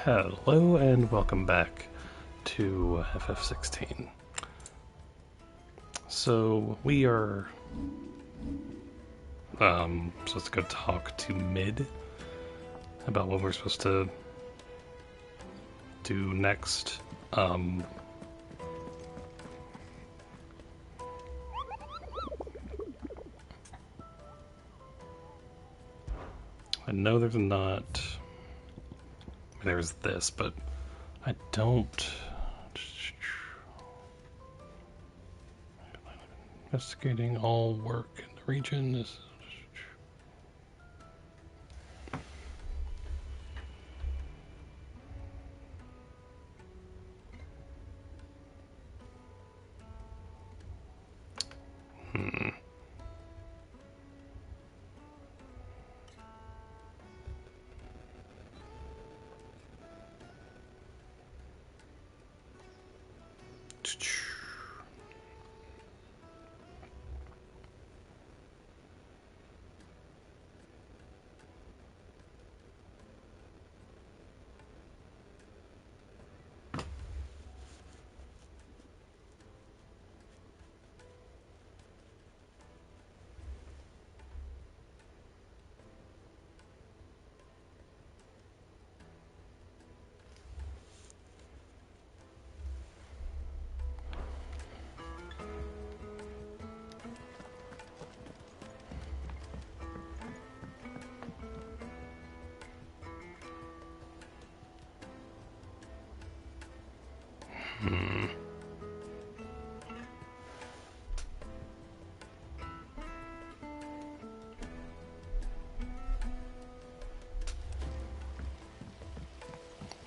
Hello and welcome back to FF16. So we are supposed to go talk to Mid about what we're supposed to do next. I know there's not. There's this, but I don't. Investigating all work in the region is.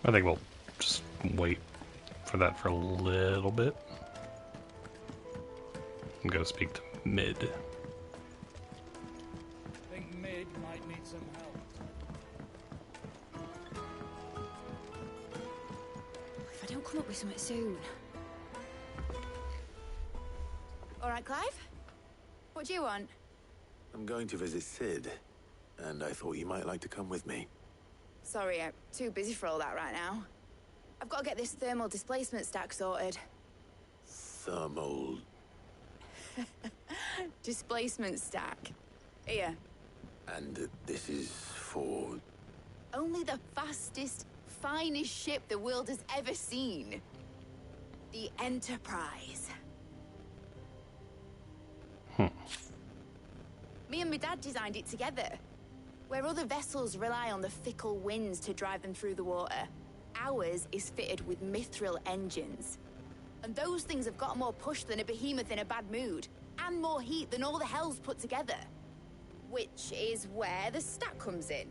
I think we'll just wait for that for a little bit. I'm gonna speak to Mid. I think Mid might need some help. If I don't come up with something soon. All right, Clive? What do you want? I'm going to visit Sid, and I thought you might like to come with me. Sorry, I'm too busy for all that right now. I've got to get this thermal displacement stack sorted. Thermal... Displacement stack. Here. And this is for... Only the fastest, finest ship the world has ever seen. The Enterprise. Me and my dad designed it together. Where other vessels rely on the fickle winds to drive them through the water, ours is fitted with mithril engines. And those things have got more push than a behemoth in a bad mood, and more heat than all the hells put together. Which is where the stack comes in.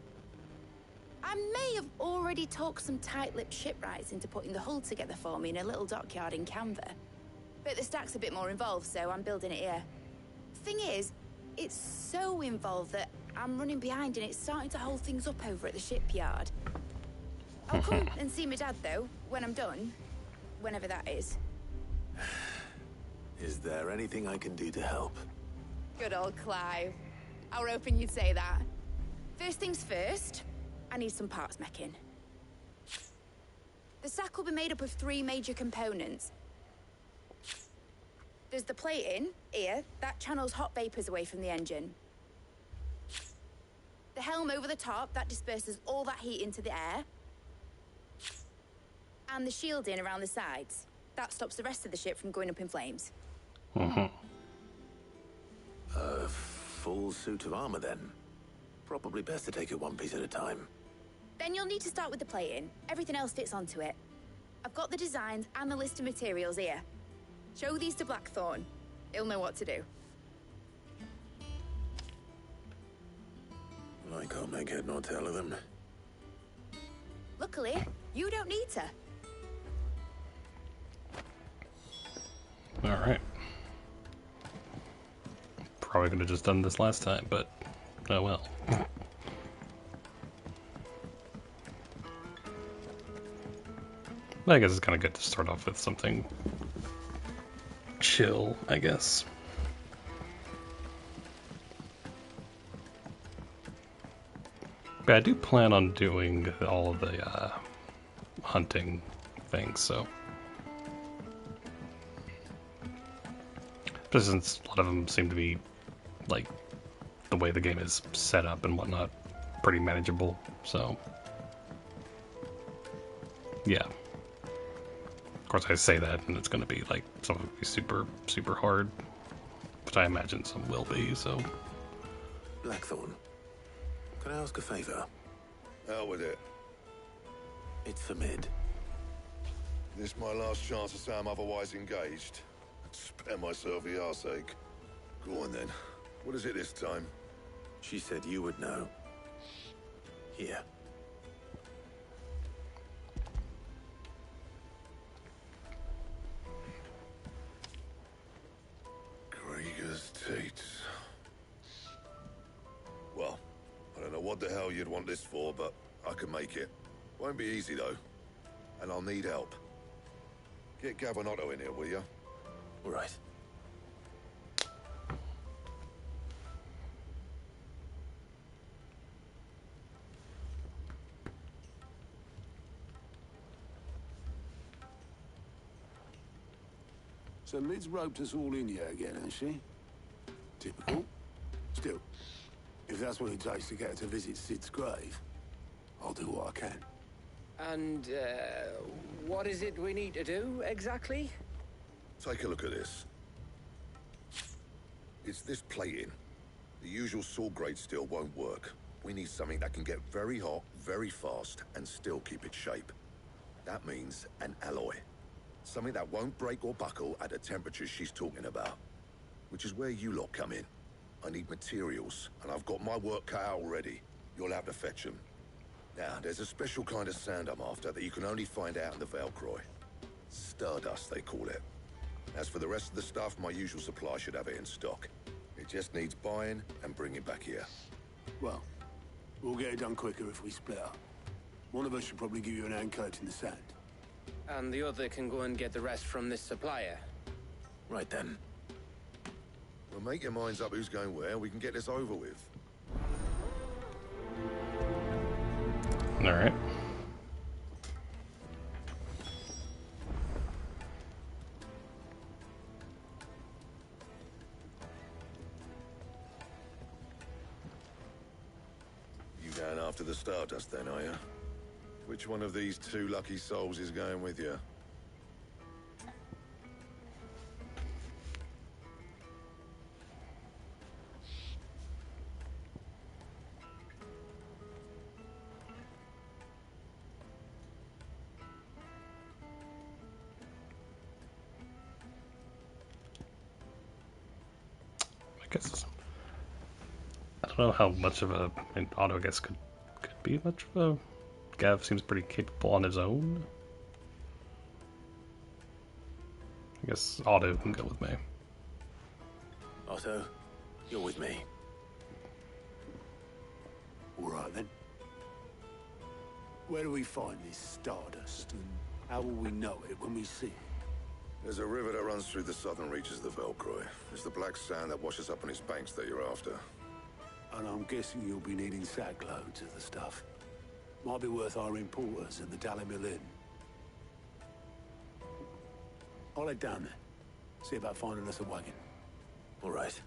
I may have already talked some tight-lipped shipwrights into putting the hull together for me in a little dockyard in Canva. But the stack's a bit more involved, so I'm building it here. Thing is, it's so involved that I'm running behind and it's starting to hold things up over at the shipyard. I'll come and see my dad, though, when I'm done. Whenever that is. Is there anything I can do to help? Good old Clive. I were hoping you'd say that. First things first, I need some parts meching. The stack will be made up of 3 major components. There's the plating, here, that channels hot vapors away from the engine. The helm over the top, that disperses all that heat into the air. And the shielding around the sides. That stops the rest of the ship from going up in flames. A full suit of armor, then? Probably best to take it one piece at a time. Then you'll need to start with the plating. Everything else fits onto it. I've got the designs and the list of materials here. Show these to Blackthorn. He'll know what to do. I can't make head nor tail of them. Luckily, you don't need to. Alright. Probably could have just done this last time, but oh well. I guess it's kind of good to start off with something chill, I guess. But I do plan on doing all of the hunting things, so. Just since a lot of them seem to be, like, the way the game is set up and whatnot, pretty manageable, so. Yeah. Of course, I say that, and it's going to be, like, some of it be super, super hard, which I imagine some will be, so. Blackthorn, can I ask a favor? Hell with it. It's for Mid. This my last chance to say I'm otherwise engaged. Spare myself the arseache. Go on then. What is it this time? She said you would know. Here. Krieger's teats. Well, I don't know what the hell you'd want this for, but I can make it. Won't be easy though. And I'll need help. Get Gavin-Otto in here, will ya? All right. So Mid's roped us all in here again, has she? Typical. Still, if that's what it takes to get her to visit Sid's grave, I'll do what I can. And, what is it we need to do, exactly? Take a look at this. It's this plating. The usual saw grade steel won't work. We need something that can get very hot, very fast, and still keep its shape. That means an alloy. Something that won't break or buckle at the temperatures she's talking about. Which is where you lot come in. I need materials, and I've got my work cut out already. You'll have to fetch them. Now, there's a special kind of sand I'm after that you can only find out in the Velcroy. Stardust, they call it. As for the rest of the stuff, my usual supply should have it in stock. It just needs buying and bringing back here. Well, we'll get it done quicker if we split up. One of us should probably give you an hand coating the sand. And the other can go and get the rest from this supplier. Right then. Well, make your minds up who's going where, and we can get this over with. Alright. You going after the Stardust then, are you? Which one of these two lucky souls is going with you? I guess I don't know how much of a Otto I guess could be much of a. Gav seems pretty capable on his own. I guess Otto can go with me. Otto, you're with me. All right then. Where do we find this Stardust, and how will we know it when we see it? There's a river that runs through the southern reaches of the Velcroy. It's the black sand that washes up on its banks that you're after. And I'm guessing you'll be needing sack loads of the stuff. Might be worth hiring porters and the Dalimil Inn. I'll head down there. See about finding us a wagon. All right.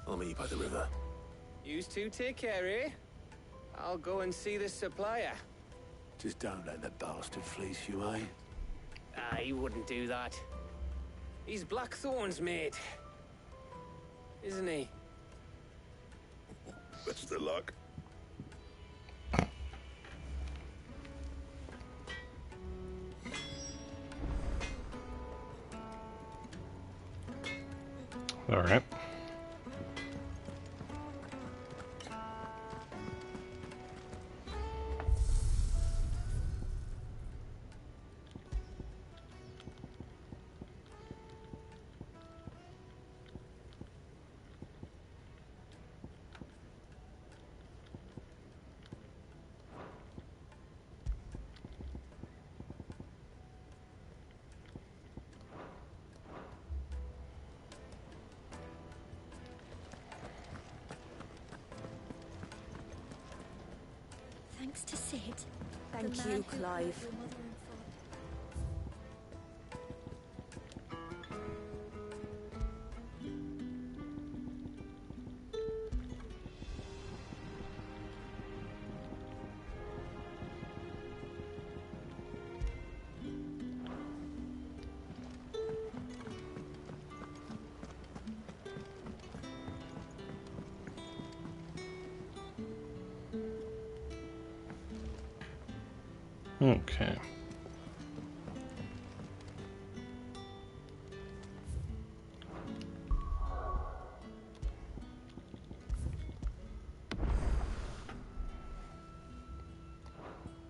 I'll meet you by the river. Yous two take care, eh? I'll go and see this supplier. Just don't let the bastard fleece you, eh? Ah, he wouldn't do that. He's Blackthorn's mate. Isn't he? Best of luck. All right. Thanks to Sid. Thank the man you, who Clive. killed your mother and Okay.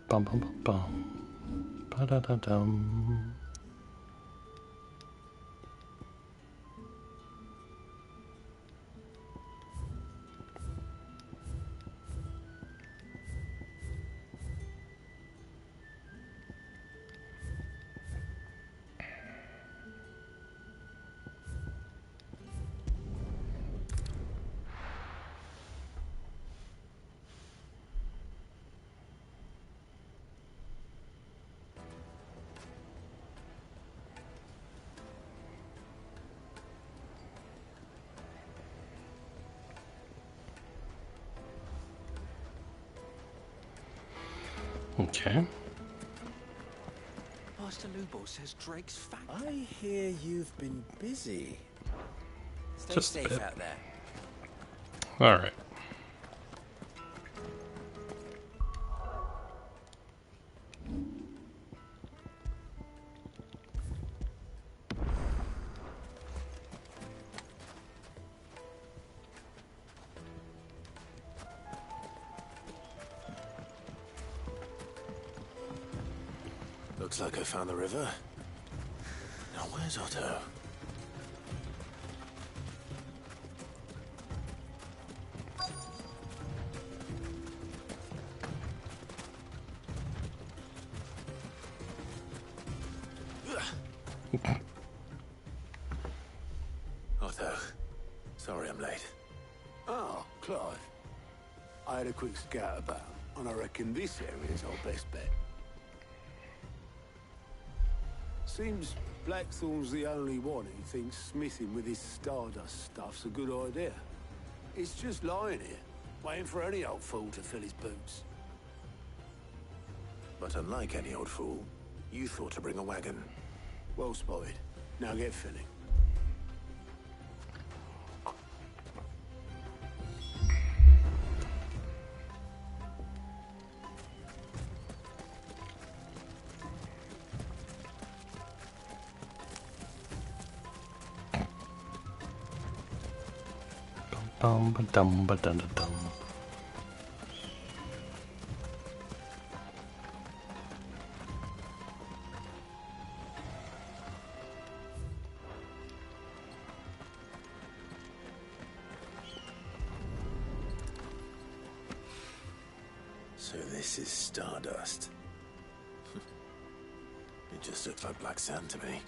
Bum bum bum bum. Ba da da dum. Okay. Master Lubo says Drake's fat. I hear you've been busy. Stay Just a safe bit. out there. All right. Looks like I found the river. Now where's Otto? Otto, sorry I'm late. Oh, Clive. I had a quick scout about, and I reckon this area's our best bet. Seems Blackthorn's the only one who thinks smithing with his Stardust stuff's a good idea. It's just lying here, waiting for any old fool to fill his boots. But unlike any old fool, you thought to bring a wagon. Well spotted. Now get filling. Bum ba dum ba dum da dum. So this is Stardust. It just looks like black sand to me.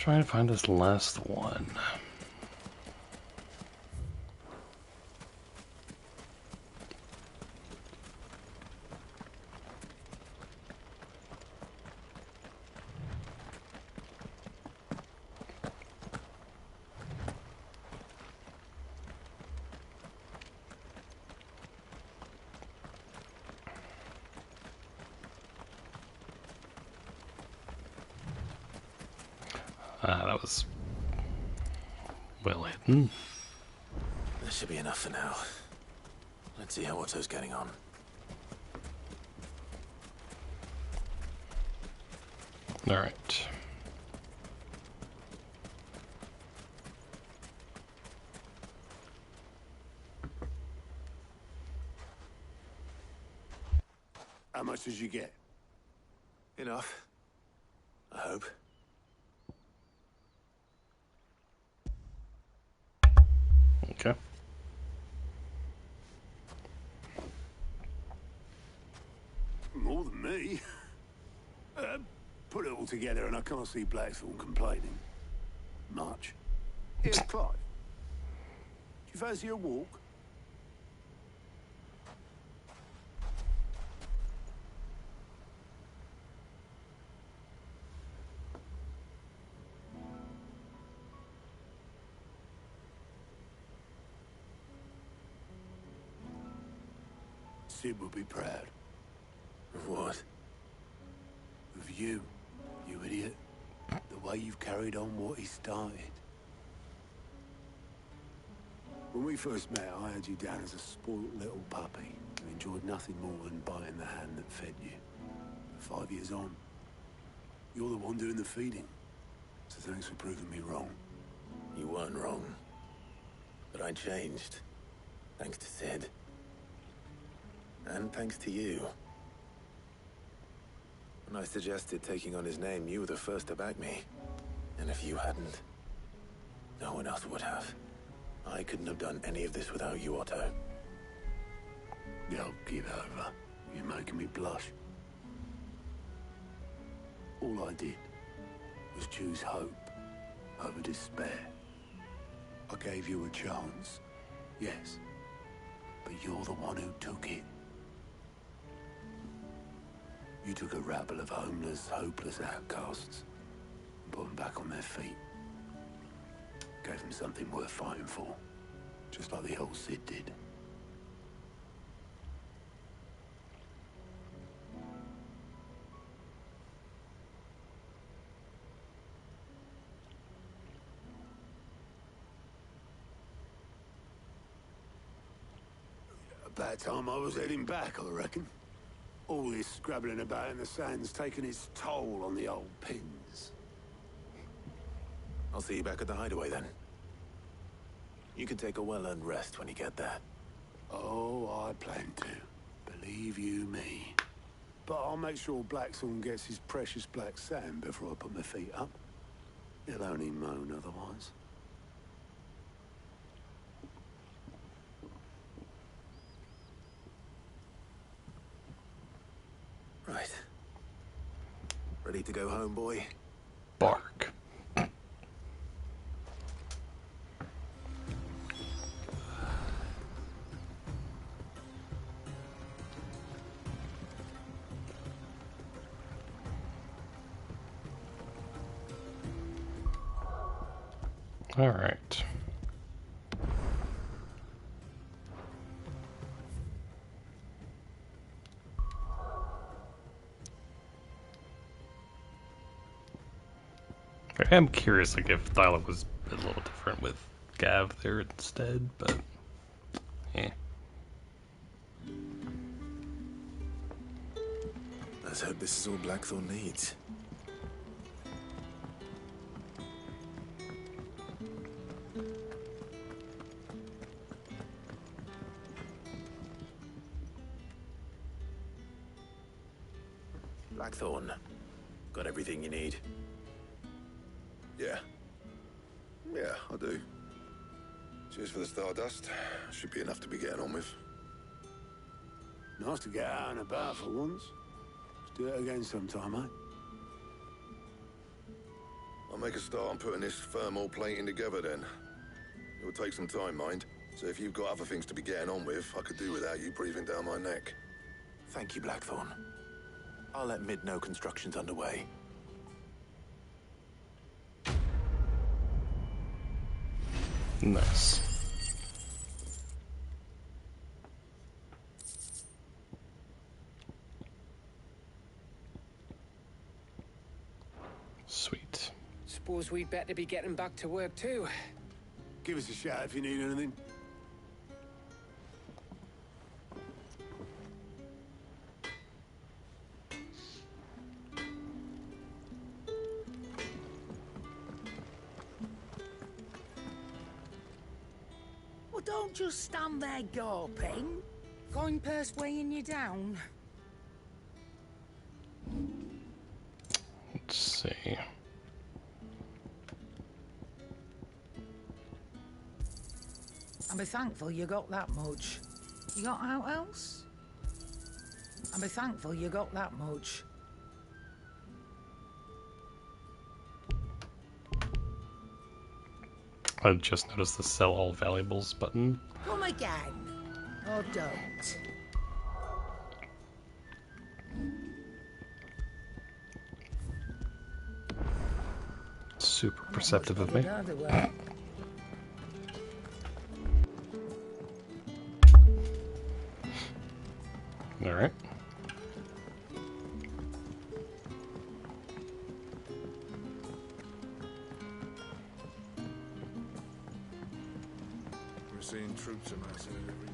Trying to find this last one. That was well hidden. That should be enough for now. Let's see how Otto's getting on. All right. How much did you get? Enough. I hope. Okay. More than me. Put it all together and I can't see Blackthorn complaining. Much. Here, Clive. Do you fancy a walk? Sid would be proud. Of what? Of you, you idiot. The way you've carried on what he started. When we first met, I had you down as a spoilt little puppy who enjoyed nothing more than biting the hand that fed you. 5 years on, you're the one doing the feeding. So thanks for proving me wrong. You weren't wrong. But I changed. Thanks to Sid. And thanks to you. When I suggested taking on his name, you were the first to back me. And if you hadn't, no one else would have. I couldn't have done any of this without you, Otto. Yo, give over. You're making me blush. All I did was choose hope over despair. I gave you a chance, yes. But you're the one who took it. You took a rabble of homeless, hopeless outcasts and put them back on their feet. Gave them something worth fighting for, just like the old Sid did. About time I was heading back, I reckon. All this scrabbling about in the sand's taken its toll on the old pins. I'll see you back at the hideaway then. You can take a well-earned rest when you get there. Oh, I plan to. Believe you me. But I'll make sure Blackthorn gets his precious black sand before I put my feet up. He'll only moan otherwise. Right. Ready to go home, boy? Bark. All right. I am curious, like, if dialogue was a little different with Gav there instead, but yeah. Let's hope this is all Blackthorn needs. Blackthorn, got everything you need? Yeah. Yeah, I do. Cheers for the stardust. Should be enough to be getting on with. Nice to get out and about for once. Let's do it again sometime, eh? I'll make a start on putting this thermal plating together then. It will take some time, mind. So if you've got other things to be getting on with, I could do without you breathing down my neck. Thank you, Blackthorn. I'll let Mid know construction's underway. Nice. Sweet. Suppose we'd better be getting back to work too. Give us a shout if you need anything. Well, don't just stand there gawping. Coin-purse weighing you down. Let's see. And be thankful you got that much. You got out else? And be thankful you got that much. I just noticed the sell all valuables button. Come again. Or don't. Super perceptive of me. Alright. We're seeing troops amassing every.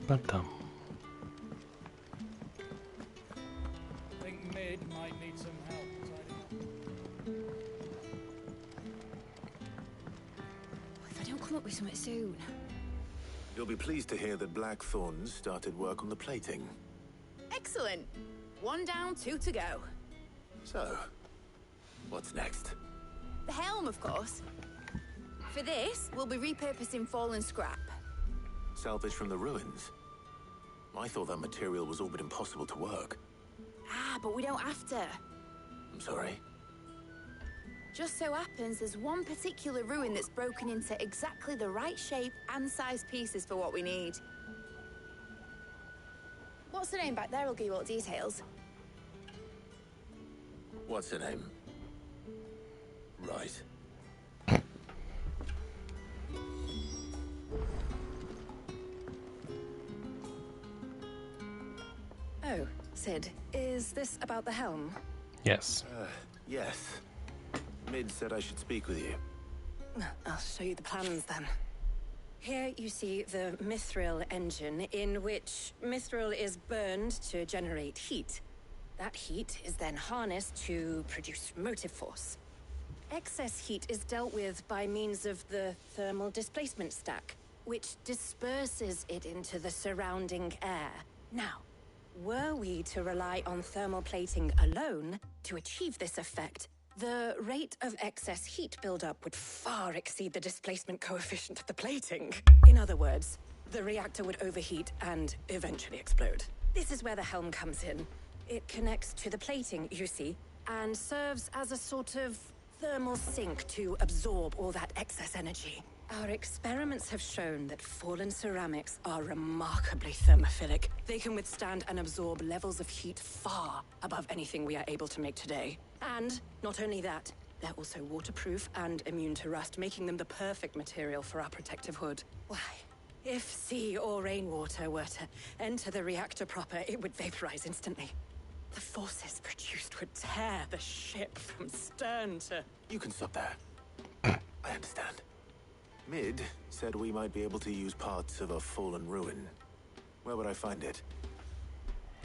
Ba-dum. I think Mid might need some help tidying up. If I don't come up with something soon. You'll be pleased to hear that Blackthorn started work on the plating. Excellent. 1 down, 2 to go. So, what's next? The helm, of course. For this, we'll be repurposing fallen scrap. Salvage from the ruins? I thought that material was all but impossible to work. Ah, but we don't have to. I'm sorry. Just so happens there's one particular ruin that's broken into exactly the right shape and size pieces for what we need. What's the name back there? I'll give you all the details. What's her name? Right. Oh, Sid, is this about the helm? Yes. Yes. Mid said I should speak with you. I'll show you the plans then. Here you see the mithril engine, in which mithril is burned to generate heat. That heat is then harnessed to produce motive force. Excess heat is dealt with by means of the thermal displacement stack, which disperses it into the surrounding air. Now, were we to rely on thermal plating alone to achieve this effect, the rate of excess heat buildup would far exceed the displacement coefficient of the plating. In other words, the reactor would overheat and eventually explode. This is where the helm comes in. It connects to the plating, you see, and serves as a sort of thermal sink to absorb all that excess energy. Our experiments have shown that fallen ceramics are remarkably thermophilic. They can withstand and absorb levels of heat far above anything we are able to make today. And not only that, they're also waterproof and immune to rust, making them the perfect material for our protective hood. Why, if sea or rainwater were to enter the reactor proper, it would vaporize instantly. The forces produced would tear the ship from stern to... You can stop there. I understand. Mid said we might be able to use parts of a fallen ruin. Where would I find it?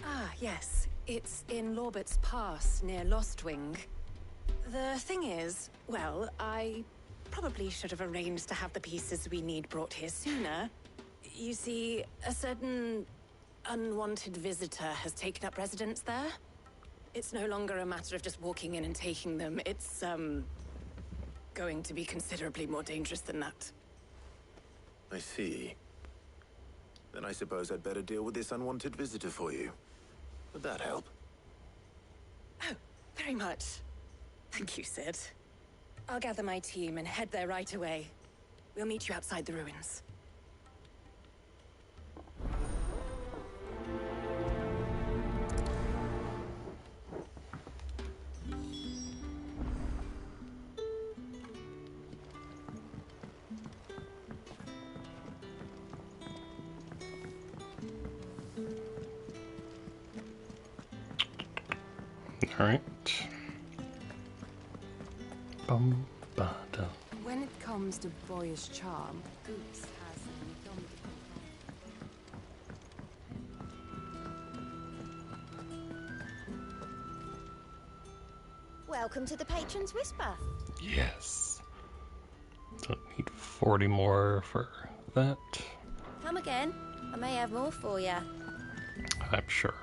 Ah, yes. It's in Lorbert's Pass, near Lostwing. The thing is, well, I probably should have arranged to have the pieces we need brought here sooner. You see, a certain unwanted visitor has taken up residence there. It's no longer a matter of just walking in and taking them. It's, going to be considerably more dangerous than that. I see. Then I suppose I'd better deal with this unwanted visitor for you. Would that help? Oh, very much. Thank you, Sid. I'll gather my team and head there right away. We'll meet you outside the ruins. All right. Bum, ba, da. When it comes to boyish charm, Goose has an indomitable. Welcome to the Patron's Whisper. Yes. Don't need 40 more for that. Come again. I may have more for you. I'm sure.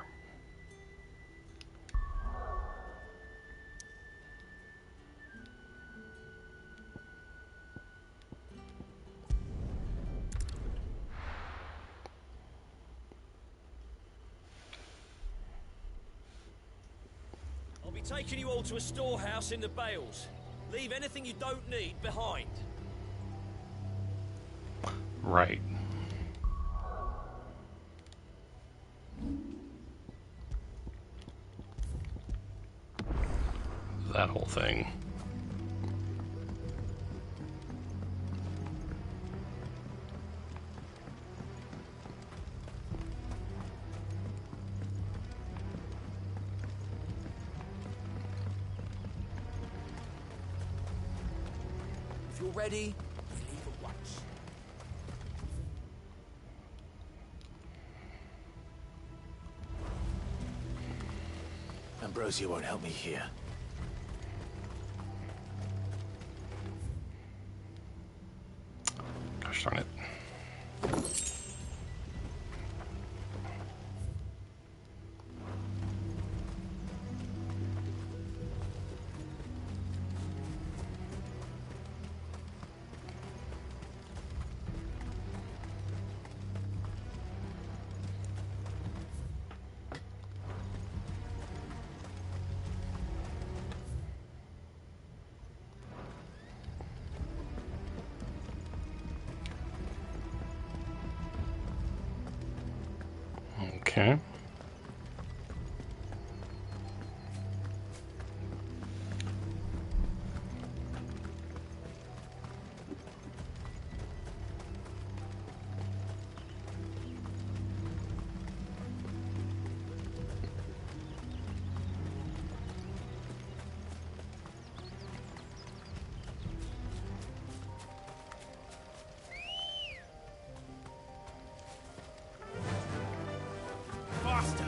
I'll be taking you all to a storehouse in the Bales. Leave anything you don't need behind. Right. That whole thing. If you're ready, we leave at once. Ambrosia won't help me here. Gosh darn it. Okay. Faster!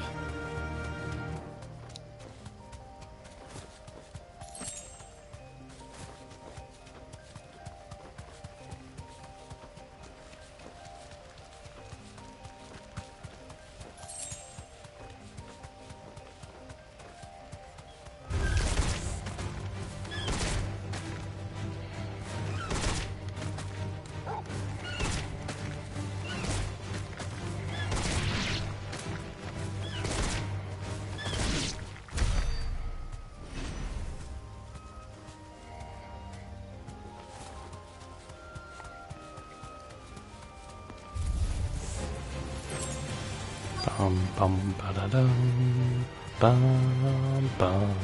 Bum ba da dum bum bum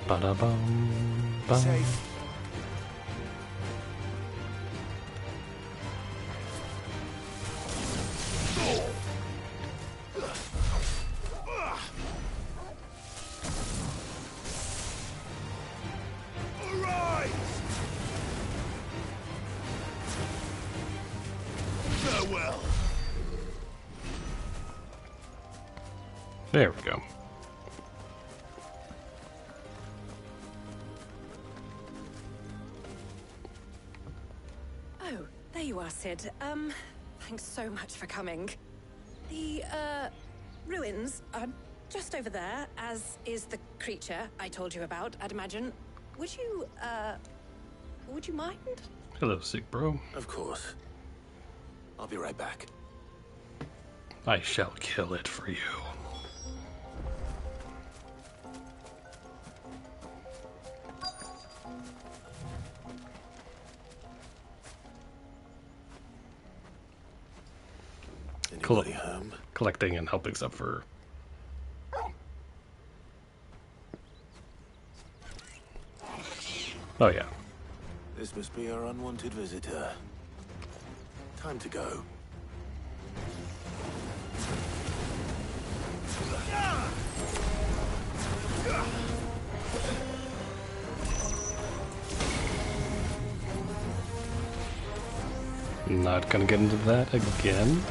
ba da bum bum. Safe. Arise! Farewell. There we go. Oh, there you are, Sid. Thanks so much for coming. The, ruins are just over there, as is the creature I told you about, I'd imagine. Would you mind? Hello, sick bro. Of course. I'll be right back. I shall kill it for you. Anybody home? Collecting and helping stuff for... Oh yeah. This must be our unwanted visitor. Time to go. Not gonna get into that again.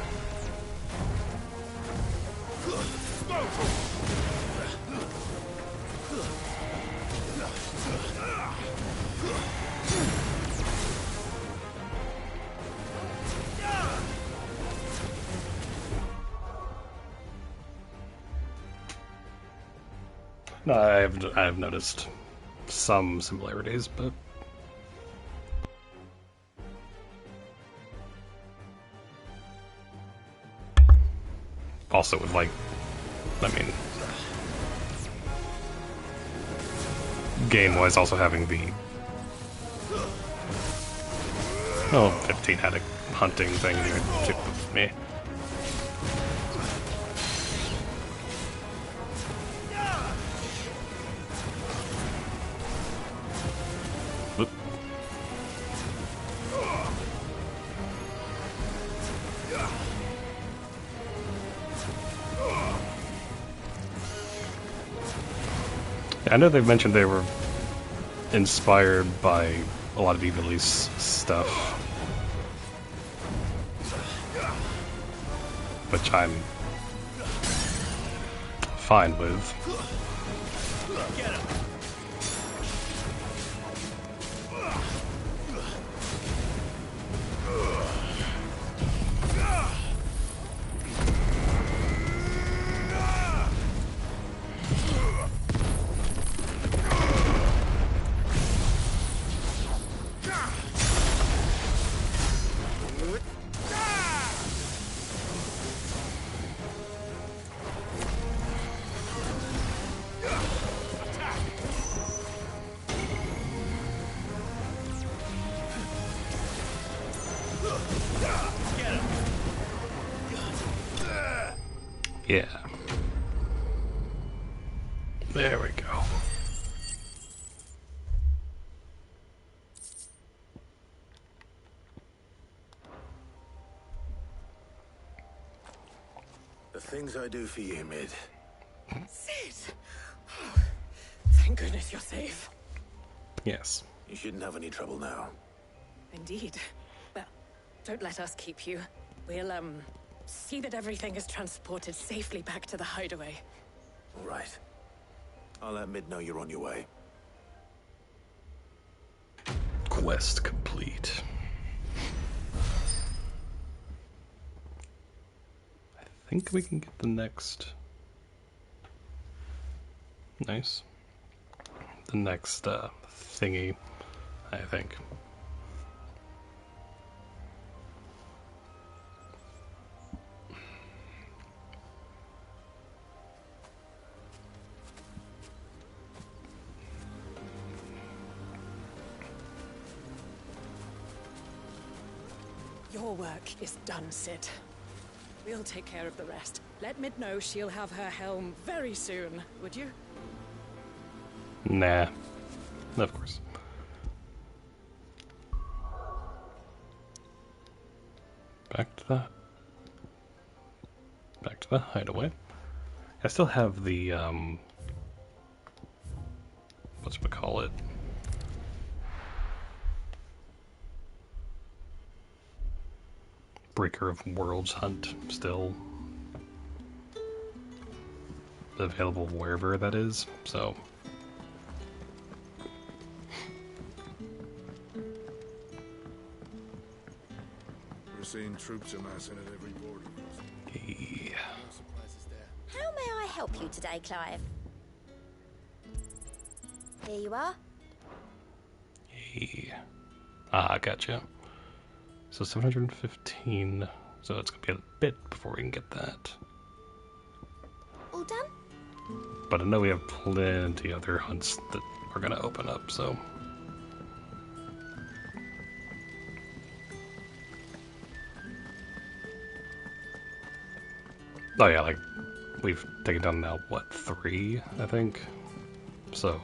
No, I've noticed some similarities, but also with, like, I mean, game-wise also having the... Oh, 15 had a hunting thing with me. Whoop. I know they've mentioned they were inspired by a lot of Evilise stuff, which I'm fine with. Yeah. There we go. The things I do for you, Mid. Sid! Oh, thank goodness you're safe. Yes. You shouldn't have any trouble now. Indeed. Well, don't let us keep you. We'll, see that everything is transported safely back to the hideaway. All right. I'll let Mid know you're on your way. Quest complete. I think we can get the next... Nice. The next, thingy, I think. Your work is done, Sid. We'll take care of the rest. Let Mid know she'll have her helm very soon, would you? Nah. Of course. Back to the hideaway. I still have the, whatchamacallit? Breaker of Worlds hunt still available wherever that is, so... We're seeing troops amassing at every border crossing. Yeah. How may I help you today, Clive? Here you are. Yeah. Ah, gotcha. So 715 So it's going to be a bit before we can get that. All done? But I know we have plenty other hunts that are going to open up, so... Oh yeah, like, we've taken down now, what, 3, I think? So...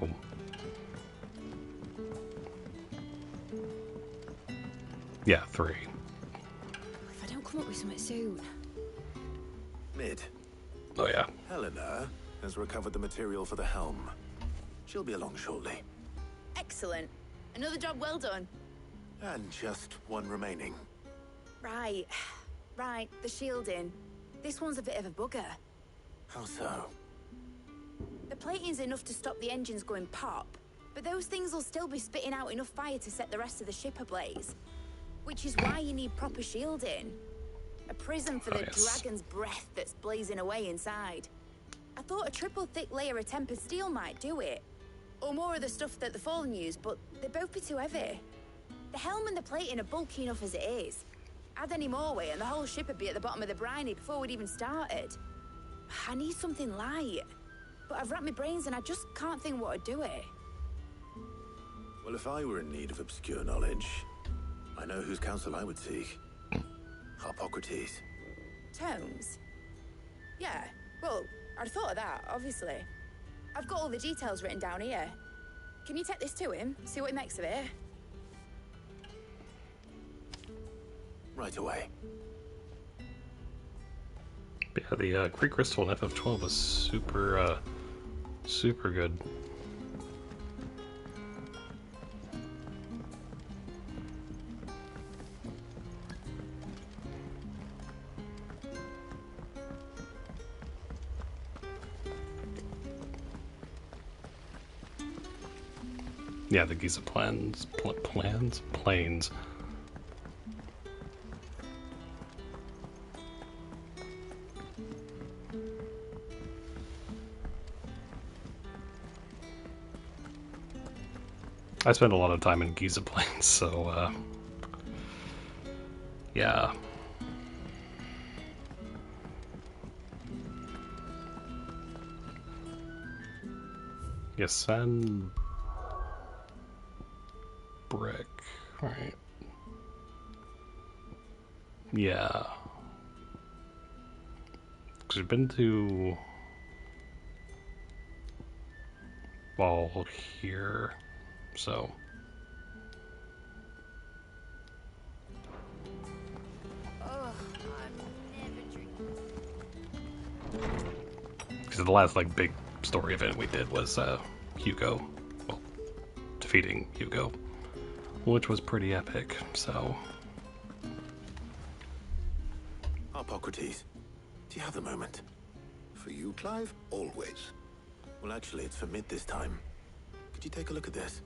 Yeah, 3. If I don't come up with something soon. Mid. Oh yeah. Helena has recovered the material for the helm. She'll be along shortly. Excellent. Another job well done. And just one remaining. Right. Right, the shielding. This one's a bit of a bugger. How so? The plating's enough to stop the engines going pop, but those things will still be spitting out enough fire to set the rest of the ship ablaze. Which is why you need proper shielding. A prism for the dragon's breath that's blazing away inside. I thought a triple thick layer of tempered steel might do it. Or more of the stuff that the Fallen use, but they'd both be too heavy. The helm and the plating are bulky enough as it is. Add any more weight and the whole ship would be at the bottom of the briny before we'd even started. I need something light. But I've racked my brains and I just can't think what would do it. Well, if I were in need of obscure knowledge, I know whose counsel I would seek. Hippocrates. Tomes? Yeah, well, I'd thought of that, obviously. I've got all the details written down here. Can you take this to him, see what he makes of it? Right away. Yeah, the Greek Crystal and FF12 was super, super good. Yeah, the Giza plains. I spent a lot of time in Giza Plains, so, yeah. Yes, sand brick, right? Yeah. Because we've been to Ball here, so. Because the last like big story event we did was Hugo, well, defeating Hugo, which was pretty epic. So. Hippocrates, do you have the moment? For you, Clive, always. Well, actually, it's for Mid this time. Could you take a look at this?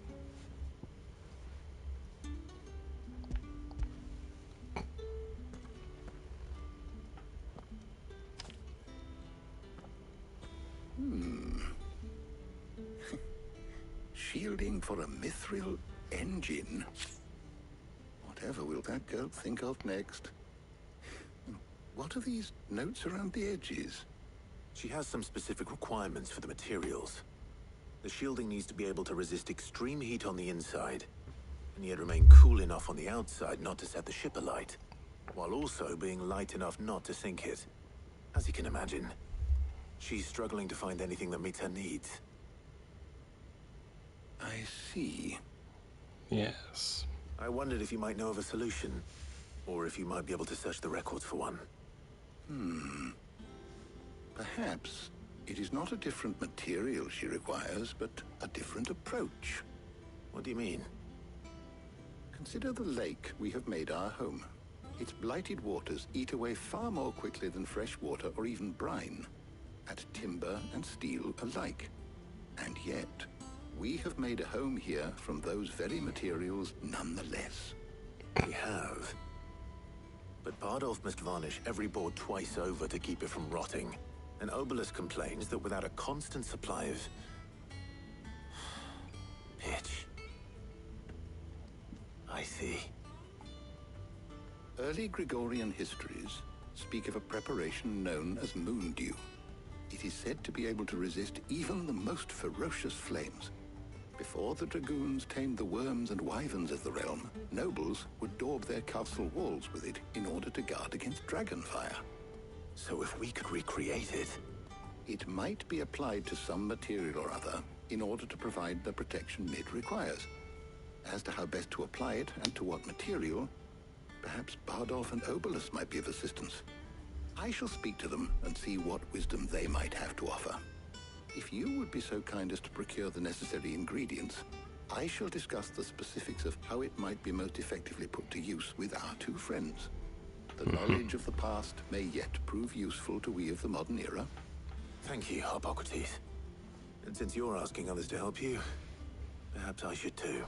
Shielding for a mithril engine. Whatever will that girl think of next? What are these notes around the edges? She has some specific requirements for the materials. The shielding needs to be able to resist extreme heat on the inside, and yet remain cool enough on the outside not to set the ship alight, while also being light enough not to sink it. As you can imagine, she's struggling to find anything that meets her needs. I see. Yes. I wondered if you might know of a solution, or if you might be able to search the records for one. Perhaps it is not a different material she requires, but a different approach. What do you mean? Consider the lake we have made our home. Its blighted waters eat away far more quickly than fresh water or even brine, at timber and steel alike. And yet, we have made a home here from those very materials nonetheless. We have. But Bardolph must varnish every board twice over to keep it from rotting. And Obelisk complains that without a constant supply of pitch. I see. Early Gregorian histories speak of a preparation known as moon dew. It is said to be able to resist even the most ferocious flames. Before the dragoons tamed the worms and wyverns of the realm, nobles would daub their castle walls with it in order to guard against dragon fire. So if we could recreate it... It might be applied to some material or other in order to provide the protection it requires. As to how best to apply it and to what material, perhaps Bardolph and Obolus might be of assistance. I shall speak to them and see what wisdom they might have to offer. If you would be so kind as to procure the necessary ingredients, I shall discuss the specifics of how it might be most effectively put to use with our two friends. The knowledge of the past may yet prove useful to we of the modern era. Thank you, Hippocrates. And since you're asking others to help you, perhaps I should too.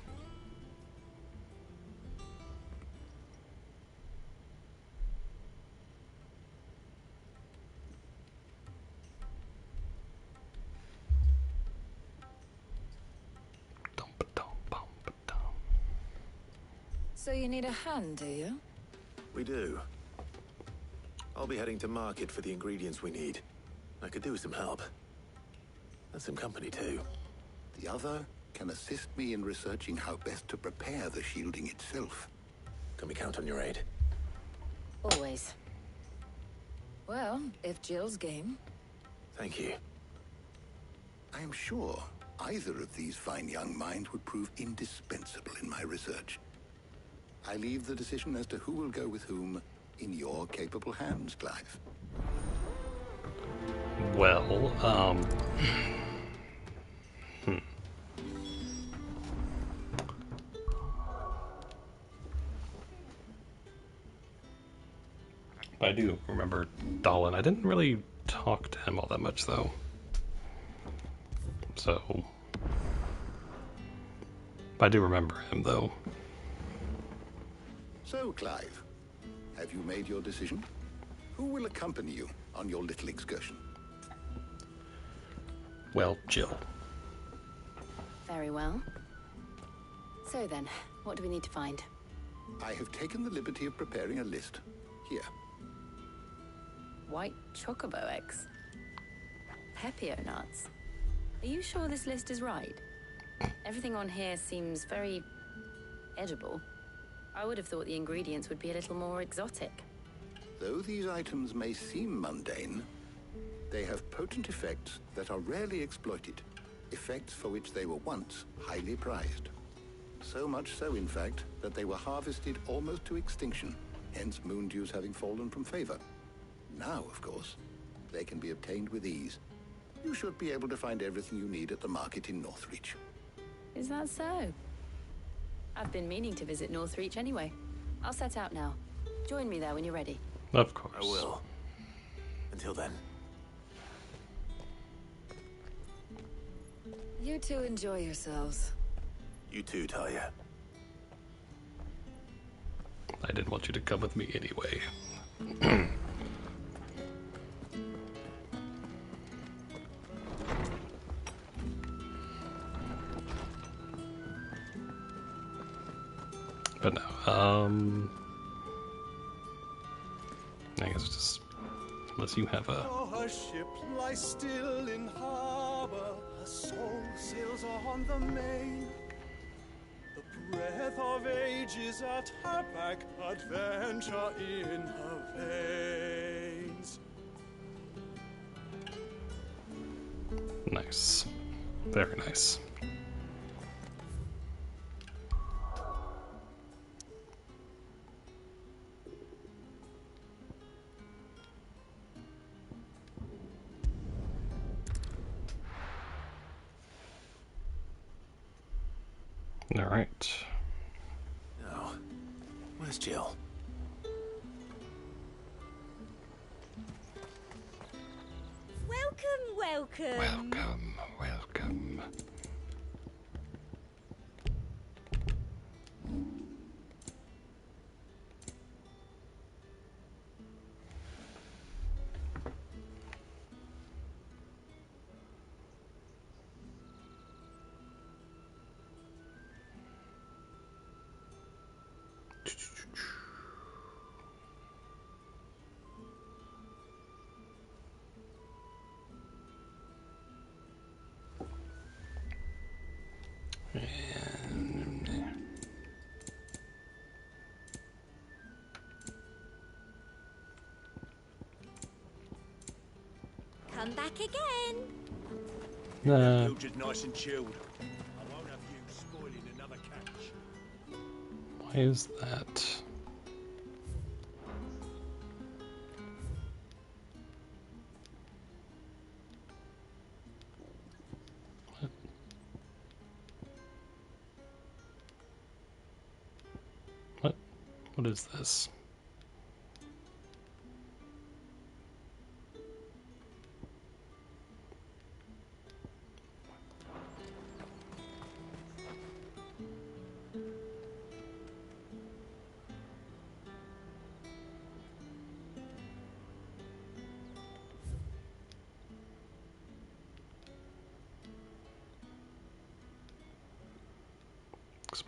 So you need a hand, do you? We do. I'll be heading to market for the ingredients we need. I could do with some help. And some company too. The other can assist me in researching how best to prepare the shielding itself. Can we count on your aid? Always. Well, if Jill's game. Thank you. I am sure either of these fine young minds would prove indispensable in my research. I leave the decision as to who will go with whom in your capable hands, Clive. Well, I do remember Dallin. I didn't really talk to him all that much, though. So... I do remember him, though. So, Clive, have you made your decision? Who will accompany you on your little excursion? Well, Jill. Very well. So then, what do we need to find? I have taken the liberty of preparing a list. Here. White chocobo eggs. Pepio nuts. Are you sure this list is right? Everything on here seems very edible. I would have thought the ingredients would be a little more exotic. Though these items may seem mundane, they have potent effects that are rarely exploited, effects for which they were once highly prized. So much so, in fact, that they were harvested almost to extinction, hence moon dews having fallen from favor. Now, of course, they can be obtained with ease. You should be able to find everything you need at the market in Northreach. Is that so? I've been meaning to visit Northreach anyway. I'll set out now. Join me there when you're ready. Of course. I will. Until then. You two enjoy yourselves. You too, Talia. I didn't want you to come with me anyway. But no, I guess it's just, unless you have a... Oh, her ship lies still in harbor, her soul sails on the main. The breath of age is at her back, adventure in her veins. Nice. Very nice. All right. Now, where's Jill? Welcome, welcome. Welcome, welcome. Come back again. Nah. Bilge nice and chilled. I won't have you spoiling another catch. Why is that? What is this?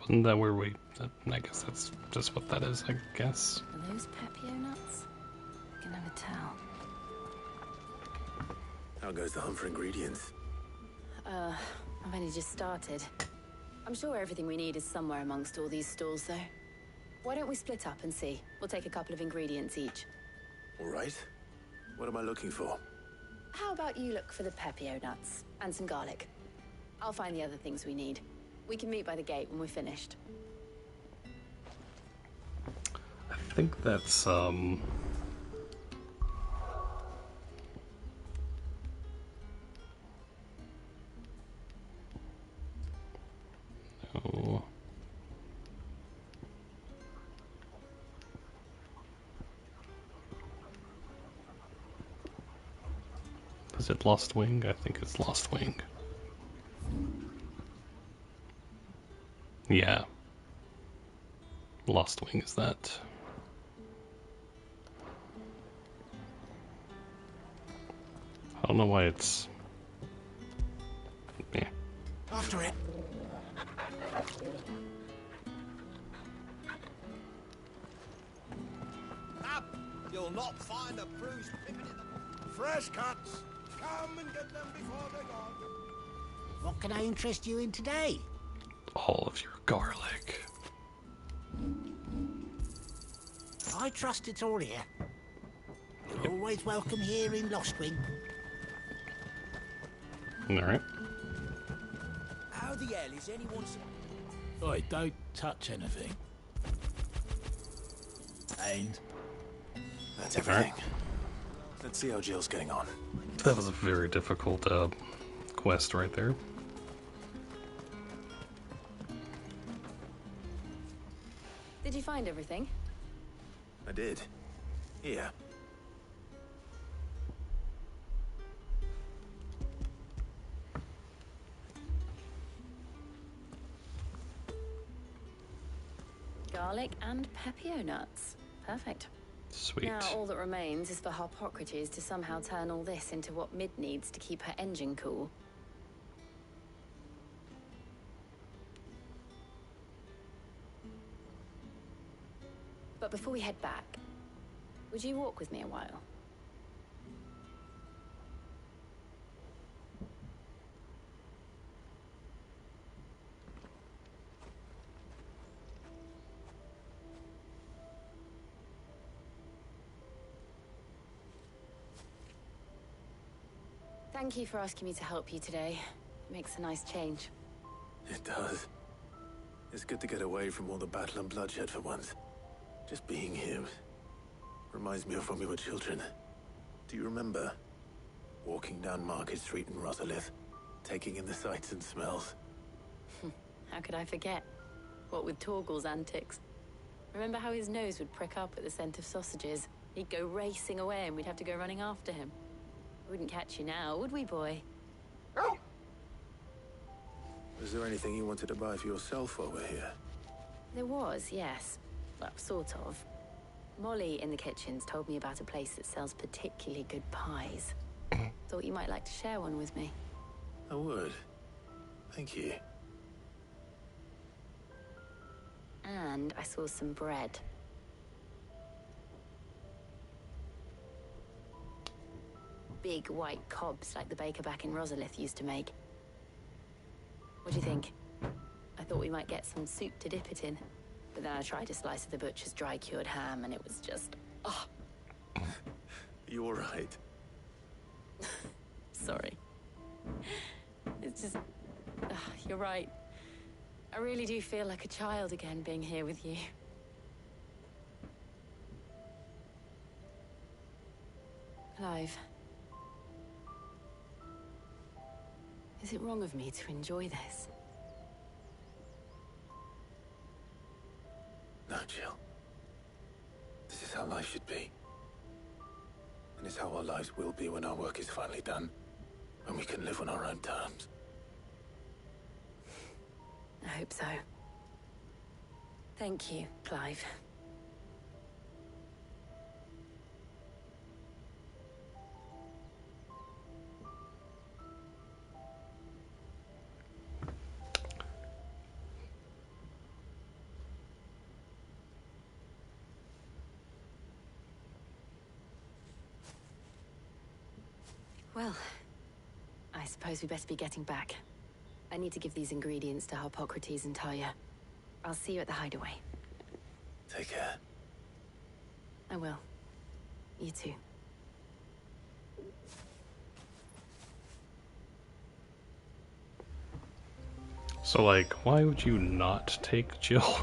Wasn't that where we... I guess that's just what that is, I guess. Are those Pepio nuts? I can never tell. How goes the hunt for ingredients? I've only just started. I'm sure everything we need is somewhere amongst all these stalls, though. Why don't we split up and see? We'll take a couple of ingredients each. All right. What am I looking for? How about you look for the Pepio nuts and some garlic? I'll find the other things we need. We can meet by the gate when we're finished. I think that's, no. Is it Lost Wing? I think it's Lost Wing. Yeah. Lost Wing is that. I don't know why it's... Yeah. After it. Up! You'll not find a bruised pippin in the... Fresh cuts! Come and get them before they're gone. What can I interest you in today? All of your garlic. I trust it's all here. You're always welcome here in Lost Wing. Alright. How the hell is anyone... Oi, don't touch anything. And? That's everything. Let's see how Jill's getting on. That was a very difficult quest right there. Did you find everything? I did. Here. Garlic and Pepio nuts. Perfect. Sweet. Now all that remains is for Harpocrates to somehow turn all this into what Mid needs to keep her engine cool. But before we head back, would you walk with me a while? Thank you for asking me to help you today. It makes a nice change. It does. It's good to get away from all the battle and bloodshed for once. Just being here reminds me of when we were children. Do you remember? Walking down Market Street in Rosalith, taking in the sights and smells. How could I forget? What with Torgal's antics. Remember how his nose would prick up at the scent of sausages? He'd go racing away and we'd have to go running after him. We wouldn't catch you now, would we, boy? Was there anything you wanted to buy for yourself while we're here? There was, yes. Well, sort of. Molly in the kitchens told me about a place that sells particularly good pies. Thought you might like to share one with me. I would. Thank you. And I saw some bread. Big white cobs like the baker back in Rosalith used to make. What do you think? thought we might get some soup to dip it in. But then I tried a slice of the butcher's dry-cured ham, and it was just... oh. You all right? Sorry. It's just... you're right. I really do feel like a child again being here with you. Clive. Is it wrong of me to enjoy this? No, Jill. This is how life should be. And it's how our lives will be when our work is finally done. When we can live on our own terms. I hope so. Thank you, Clive. Well, I suppose we best be getting back. I need to give these ingredients to Harpocrates and Talia. I'll see you at the hideaway. Take care. I will. You too. So, like, why would you not take Jill?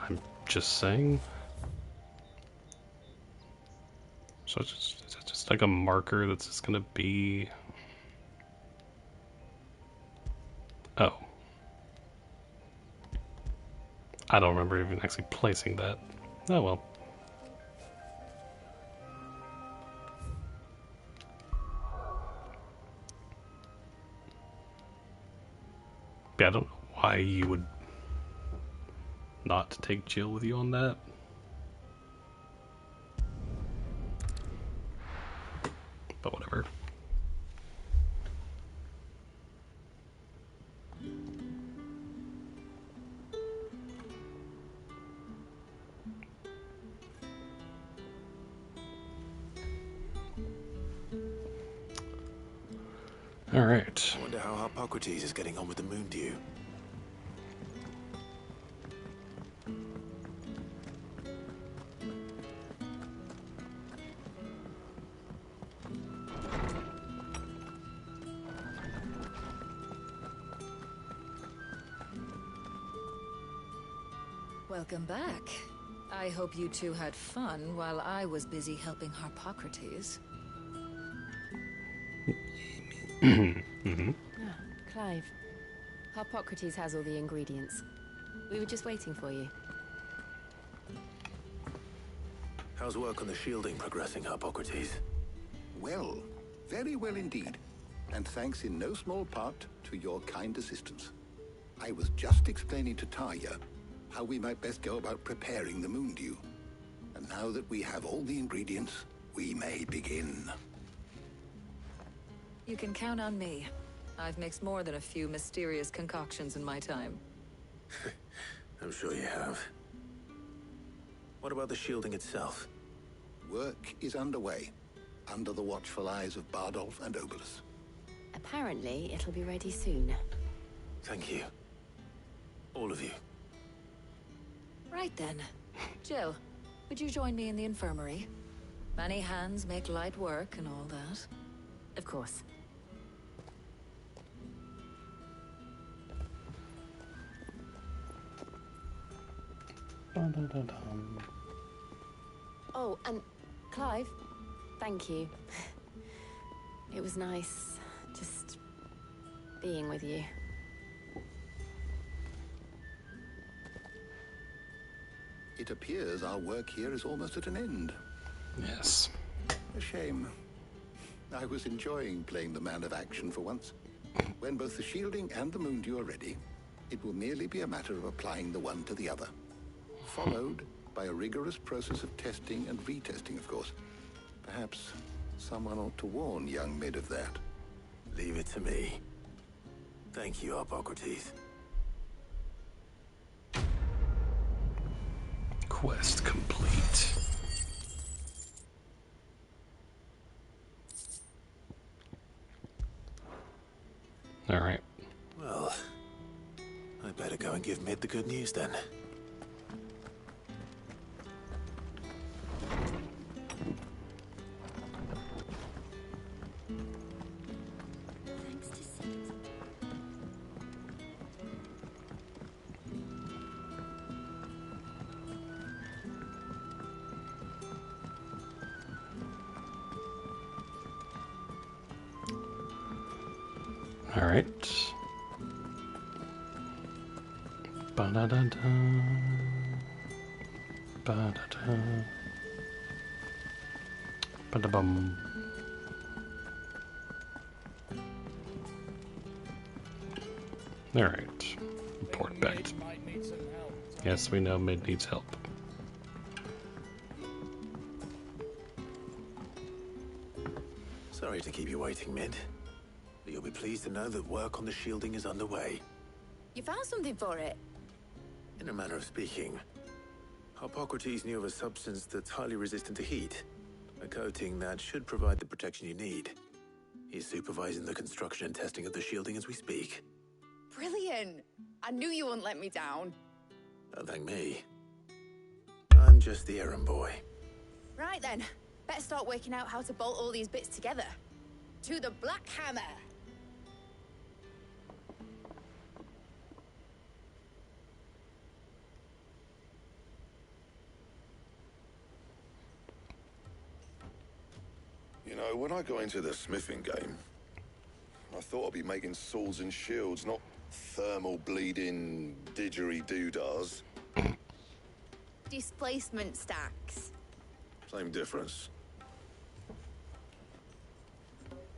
I'm just saying. So it's just like a marker that's just gonna be... Oh. I don't remember even actually placing that. Oh well. Yeah, I don't know why you would not take Jill with you on that. But whatever. All right. I wonder how Harpocrates is getting on with the moon dew. Welcome back. I hope you two had fun while I was busy helping Harpocrates. Clive. Harpocrates has all the ingredients. We were just waiting for you. How's work on the shielding progressing, Harpocrates? Well, very well indeed. And thanks in no small part to your kind assistance. I was just explaining to Talia how we might best go about preparing the moon dew. And now that we have all the ingredients, we may begin. You can count on me. I've mixed more than a few mysterious concoctions in my time. I'm sure you have. What about the shielding itself? Work is underway, under the watchful eyes of Bardolph and Obolus. Apparently, it'll be ready soon. Thank you. All of you. Right then. Jill, would you join me in the infirmary? Many hands make light work and all that. Of course. Oh, and Clive, thank you. It was nice just being with you. It appears our work here is almost at an end. Yes. A shame. I was enjoying playing the man of action for once. When both the shielding and the moon dew are ready, it will merely be a matter of applying the one to the other. Followed by a rigorous process of testing and retesting, of course. Perhaps someone ought to warn young Mid of that. Leave it to me. Thank you, Harpocrates. Quest complete. All right. and give Mid the good news then. All right. Ba-da-da-da. Ba-da-da. Ba-da-bum. All right. Report back. Yes, we know Mid needs help. Sorry to keep you waiting, Mid. But you'll be pleased to know that work on the shielding is underway. You found something for it? In a manner of speaking, Hippocrates knew of a substance that's highly resistant to heat. A coating that should provide the protection you need. He's supervising the construction and testing of the shielding as we speak. Brilliant! I knew you wouldn't let me down. Don't thank me. I'm just the errand boy. Right then, better start working out how to bolt all these bits together. To the Black Hammer! You know, when I got into the smithing game, I thought I'd be making swords and shields, not thermal bleeding didgeridoo-dahs. Displacement stacks. Same difference.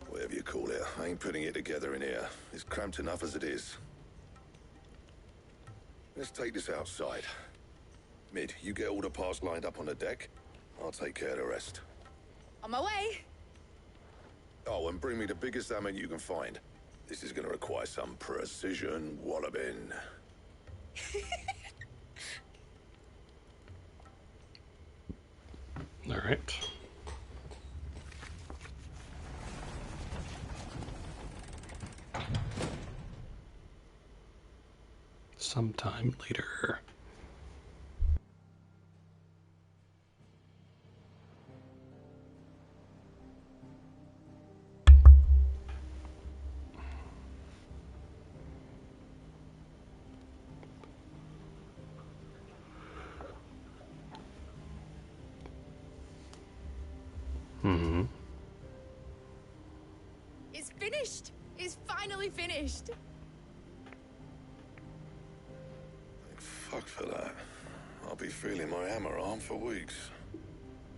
Whatever you call it, I ain't putting it together in here. It's cramped enough as it is. Let's take this outside. Mid, you get all the parts lined up on the deck. I'll take care of the rest. On my way! Oh, and bring me the biggest hammer you can find. This is gonna require some precision walloping. All right. Sometime later. Mm-hmm. It's finished! It's finally finished! Fuck for that. I'll be feeling my hammer arm for weeks.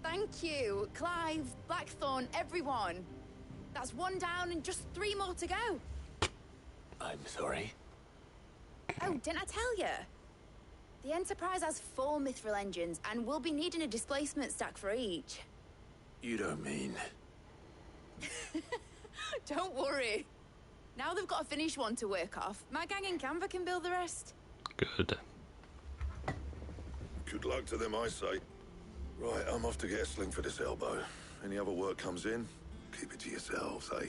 Thank you, Clive, Blackthorn, everyone. That's one down and just 3 more to go. I'm sorry. Oh, didn't I tell you? The Enterprise has 4 mithril engines, and we'll be needing a displacement stack for each. You don't mean... Don't worry. Now they've got a finished one to work off. My gang in Canva can build the rest. Good. Good luck to them, I say. Right, I'm off to get a sling for this elbow. Any other work comes in, keep it to yourselves, eh?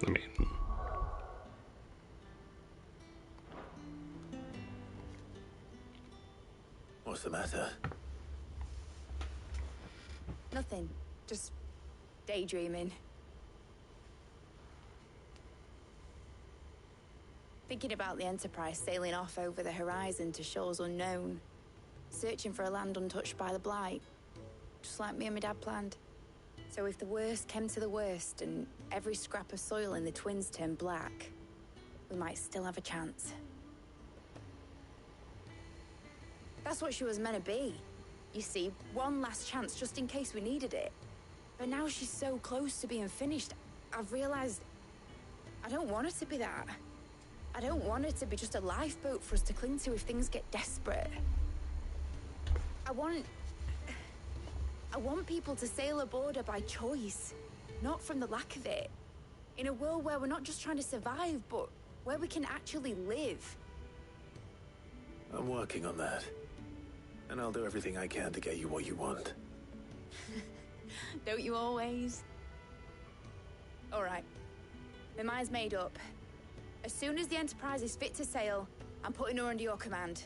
I mean... What's the matter? Nothing. Just daydreaming. Thinking about the Enterprise sailing off over the horizon to shores unknown. Searching for a land untouched by the Blight. Just like me and my dad planned. So if the worst came to the worst and every scrap of soil in the Twins turned black, we might still have a chance. That's what she was meant to be. You see, one last chance just in case we needed it. But now she's so close to being finished, I've realized I don't want her to be that. I don't want her to be just a lifeboat for us to cling to if things get desperate. I want people to sail aboard her by choice, not from the lack of it. In a world where we're not just trying to survive, but where we can actually live. I'm working on that. And I'll do everything I can to get you what you want. Don't you always? All right. My mind's made up. As soon as the Enterprise is fit to sail, I'm putting her under your command.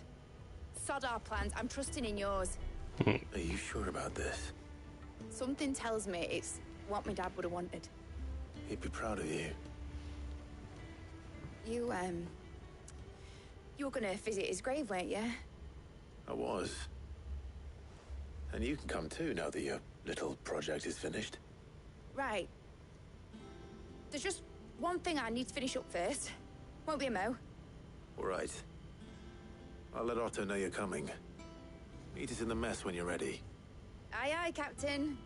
Sod our plans, I'm trusting in yours. Are you sure about this? Something tells me it's what my dad would have wanted. He'd be proud of you. You were gonna visit his grave, weren't you? I was. And you can come too now that your little project is finished. Right. There's just one thing I need to finish up first. Won't be a mo. All right. I'll let Otto know you're coming. Meet us in the mess when you're ready. Aye, aye, Captain.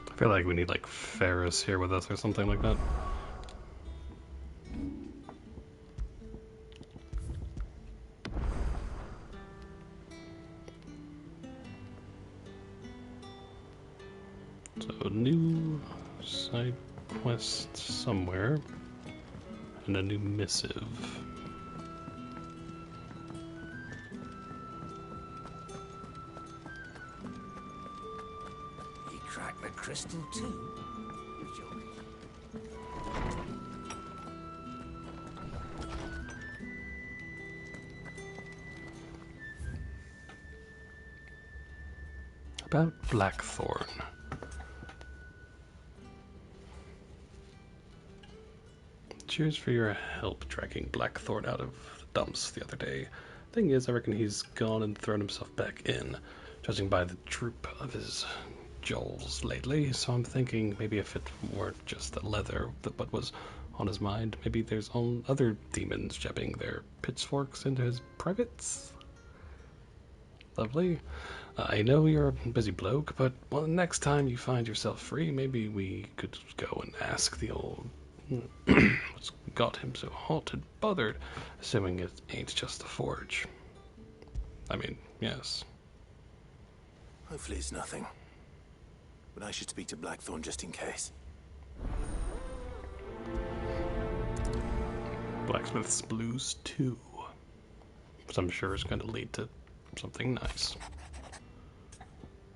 I feel like we need like Ferris here with us or something like that. So a new side quest somewhere and a new missive. You cracked the crystal too? You're joking. About Blackthorn. Cheers for your help dragging Blackthorn out of the dumps the other day. Thing is, I reckon he's gone and thrown himself back in, judging by the droop of his jowls lately, so I'm thinking maybe if it weren't just the leather that what was on his mind, maybe there's other demons jabbing their pitchforks into his privates? Lovely. I know you're a busy bloke, but well, next time you find yourself free, maybe we could go and ask the old what's got him so hot and bothered, assuming it ain't just a forge. I mean, yes. Hopefully it's nothing. But I should speak to Blackthorn just in case. Blacksmith's Blues 2. Which I'm sure is going to lead to something nice.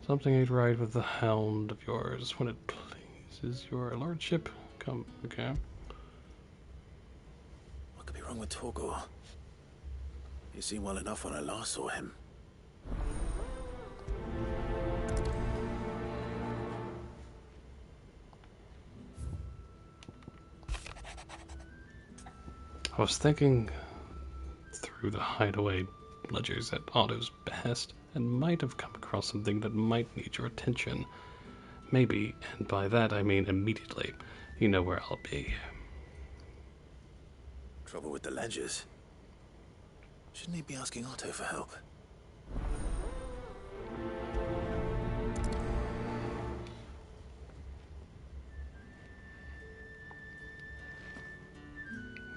Something ain't right with the hound of yours when it pleases your lordship. Come, okay. What could be wrong with Torgor? He seemed well enough when I last saw him. I was thinking through the hideaway ledgers at Otto's behest and might have come across something that might need your attention. Maybe, and by that I mean immediately. You know where I'll be. Trouble with the ledgers? Shouldn't he be asking Otto for help?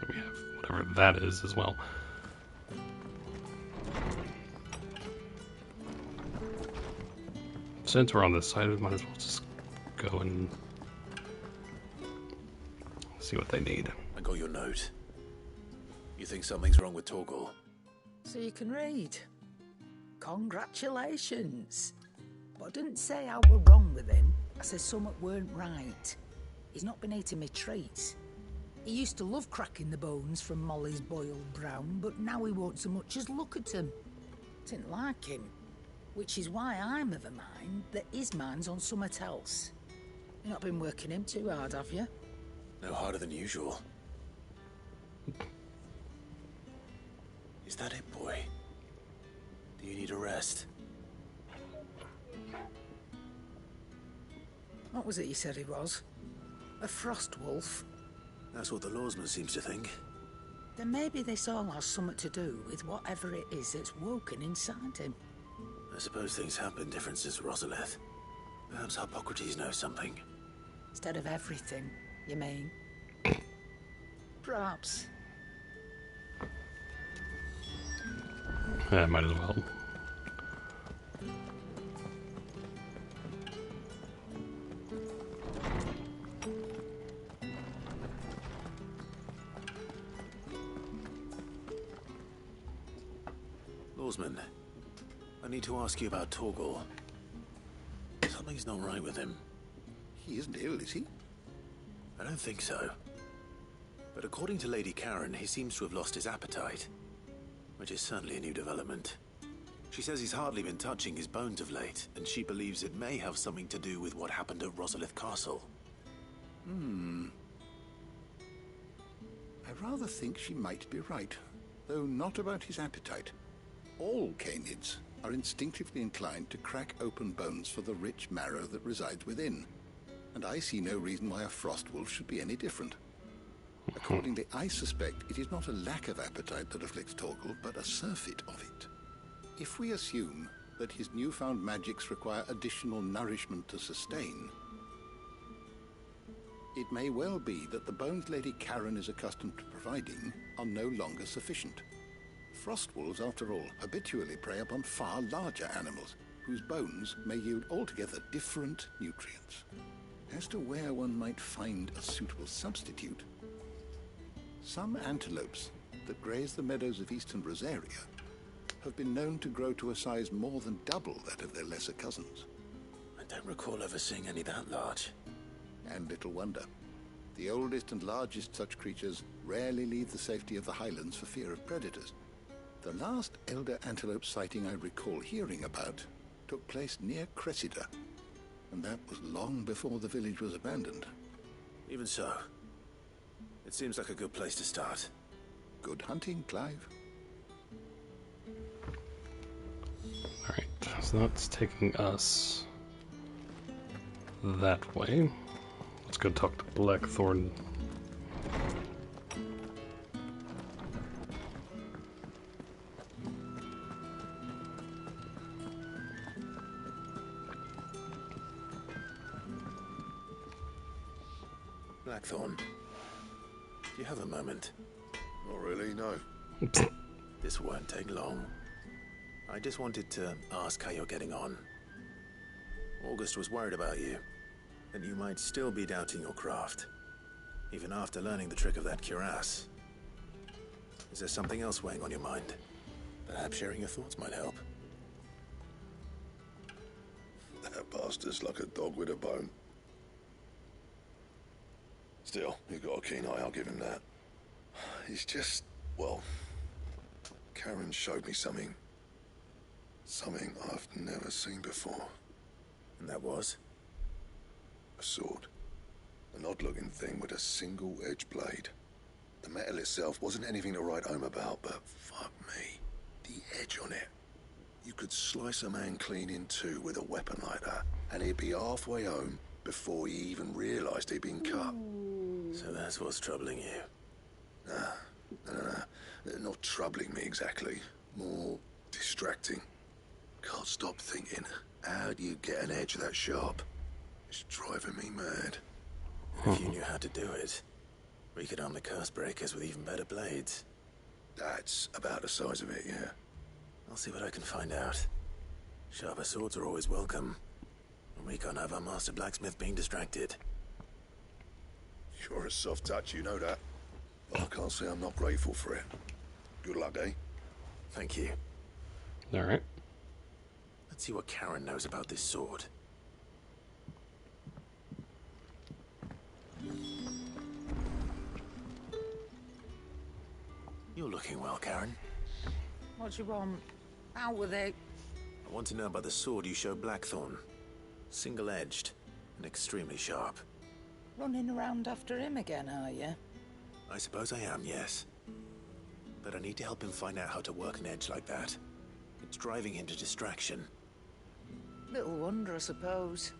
We have whatever that is as well. Since we're on this side, we might as well just go and see what they need. I got your note. You think something's wrong with Torgor? So you can read. Congratulations. But I didn't say I were wrong with him. I said something weren't right. He's not been eating me treats. He used to love cracking the bones from Molly's boiled brown, but now he won't so much as look at him. Didn't like him. Which is why I'm of a mind that his mind's on something else. You've not been working him too hard, have you? No harder than usual. Is that it, boy? Do you need a rest? What was it you said he was? A frost wolf? That's what the lawsman seems to think. Then maybe this all has something to do with whatever it is that's woken inside him. I suppose things have been different since Rosalith. Perhaps Hippocrates knows something. Instead of everything, you mean? Perhaps. Yeah, might as well. Oarsman, I need to ask you about Torgal. Something's not right with him. He isn't ill, is he? I don't think so. But according to Lady Karen, he seems to have lost his appetite, which is certainly a new development. She says he's hardly been touching his bones of late, and she believes it may have something to do with what happened at Rosalith Castle. I rather think she might be right, though not about his appetite. All canids are instinctively inclined to crack open bones for the rich marrow that resides within, and I see no reason why a frost wolf should be any different. Accordingly, I suspect it is not a lack of appetite that afflicts Torgal, but a surfeit of it. If we assume that his newfound magics require additional nourishment to sustain, it may well be that the bones Lady Karen is accustomed to providing are no longer sufficient. Frost wolves, after all, habitually prey upon far larger animals, whose bones may yield altogether different nutrients. As to where one might find a suitable substitute, some antelopes that graze the meadows of eastern Rosaria have been known to grow to a size more than double that of their lesser cousins. I don't recall ever seeing any that large. And little wonder. The oldest and largest such creatures rarely leave the safety of the highlands for fear of predators. The last elder antelope sighting I recall hearing about took place near Cressida, and that was long before the village was abandoned. Even so, it seems like a good place to start. Good hunting, Clive. Alright, so that's taking us that way. Let's go talk to Blackthorn. Blackthorn, do you have a moment? Not really, no. This won't take long. I just wanted to ask how you're getting on. August was worried about you, and you might still be doubting your craft, even after learning the trick of that cuirass. Is there something else weighing on your mind? Perhaps sharing your thoughts might help. That bastard's like a dog with a bone. Still, you've got a keen eye, I'll give him that. He's just, well, Karen showed me something. Something I've never seen before. And that was? A sword. An odd-looking thing with a single-edged blade. The metal itself wasn't anything to write home about, but fuck me, the edge on it. You could slice a man clean in two with a weapon like that, and he'd be halfway home before he even realised he'd been cut. So that's what's troubling you? Nah. Not troubling me exactly. More distracting. Can't stop thinking, how do you get an edge that sharp? It's driving me mad. If you knew how to do it, we could arm the curse breakers with even better blades. That's about the size of it, yeah. I'll see what I can find out. Sharper swords are always welcome. And we can't have our master blacksmith being distracted. You're a soft touch, you know that. But I can't say I'm not grateful for it. Good luck, eh? Thank you. Alright. Let's see what Karen knows about this sword. You're looking well, Karen. What do you want? Out with it. I want to know about the sword you showed Blackthorn. Single-edged and extremely sharp. Running around after him again, are you? I suppose I am, yes. But I need to help him find out how to work an edge like that. It's driving him to distraction. Little wonder, I suppose.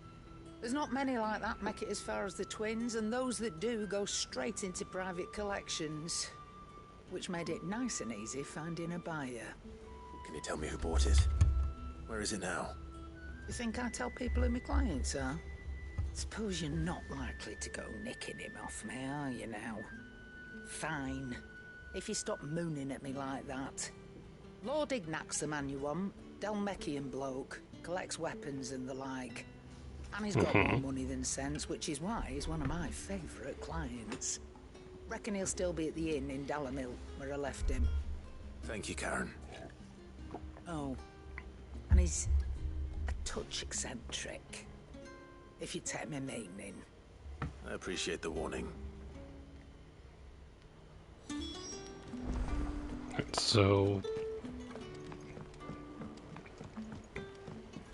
There's not many like that make it as far as the twins, and those that do go straight into private collections. Which made it nice and easy finding a buyer. Can you tell me who bought it? Where is it now? You think I tell people who my clients are? Suppose you're not likely to go nicking him off me, are you now? Fine. If you stop mooning at me like that. Lord Ignac's the man you want. Dalmekian bloke. Collects weapons and the like. And he's got more money than sense, which is why he's one of my favourite clients. Reckon he'll still be at the inn in Dalamil, where I left him. Thank you, Karen. Oh. And he's a touch eccentric, if you take my meaning. I appreciate the warning. Alright, so...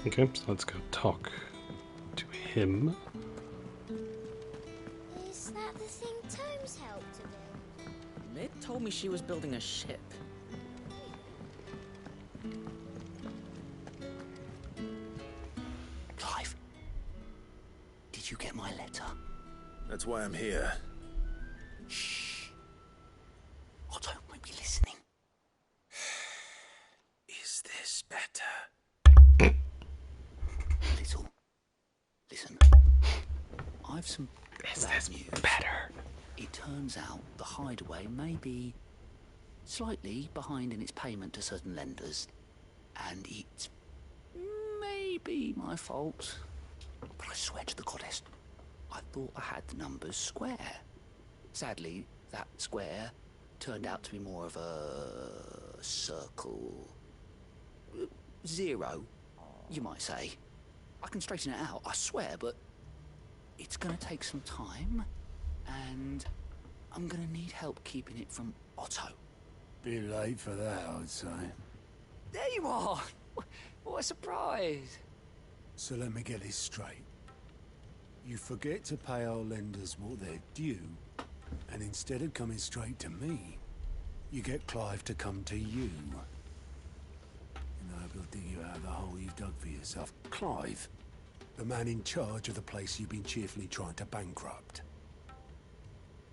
Okay, so let's go talk to him. Is that the thing Tomes helped to do? Mid told me she was building a ship. Clive, did you get my letter? That's why I'm here. Shh. Otto might be listening. Is this better? Little. Listen. I've some Is bad this news. better? It turns out the hideaway may be slightly behind in its payment to certain lenders. And it's maybe my fault. But I swear to the goddess, I thought I had the numbers square. Sadly, that square turned out to be more of a circle. 0, you might say. I can straighten it out, I swear, but it's gonna take some time, and I'm gonna need help keeping it from Otto. Bit late for that, I'd say. There you are! What a surprise! So let me get this straight. You forget to pay our lenders what they're due, and instead of coming straight to me, you get Clive to come to you. He'll dig you out of the hole you've dug for yourself. Clive, the man in charge of the place you've been cheerfully trying to bankrupt.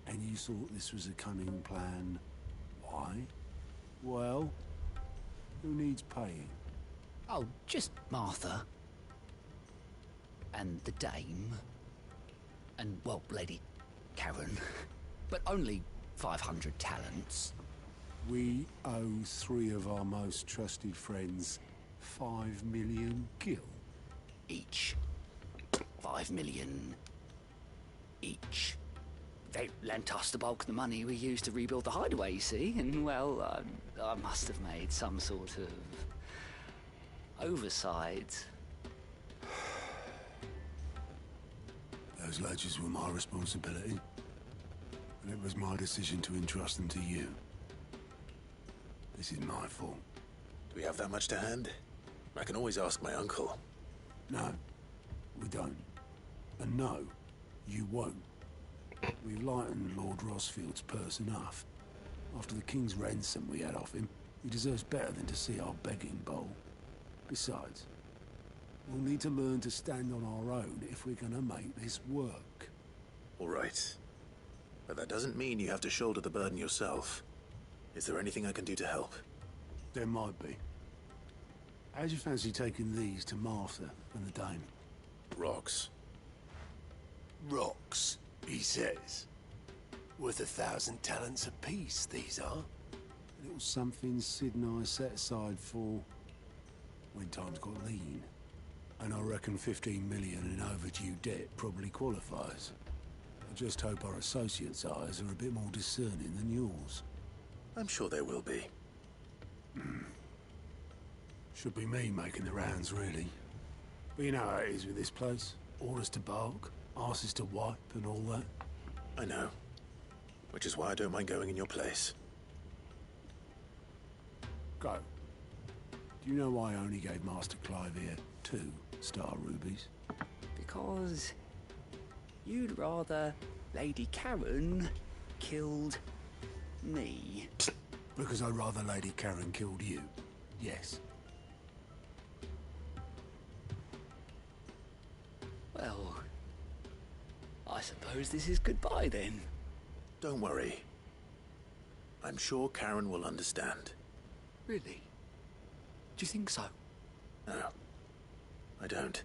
And you thought this was a cunning plan. Why? Well, who needs paying? Oh, just Martha. And the Dame. And, well, Lady Karen. But only 500 talents. We owe 3 of our most trusted friends 5 million gil. Each. 5 million each. They lent us the bulk of the money we used to rebuild the hideaway, you see, and, well, I must have made some sort of oversight. Those ledgers were my responsibility, and it was my decision to entrust them to you. This is my fault. Do we have that much to hand? I can always ask my uncle. No, we don't. And no, you won't. We've lightened Lord Rosfield's purse enough. After the king's ransom we had off him, he deserves better than to see our begging bowl. Besides, we'll need to learn to stand on our own if we're gonna make this work. All right. But that doesn't mean you have to shoulder the burden yourself. Is there anything I can do to help? There might be. How'd you fancy taking these to Martha and the Dame? Rocks. Rocks, he says. Worth 1,000 talents apiece, these are. A little something Sid and I set aside for when times got lean. And I reckon 15 million in overdue debt probably qualifies. I just hope our associates' eyes are a bit more discerning than yours. I'm sure there will be. Should be me making the rounds, really. But you know how it is with this place. Orders to bark, arses to wipe, and all that. I know. Which is why I don't mind going in your place. Go. Do you know why I only gave Master Clive here 2 star rubies? Because you'd rather Lady Karen killed me. Because I'd rather Lady Karen killed you. Yes. Well, I suppose this is goodbye then. Don't worry. I'm sure Karen will understand. Really? Do you think so? No, I don't.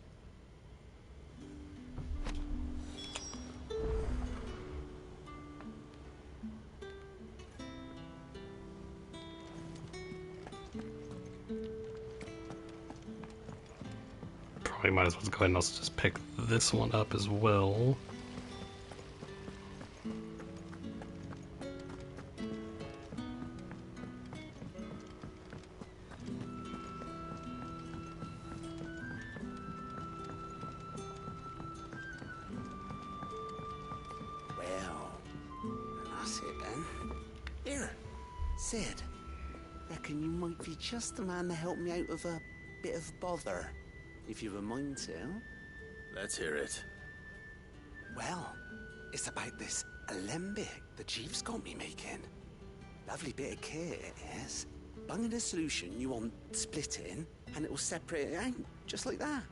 Probably might as well go ahead and also just pick this one up as well. Here, Sid. Reckon you might be just the man to help me out of a bit of bother, if you've a mind to. Let's hear it. Well, it's about this alembic the chief's got me making. Lovely bit of kit it is. Bung in a solution you want splitting, and it will separate it out, just like that.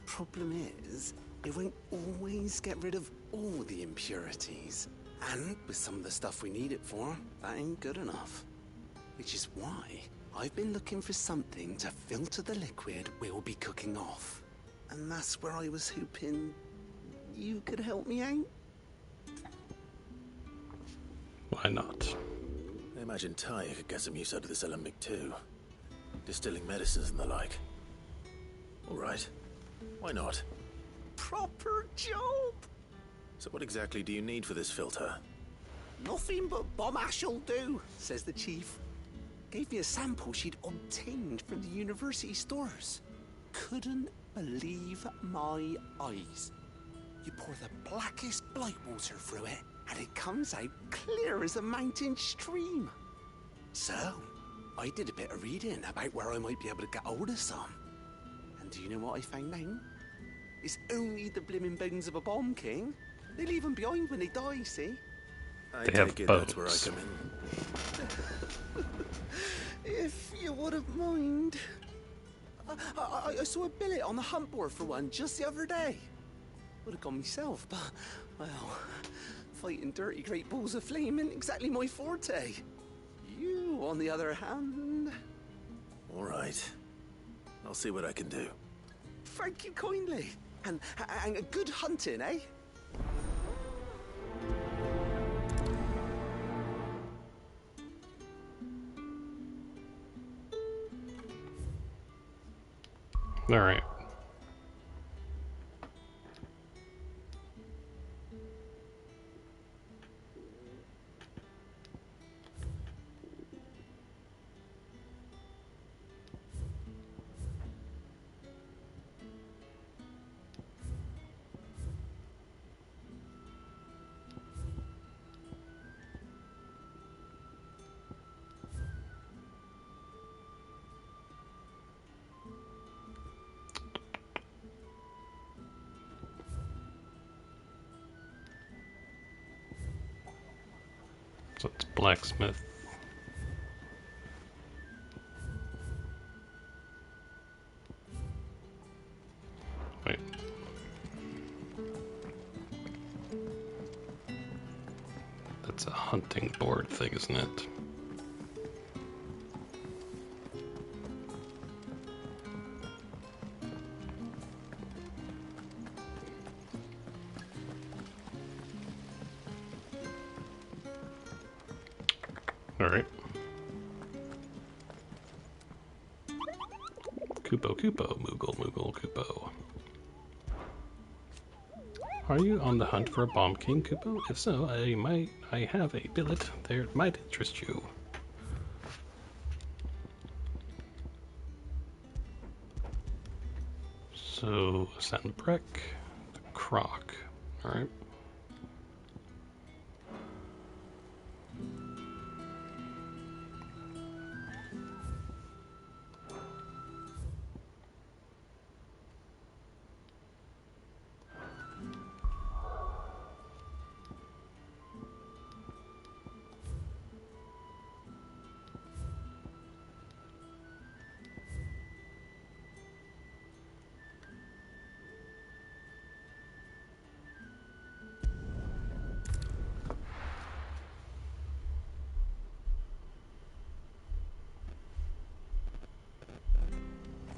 Problem is, it won't always get rid of all the impurities. And with some of the stuff we need it for, that ain't good enough. Which is why I've been looking for something to filter the liquid we'll be cooking off. And that's where I was hoping you could help me out. Why not? I imagine Ty could get some use out of this alembic too. Distilling medicines and the like. All right. Why not? Proper job! So what exactly do you need for this filter? Nothing but bomb ash'll do, says the chief. Gave me a sample she'd obtained from the university stores. Couldn't believe my eyes. You pour the blackest blight water through it, and it comes out clear as a mountain stream. So, I did a bit of reading about where I might be able to get hold of some. And do you know what I found out? It's only the blimmin' bones of a bomb king. They leave them behind when they die, see? I They have take it bones. that's where I come in. If you wouldn't mind. I saw a billet on the hunt board for one just the other day. Would have gone myself, but, well, fighting dirty great balls of flame ain't exactly my forte. You, on the other hand... All right. I'll see what I can do. Thank you kindly. And good hunting, eh? All right. So it's blacksmith. Wait. That's a hunting board thing, isn't it? Alright. Kupo, Moogle, Kupo. Are you on the hunt for a bomb king, Kupo? If so, I have a billet there that might interest you. So, Sandbreck, the Croc. Alright.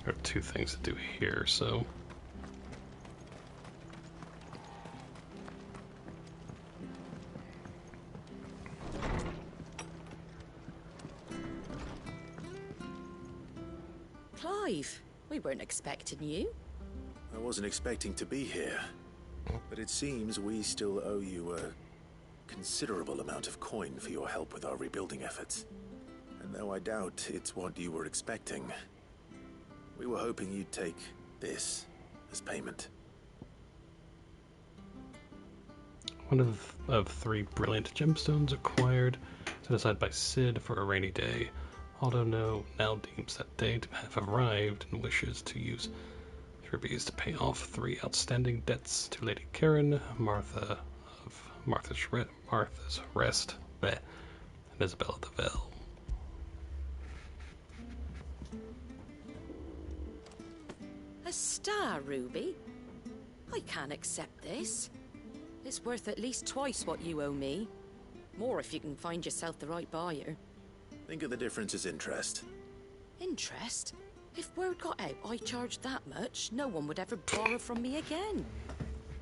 There are two things to do here, so... Clive, we weren't expecting you. I wasn't expecting to be here, but it seems we still owe you a considerable amount of coin for your help with our rebuilding efforts. And though I doubt it's what you were expecting, we were hoping you'd take this as payment. One of 3 brilliant gemstones acquired. set aside by Sid for a rainy day. Although now deems that day to have arrived and wishes to use rubies to pay off 3 outstanding debts to Lady Karen, Martha of Martha's Rest, and Isabella the Vale. A star ruby? I can't accept this. It's worth at least twice what you owe me. More if you can find yourself the right buyer. Think of the difference as interest. Interest? If word got out I charged that much, no one would ever borrow from me again.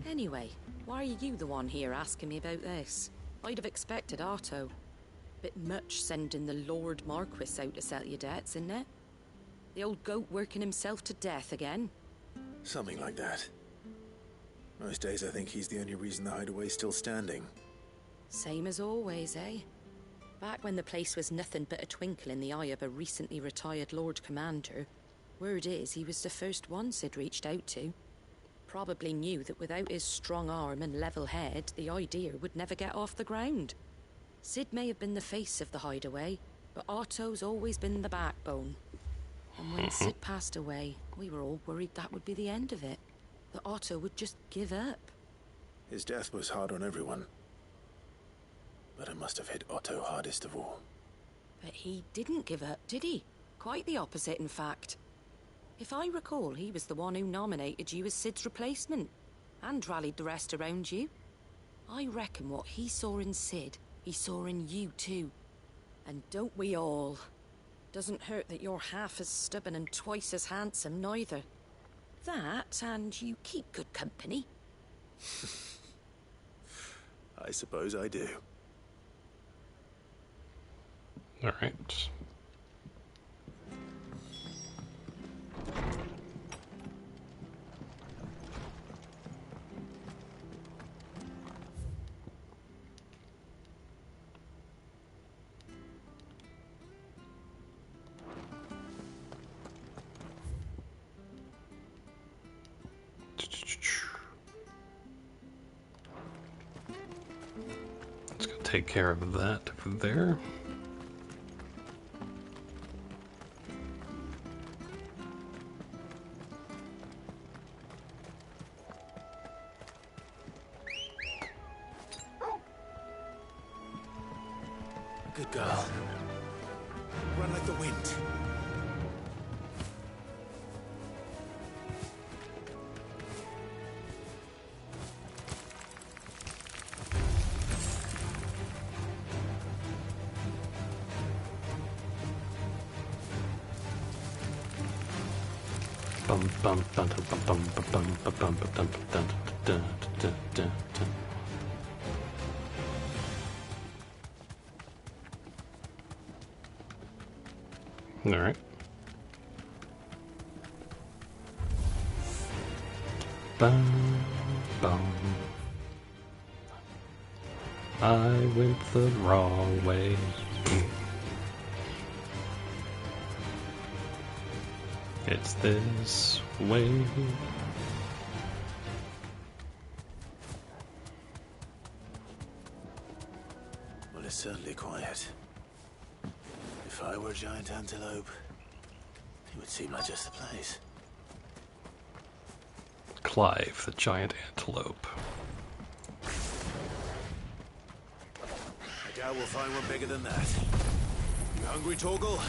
Anyway, why are you the one here asking me about this? I'd have expected Otto. Bit much sending the Lord Marquis out to settle your debts, isn't it? The old goat working himself to death again? Something like that. Most days I think he's the only reason the hideaway's still standing. Same as always, eh? Back when the place was nothing but a twinkle in the eye of a recently retired Lord Commander, word is he was the first one Sid reached out to. Probably knew that without his strong arm and level head, the idea would never get off the ground. Sid may have been the face of the hideaway, but Otto's always been the backbone. And when Sid passed away, we were all worried that would be the end of it. That Otto would just give up. His death was hard on everyone. But it must have hit Otto hardest of all. But he didn't give up, did he? Quite the opposite, in fact. If I recall, he was the one who nominated you as Sid's replacement, and rallied the rest around you. I reckon what he saw in Sid, he saw in you too. And don't we all? Doesn't hurt that you're half as stubborn and twice as handsome, neither. That, and you keep good company. I suppose I do. Alright. Let's go take care of that over there. Good girl. Run like the wind. Bum bum bum bum bum bum bum bum bum bum bum dun dun dun dun. All right. Bum bum. I went the wrong way. It's this way. Well, it's certainly quiet. If I were a giant antelope, it would seem like just the place. Clive, the giant antelope. I doubt we'll find one bigger than that. You hungry, Torgal?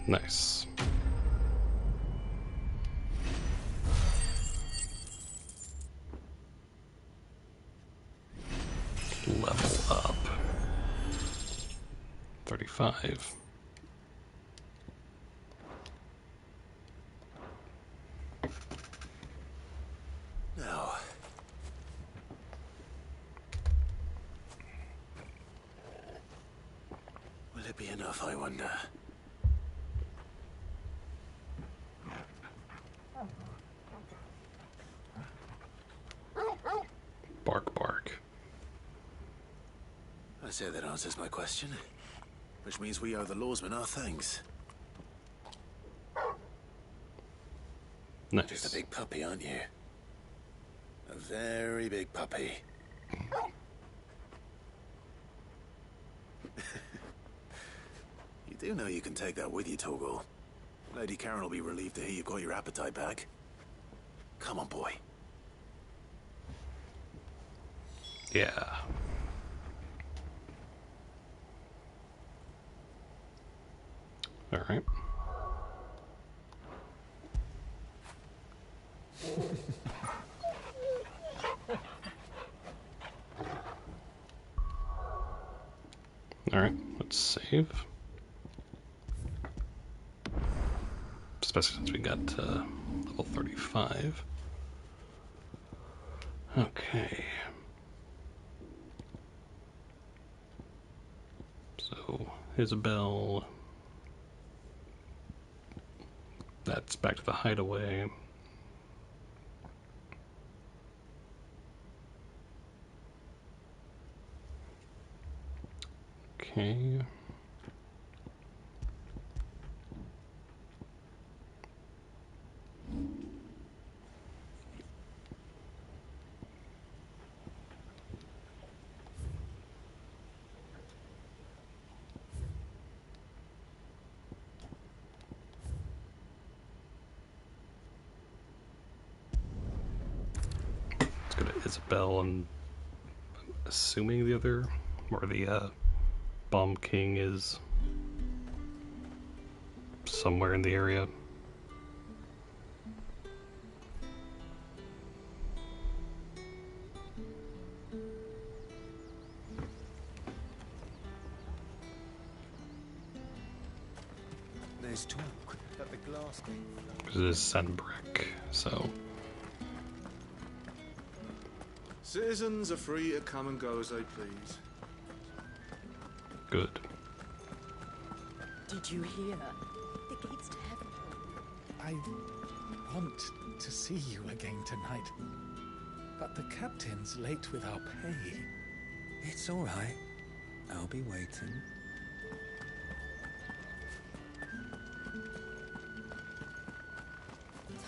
Nice. level up. 35. Now. Will it be enough, I wonder? Bark, bark. I say that answers my question. Which means we owe the lawsmen our thanks. Nice. Just a big puppy, aren't you? A very big puppy. You do know you can take that with you, Torgal. Lady Karen will be relieved to hear you've got your appetite back. Come on, boy. Yeah. All right. All right, let's save. Especially since we got level 35. Okay. So, Isabel. That's back to the hideaway. Okay. Let's go to Isabel, and I'm assuming the other, or the Bomb King is somewhere in the area. There's talk that the glass gate. This is Sunbrick, so. Citizens are free to come and go as they please. Good. Did you hear? The gates to heaven. I want to see you again tonight. But the captain's late with our pay. It's all right. I'll be waiting.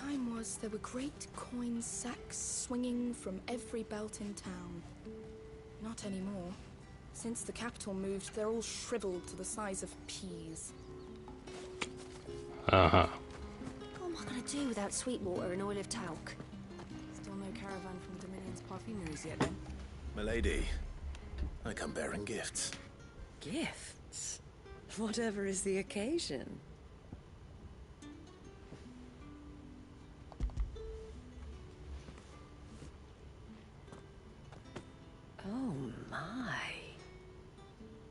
Time was there were great coin sacks swinging from every belt in town. Not anymore. Since the capital moved, they're all shriveled to the size of peas. Uh-huh. What am I going to do without Sweetwater and Oil of Talc? Still no caravan from the Dominion's parfumeries yet, then? Milady, I come bearing gifts. Gifts? Whatever is the occasion. Oh my.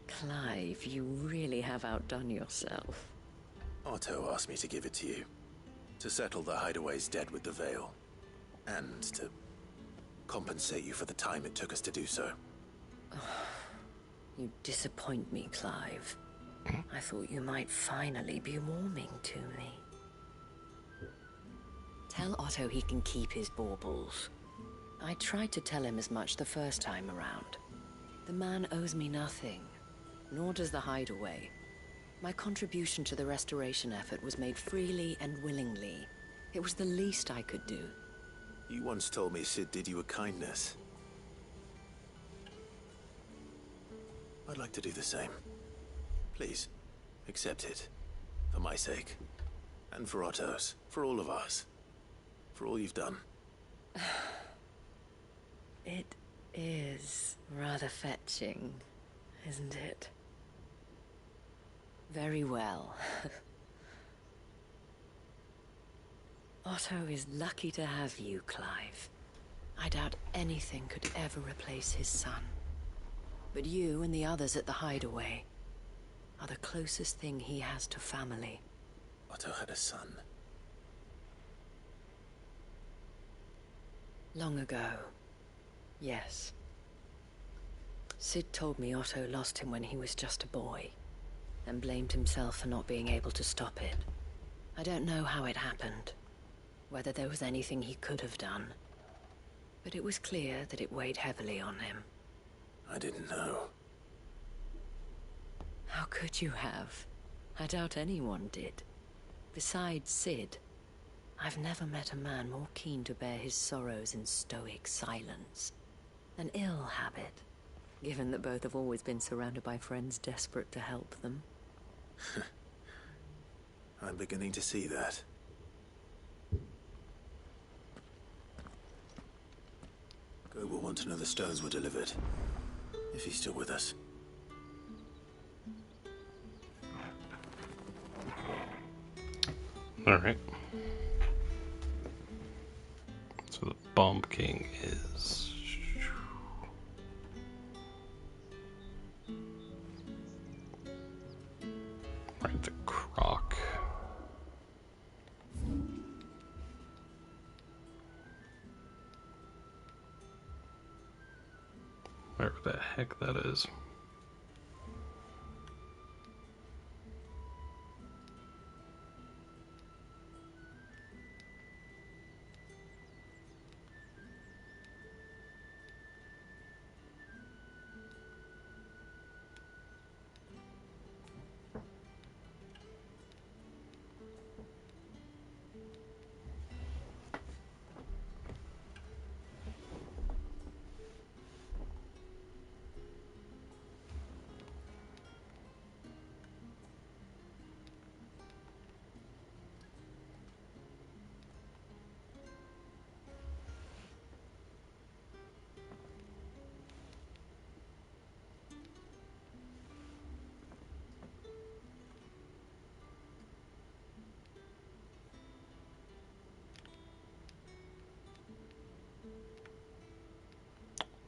Clive, you really have outdone yourself. Otto asked me to give it to you. To settle the hideaway's debt with the Veil. And to compensate you for the time it took us to do so. You disappoint me, Clive. I thought you might finally be warming to me. Tell Otto he can keep his baubles. I tried to tell him as much the first time around. The man owes me nothing, nor does the hideaway. My contribution to the restoration effort was made freely and willingly. It was the least I could do. You once told me Sid did you a kindness. I'd like to do the same. Please, accept it. For my sake. And for Otto's. For all of us. For all you've done. It is rather fetching, isn't it? Very well. Otto is lucky to have you, Clive. I doubt anything could ever replace his son. But you and the others at the hideaway are the closest thing he has to family. Otto had a son. Long ago, yes. Sid told me Otto lost him when he was just a boy, and blamed himself for not being able to stop it. I don't know how it happened, whether there was anything he could have done, but it was clear that it weighed heavily on him. I didn't know. How could you have? I doubt anyone did. Besides Sid, I've never met a man more keen to bear his sorrows in stoic silence. An ill habit, given that both have always been surrounded by friends desperate to help them. I'm beginning to see that. Gob will want to know the stones were delivered, if he's still with us. Alright. So the Bomb King is... right, the Croc. Wherever the heck that is.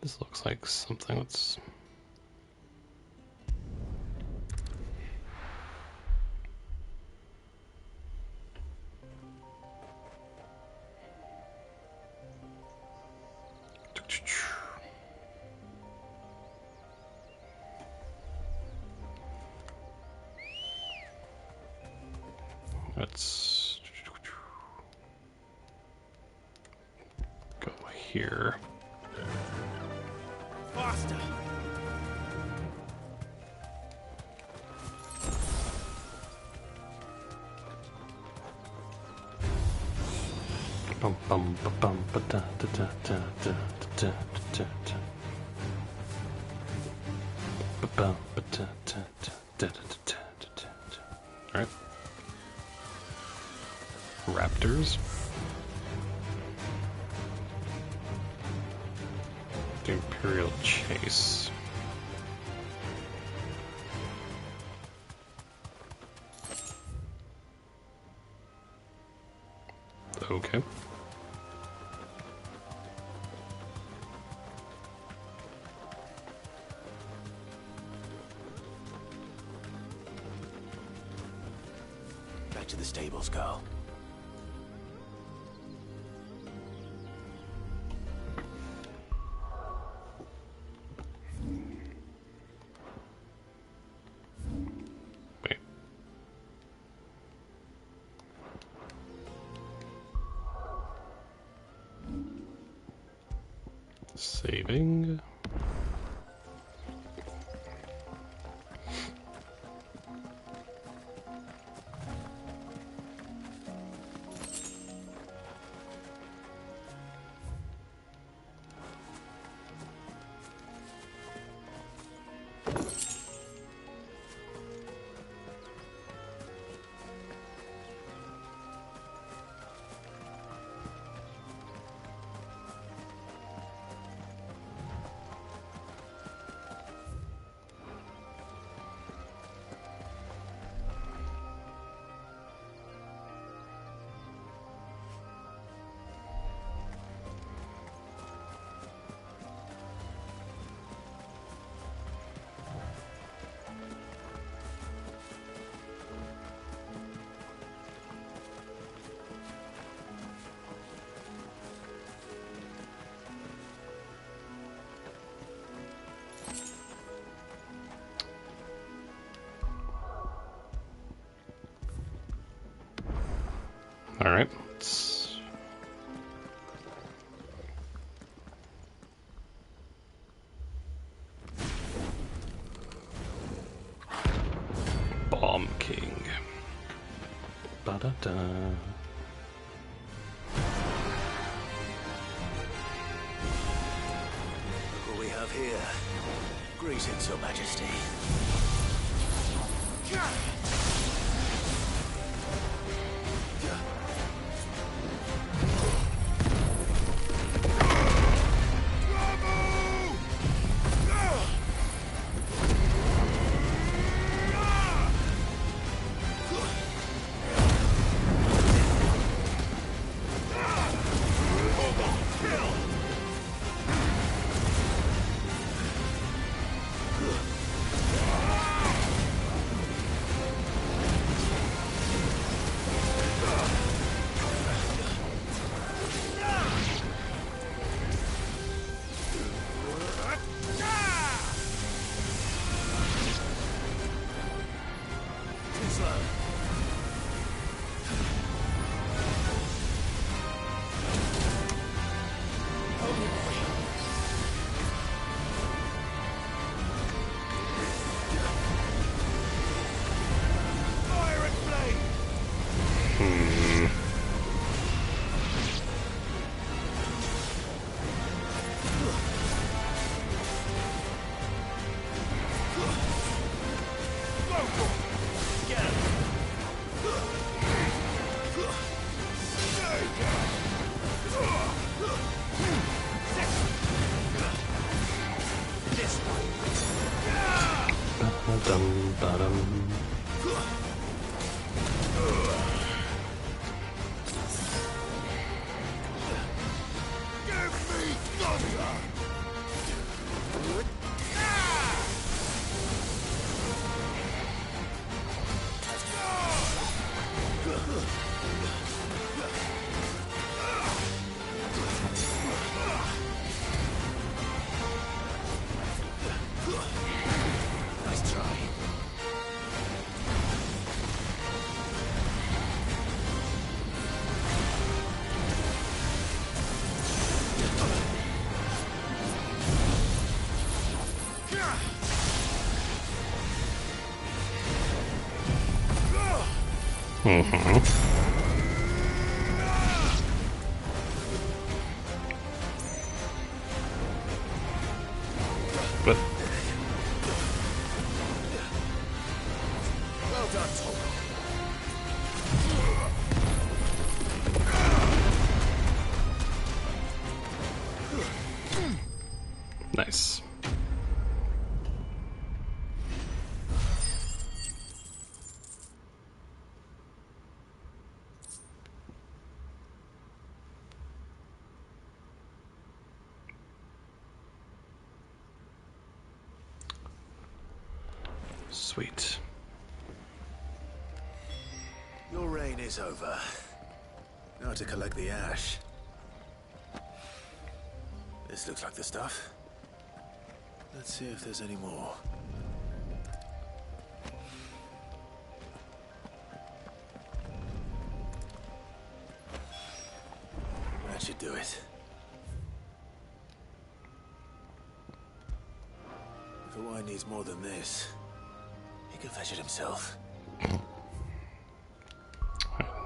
This looks like something that's... Let's go here. Faster! Bum bum ba bum ba da da da da da da da da. Ba bum ba da da da da da da da da. All right. Raptors. The Imperial Chase. Okay. Back to the stables, Carl. Saving. Alright, Bomb King. Ba-da-da. Look what we have here. Greetings, Your Majesty. But Well done, Tom. nice. Sweet. Your reign is over. Now to collect the ash. This looks like the stuff. Let's see if there's any more. That should do it. If the wine needs more than this, he can fetch it himself.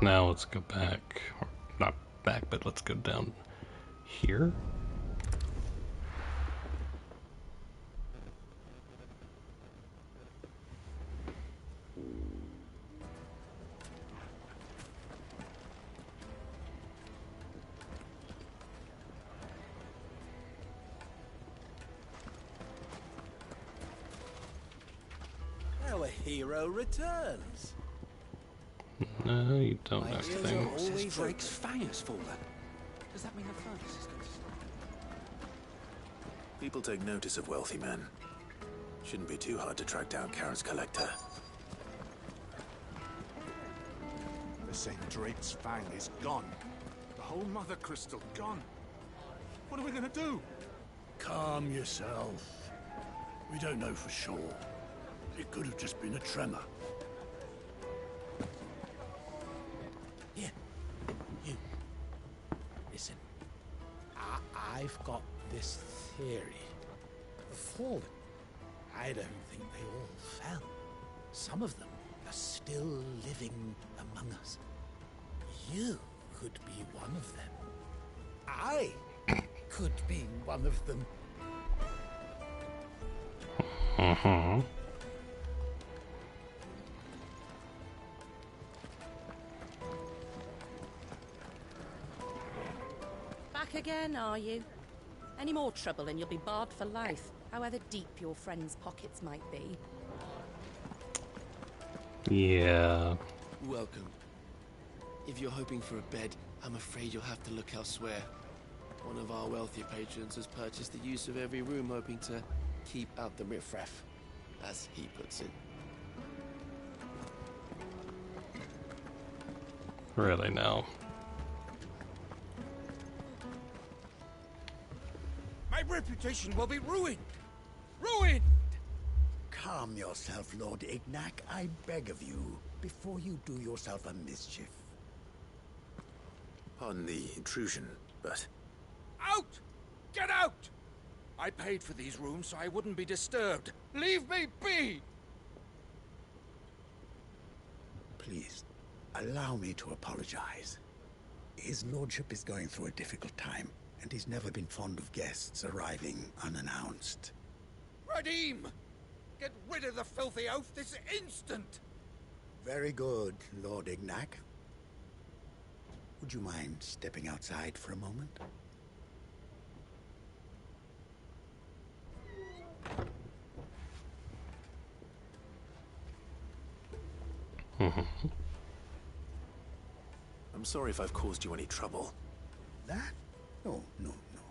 Now let's go back, or not back, but let's go down here. Our hero returns. No, you don't have things. Always Drake's fang has fallen. Does that mean the furnace is going to stop? People take notice of wealthy men. Shouldn't be too hard to track down Karen's collector. They're saying Drake's fang is gone. The whole mother crystal gone. What are we gonna do? Calm yourself. We don't know for sure. It could have just been a tremor. Here, I've got this theory. The fallen, I don't think they all fell. Some of them are still living among us. You could be one of them. I could be one of them. Mm-hmm. Back again, are you? Any more trouble and you'll be barred for life, however deep your friends' pockets might be. Yeah. Welcome. If you're hoping for a bed, I'm afraid you'll have to look elsewhere. One of our wealthier patrons has purchased the use of every room, hoping to keep out the riffraff, as he puts it. Really now. My reputation will be ruined! Ruined! Calm yourself, Lord Ignac, I beg of you, before you do yourself a mischief. Pardon the intrusion, but... Out! Get out! I paid for these rooms so I wouldn't be disturbed. Leave me be! Please, allow me to apologize. His lordship is going through a difficult time, and he's never been fond of guests arriving unannounced. Radim! Get rid of the filthy oaf this instant! Very good, Lord Ignac. Would you mind stepping outside for a moment? I'm sorry if I've caused you any trouble. That? No, no, no.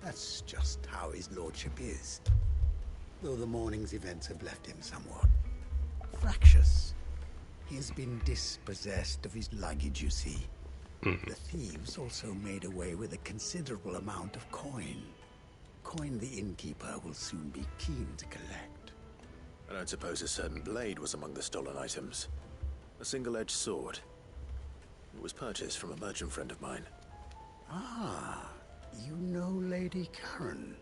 That's just how his lordship is. Though the morning's events have left him somewhat fractious. He has been dispossessed of his luggage, you see. The thieves also made away with a considerable amount of coin. Coin the innkeeper will soon be keen to collect. I don't suppose a certain blade was among the stolen items. A single-edged sword. It was purchased from a merchant friend of mine. Ah, you know Lady Karen.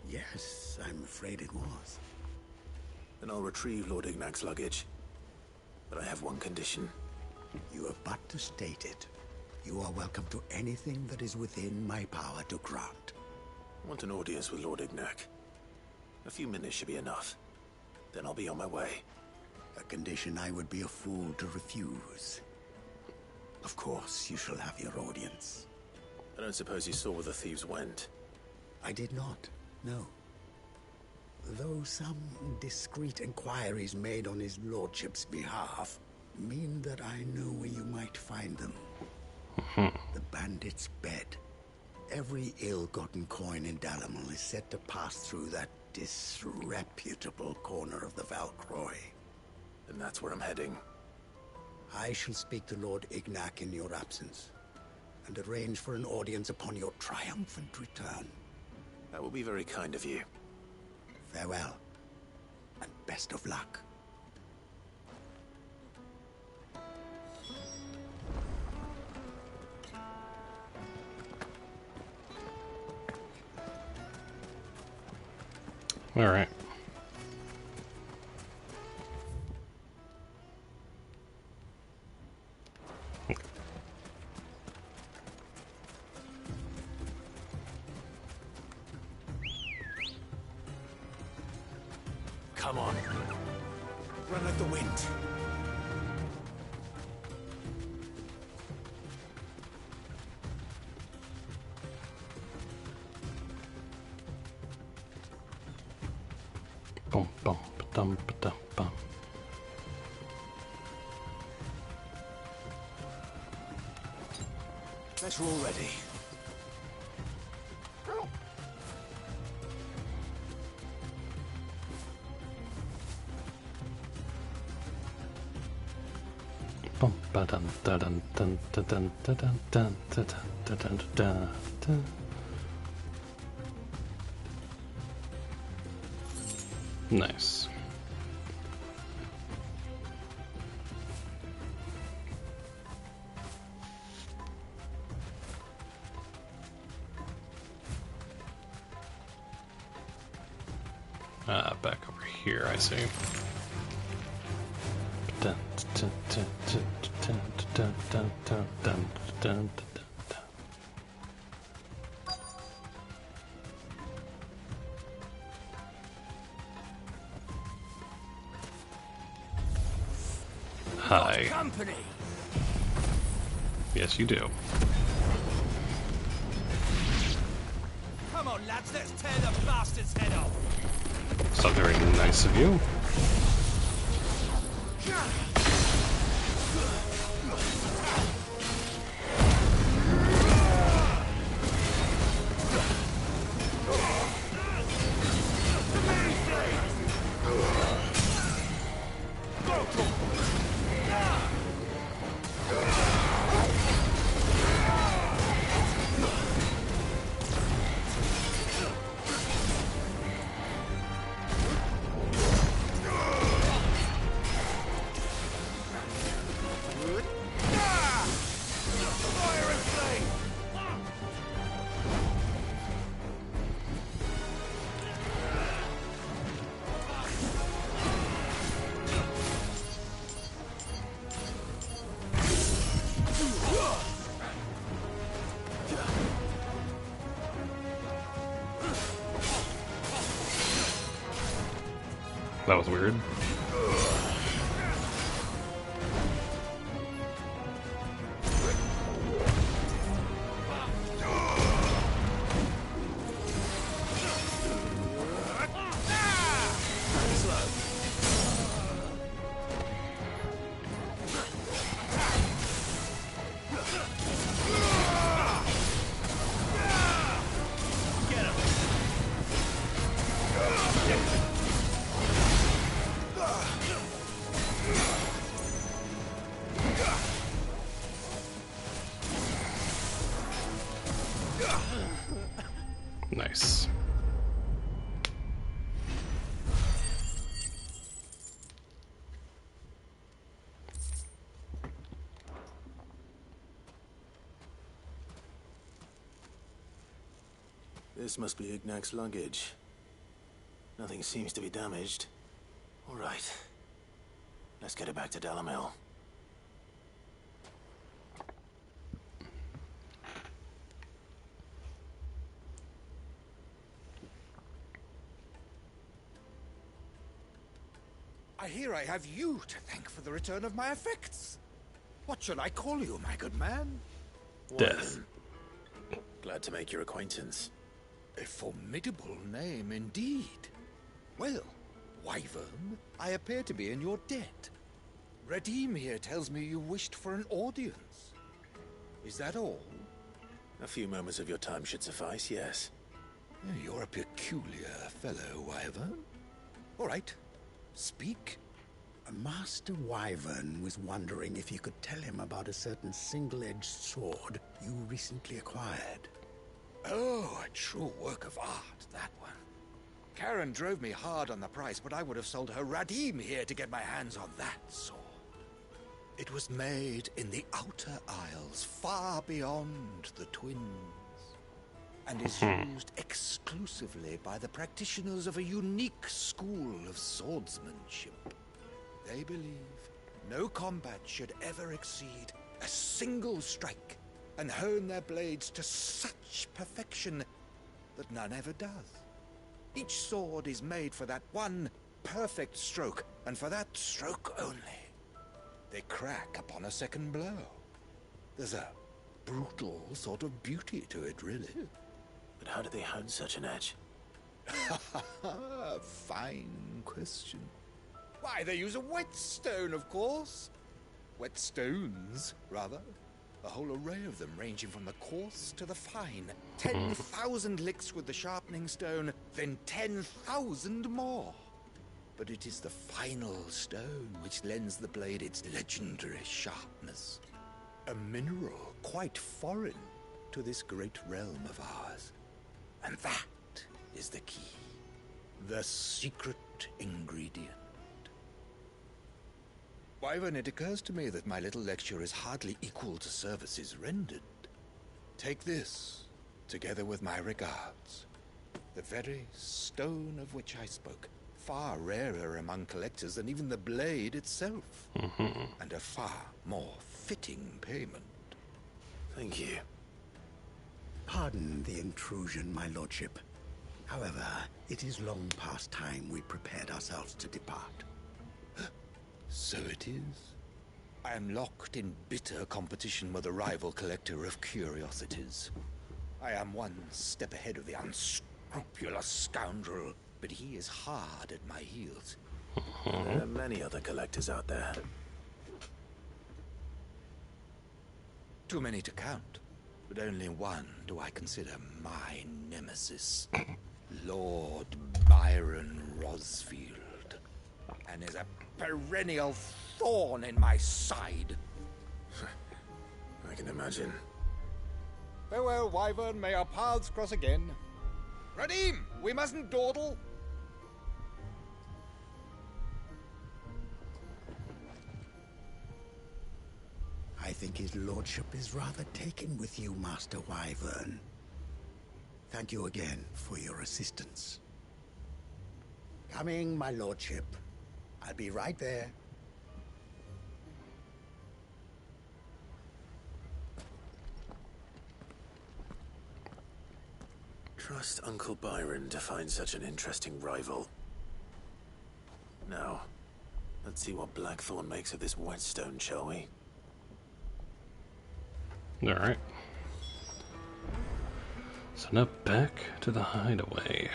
Yes, I'm afraid it was. Then I'll retrieve Lord Ignac's luggage. But I have one condition. You have but to state it. You are welcome to anything that is within my power to grant. I want an audience with Lord Ignac. A few minutes should be enough. Then I'll be on my way. A condition I would be a fool to refuse. Of course, you shall have your audience. I don't suppose you saw where the thieves went. I did not, no. Though some discreet inquiries made on his lordship's behalf mean that I know where you might find them. The bandit's bed. Every ill-gotten coin in Dalamal is said to pass through that disreputable corner of the Valcroy. And that's where I'm heading. I shall speak to Lord Ignac in your absence, and arrange for an audience upon your triumphant return. That will be very kind of you. Farewell, and best of luck. All right. Come on. Run like the wind. Bum, bum, ba-dum, ba-dum, bum. Let's roll ready. Bum, ba-dum, da-dum, dun, da-dum, da-dum, dun, da-dum, da-dum, da-dum, da. Nice. Back over here, I see. Dun, dun, dun, dun, dun, dun, dun, dun, dun, dun, dun. Hi. Company. Yes, you do. Come on, lads, let's tear the bastard's head off. So very nice of you. That was weird. Nice. This must be Ignac's luggage. Nothing seems to be damaged. All right. Let's get it back to Dalamel. I hear I have you to thank for the return of my effects. What shall I call you, my good man? Death. Glad to make your acquaintance. A formidable name indeed. Well, Wyvern, I appear to be in your debt. Redeem here tells me you wished for an audience. Is that all? A few moments of your time should suffice, yes. You're a peculiar fellow, Wyvern. All right. Speak. Master Wyvern was wondering if you could tell him about a certain single-edged sword you recently acquired. Oh, a true work of art, that one. Karen drove me hard on the price, but I would have sold her Radim here to get my hands on that sword. It was made in the Outer Isles, far beyond the Twins, and is used exclusively by the practitioners of a unique school of swordsmanship. They believe no combat should ever exceed a single strike, and hone their blades to such perfection that none ever does. Each sword is made for that one perfect stroke, and for that stroke only. They crack upon a second blow. There's a brutal sort of beauty to it, really. But how do they hone such an edge? Fine question. Why, they use a whetstone, of course. Whetstones, rather. A whole array of them, ranging from the coarse to the fine. 10,000 licks with the sharpening stone, then 10,000 more. But it is the final stone which lends the blade its legendary sharpness. A mineral quite foreign to this great realm of ours. And that is the key. The secret ingredient. Wyvern, it occurs to me that my little lecture is hardly equal to services rendered. Take this, together with my regards. The very stone of which I spoke. Far rarer among collectors than even the blade itself. And a far more fitting payment. Thank you. Pardon the intrusion, my lordship. However, it is long past time we prepared ourselves to depart. So it is. I am locked in bitter competition with a rival collector of curiosities. I am one step ahead of the unscrupulous scoundrel, but he is hard at my heels. There are many other collectors out there. Too many to count, but only one do I consider my nemesis. Lord Byron Rosfield. And is a perennial thorn in my side. I can imagine. Farewell, Wyvern. May our paths cross again. Radim, we mustn't dawdle. I think his lordship is rather taken with you, Master Wyvern. Thank you again for your assistance. Coming, my lordship. I'll be right there. Trust Uncle Byron to find such an interesting rival. Now, let's see what Blackthorn makes of this whetstone, shall we? Alright. So now back to the hideaway.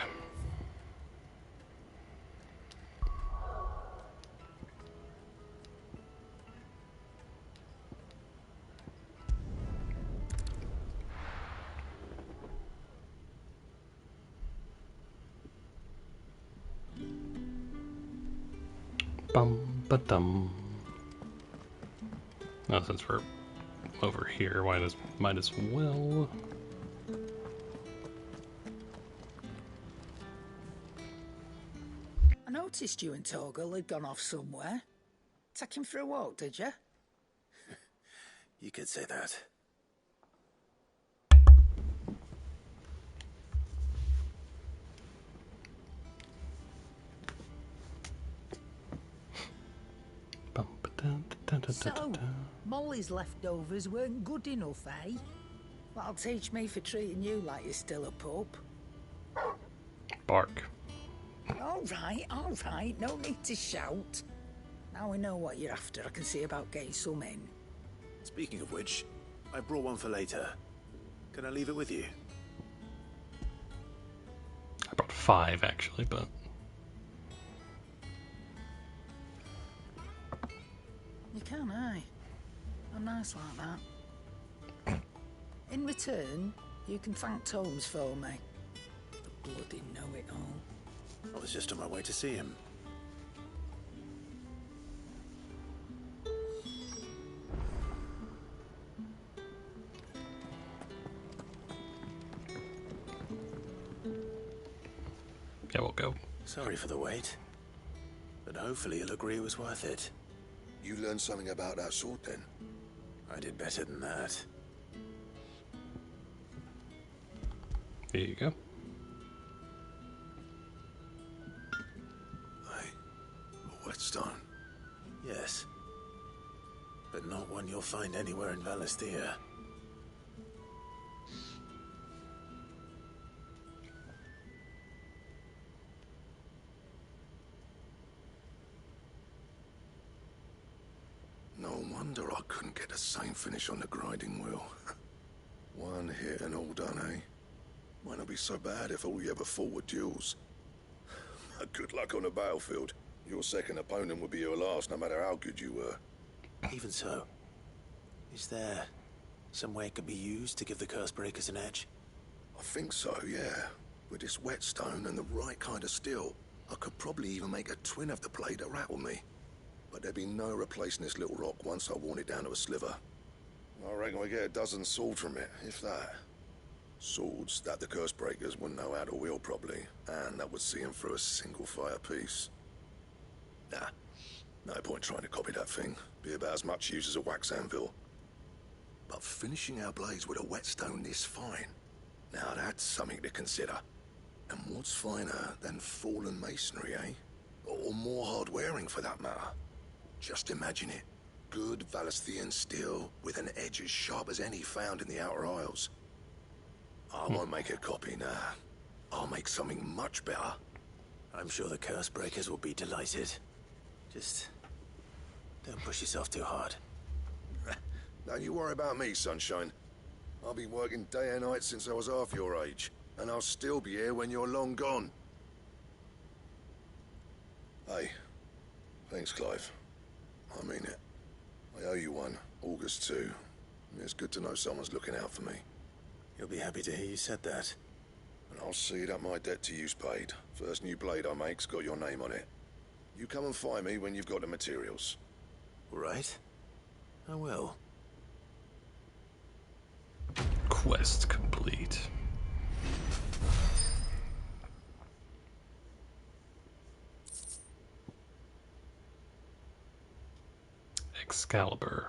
Bum ba dum. Oh, since we're over here, might as well. I noticed you and Torgal had gone off somewhere. Take him for a walk, did you? You could say that. So, Molly's leftovers weren't good enough, eh? That'll teach me for treating you like you're still a pup. Bark. All right, no need to shout. Now we know what you're after, I can see about getting some in. Speaking of which, I brought one for later. Can I leave it with you? I brought 5 actually, but You can, aye. I'm nice like that. In return, you can thank Tomes for me. The bloody know-it-all. I was just on my way to see him. yeah, we'll go. Sorry for the wait, but hopefully you'll agree it was worth it. You learned something about that sword, then? I did better than that. There you go. A whetstone? Yes. But not one you'll find anywhere in Valisthea. No wonder I couldn't get the same finish on the grinding wheel. One hit and all done, eh? Might not be so bad if all you ever fought were duels. Good luck on the battlefield. Your second opponent would be your last, no matter how good you were. Even so, is there some way it could be used to give the Cursebreakers an edge? I think so, yeah. With this whetstone and the right kind of steel, I could probably even make a twin of the blade that rattled me. But there'd be no replacing this little rock once I worn it down to a sliver. I reckon we get a dozen swords from it, if that. Swords that the Cursebreakers wouldn't know how to wield properly, and that would see them through a single fire piece. Nah, no point trying to copy that thing. Be about as much use as a wax anvil. But finishing our blades with a whetstone this fine, now that's something to consider. And what's finer than fallen masonry, eh? Or more hard-wearing, for that matter. Just imagine it. Good Valisthian steel with an edge as sharp as any found in the Outer Isles. I won't make a copy now. I'll make something much better. I'm sure the curse breakers will be delighted. Just don't push yourself too hard. Don't you worry about me, sunshine. I've been working day and night since I was half your age, and I'll still be here when you're long gone. Hey, thanks, Clive. I mean it. I owe you one, August too. It's good to know someone's looking out for me. You'll be happy to hear you said that. And I'll see that my debt to you's paid. First new blade I make's got your name on it. You come and find me when you've got the materials. All right. I will. Quest complete. Excalibur.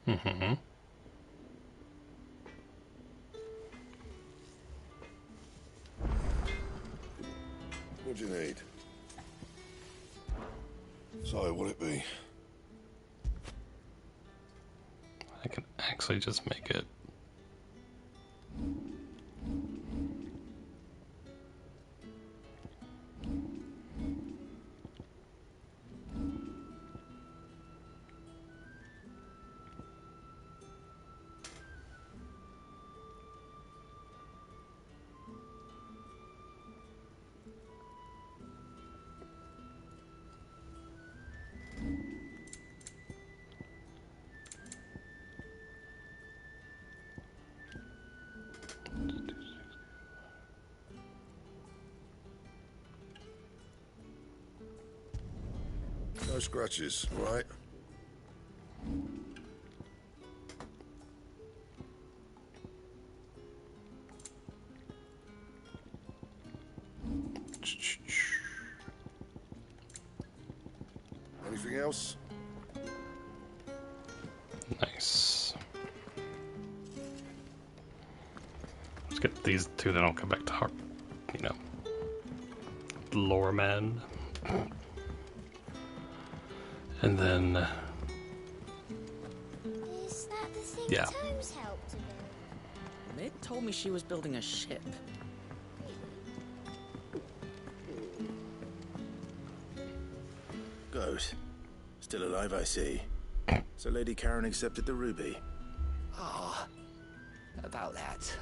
Mm-hmm. What do you need? So, what'll it be? I can actually just make it. No scratches, right? Anything else? Nice. Let's get these two, then I'll come back to heart. You know, lore man. And then, Is that the thing yeah. Tomes helped to build? Mid told me she was building a ship. Goat. Still alive, I see. So Lady Karen accepted the ruby. Ah, about that.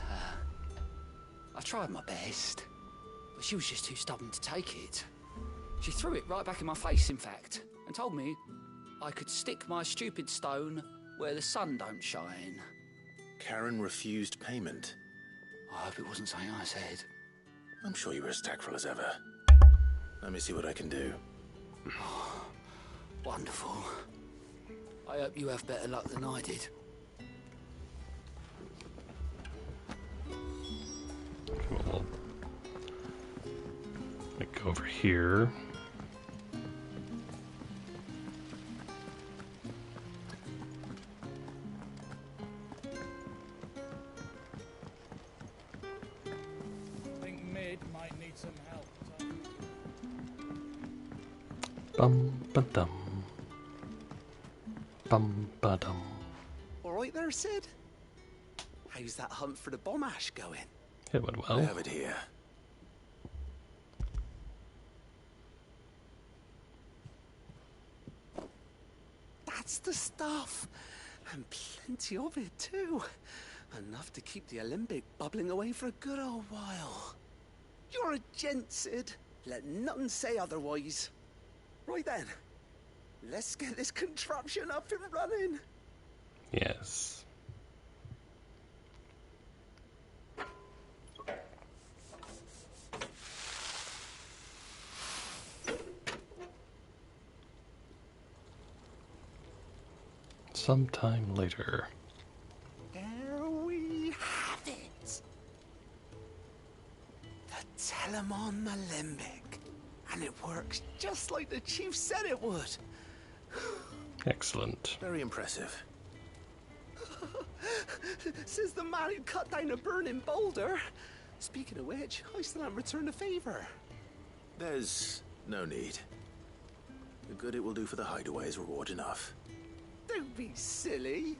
I tried my best, but she was just too stubborn to take it. She threw it right back in my face, in fact, and told me I could stick my stupid stone where the sun don't shine. Karen refused payment. I hope it wasn't something I said. I'm sure you were as tactful as ever. Let me see what I can do. Wonderful. I hope you have better luck than I did. Cool. Let me go over here. I think Mid might need some help. Bum ba dum. Bum ba dum. All right there, Sid? How's that hunt for the bomb ash going? It went well. I have it here. That's the stuff. And plenty of it, too. Enough to keep the Alembic bubbling away for a good old while. You're a gent, Sid. Let none say otherwise. Right then. Let's get this contraption up and running. Yes. Sometime later. There we have it. The Telemon Alembic. And it works just like the chief said it would. Excellent. Very impressive. Says the man who cut down a burning boulder. Speaking of which, I still haven't returned the favor. There's no need. The good it will do for the hideaway is reward enough. Don't be silly.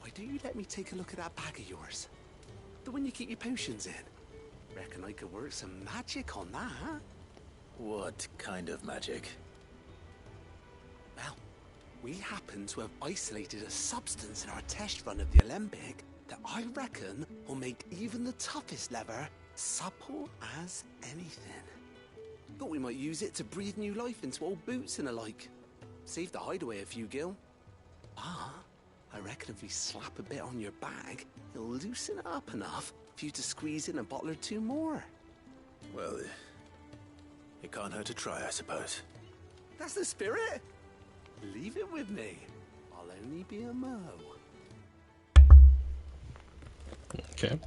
Why don't you let me take a look at that bag of yours? The one you keep your potions in. Reckon I could work some magic on that. What kind of magic? Well, we happen to have isolated a substance in our test run of the Alembic that I reckon will make even the toughest leather supple as anything. Thought we might use it to breathe new life into old boots and the like. Save the hideaway a few gil. Ah, I reckon if we slap a bit on your bag, it'll loosen it up enough for you to squeeze in a bottle or two more. Well, it can't hurt to try, I suppose. That's the spirit. Leave it with me. I'll only be a mo. Okay.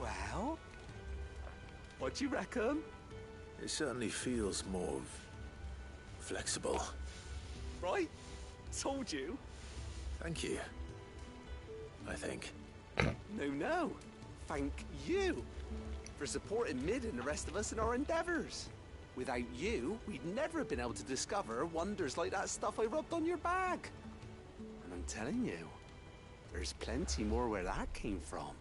Well, what do you reckon? It certainly feels more flexible. Right? Told you. Thank you. I think. No. Thank you for supporting Mid and the rest of us in our endeavors. Without you, we'd never have been able to discover wonders like that stuff I rubbed on your bag. And I'm telling you, there's plenty more where that came from.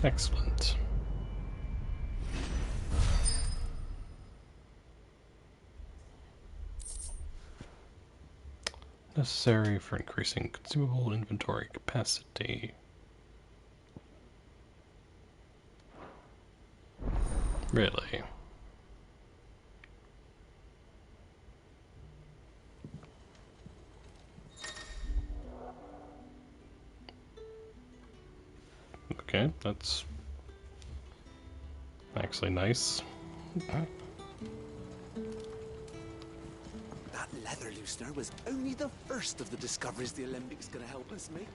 Excellent. Necessary for increasing consumable inventory capacity. Really? Okay, that's actually nice. That leather loosener was only the first of the discoveries the Alembics gonna help us make.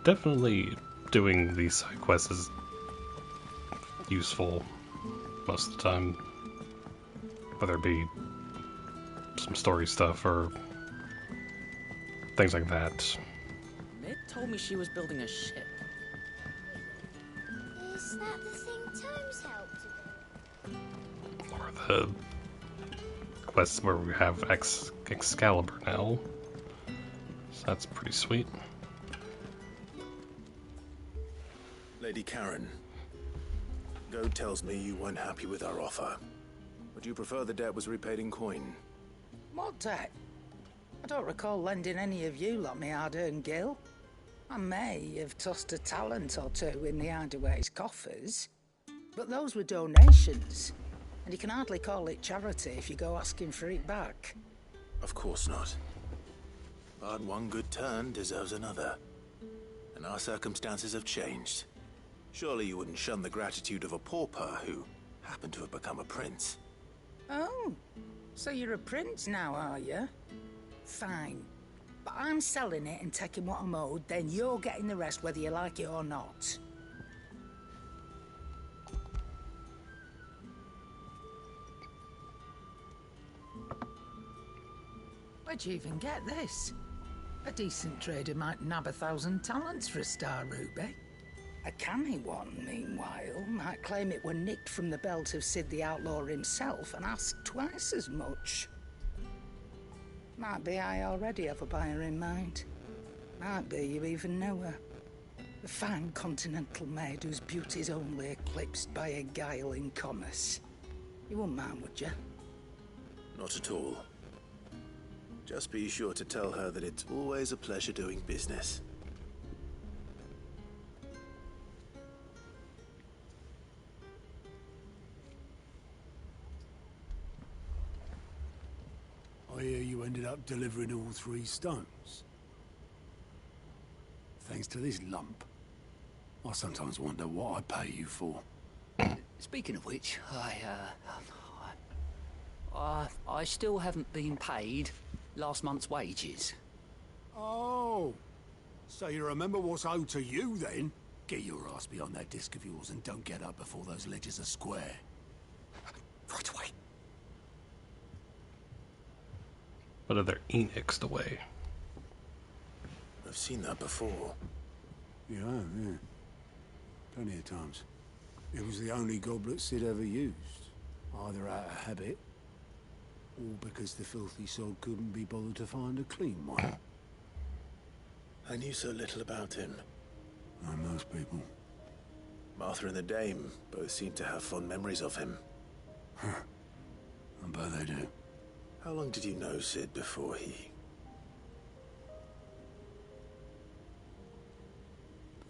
Definitely doing these side quests is useful most of the time, whether it be some story stuff or things like that. Mid told me she was building a ship. Is that the thing Tomes helped to do? Or the quests where we have Excalibur now. So that's pretty sweet. Lady Karen, Goad tells me you weren't happy with our offer. Would you prefer the debt was repaid in coin? What debt? I don't recall lending any of you lot me hard-earned gil. I may have tossed a talent or two in the hideaway's coffers, but those were donations, and you can hardly call it charity if you go asking for it back. Of course not. But one good turn deserves another. And our circumstances have changed. Surely you wouldn't shun the gratitude of a pauper who happened to have become a prince. Oh, so you're a prince now, are you? Fine. But I'm selling it and taking what I'm owed, then you're getting the rest whether you like it or not. Where'd you even get this? A decent trader might nab 1,000 talents for a star ruby. A canny one, meanwhile, might claim it were nicked from the belt of Sid the Outlaw himself and ask twice as much. Might be I already have a buyer in mind. Might be you even know her. A fine continental maid whose beauty's only eclipsed by a guile in commerce. You wouldn't mind, would you? Not at all. Just be sure to tell her that it's always a pleasure doing business. I hear you ended up delivering all 3 stones. Thanks to this lump. I sometimes wonder what I pay you for. Speaking of which, I still haven't been paid last month's wages. Oh, so you remember what's owed to you then? Get your ass behind that disc of yours and don't get up before those ledgers are square. Right away. But are they enixed away? I've seen that before. Yeah, yeah. Plenty of times. It was the only goblet Sid ever used. Either out of habit, or because the filthy sod couldn't be bothered to find a clean one. I knew so little about him. Like most people. Martha and the Dame both seem to have fond memories of him. Huh. I bet they do. How long did you know Sid before he...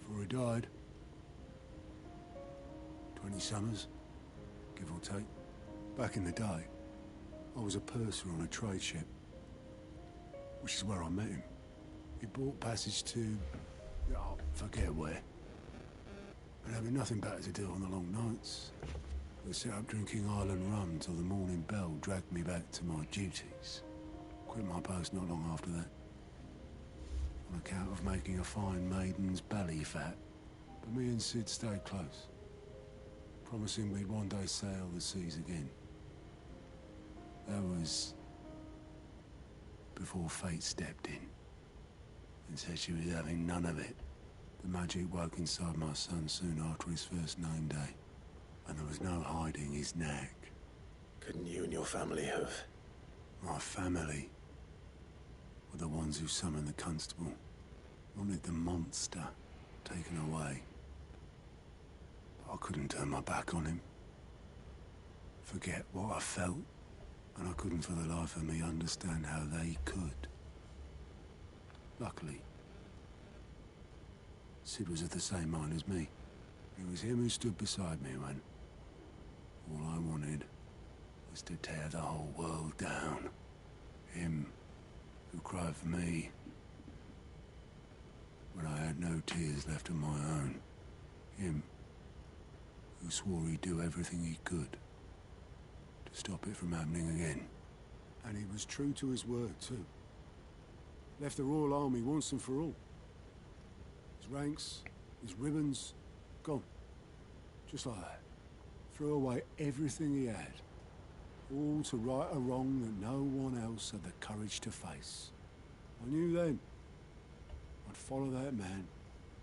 Before he died? 20 summers, give or take. Back in the day, I was a purser on a trade ship. Which is where I met him. He bought passage to... oh, forget where. And having nothing better to do on the long nights, we sit up drinking Island rum till the morning bell dragged me back to my duties. Quit my post not long after that. On account of making a fine maiden's belly fat. But me and Sid stayed close. Promising we'd one day sail the seas again. That was... before fate stepped in. And said she was having none of it. The magic woke inside my son soon after his first name day. And there was no hiding his knack. Couldn't you and your family have... My family were the ones who summoned the constable. Wanted the monster taken away. I couldn't turn my back on him. Forget what I felt. And I couldn't for the life of me understand how they could. Luckily, Sid was of the same mind as me. It was him who stood beside me when all I wanted was to tear the whole world down. Him who cried for me when I had no tears left of my own. Him who swore he'd do everything he could to stop it from happening again. And he was true to his word, too. Left the Royal Army once and for all. His ranks, his ribbons, gone. Just like that. Threw away everything he had. All to right a wrong that no one else had the courage to face. I knew then I'd follow that man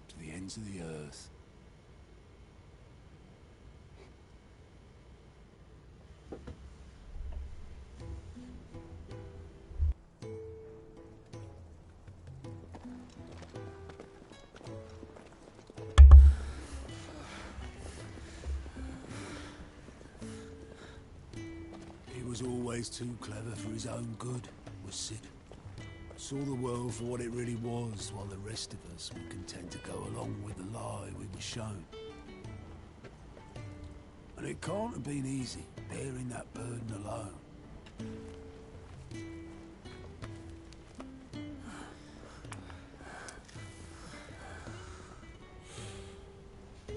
to the ends of the earth. He was always too clever for his own good, was Sid. Saw the world for what it really was, while the rest of us were content to go along with the lie we were shown. And it can't have been easy, bearing that burden alone.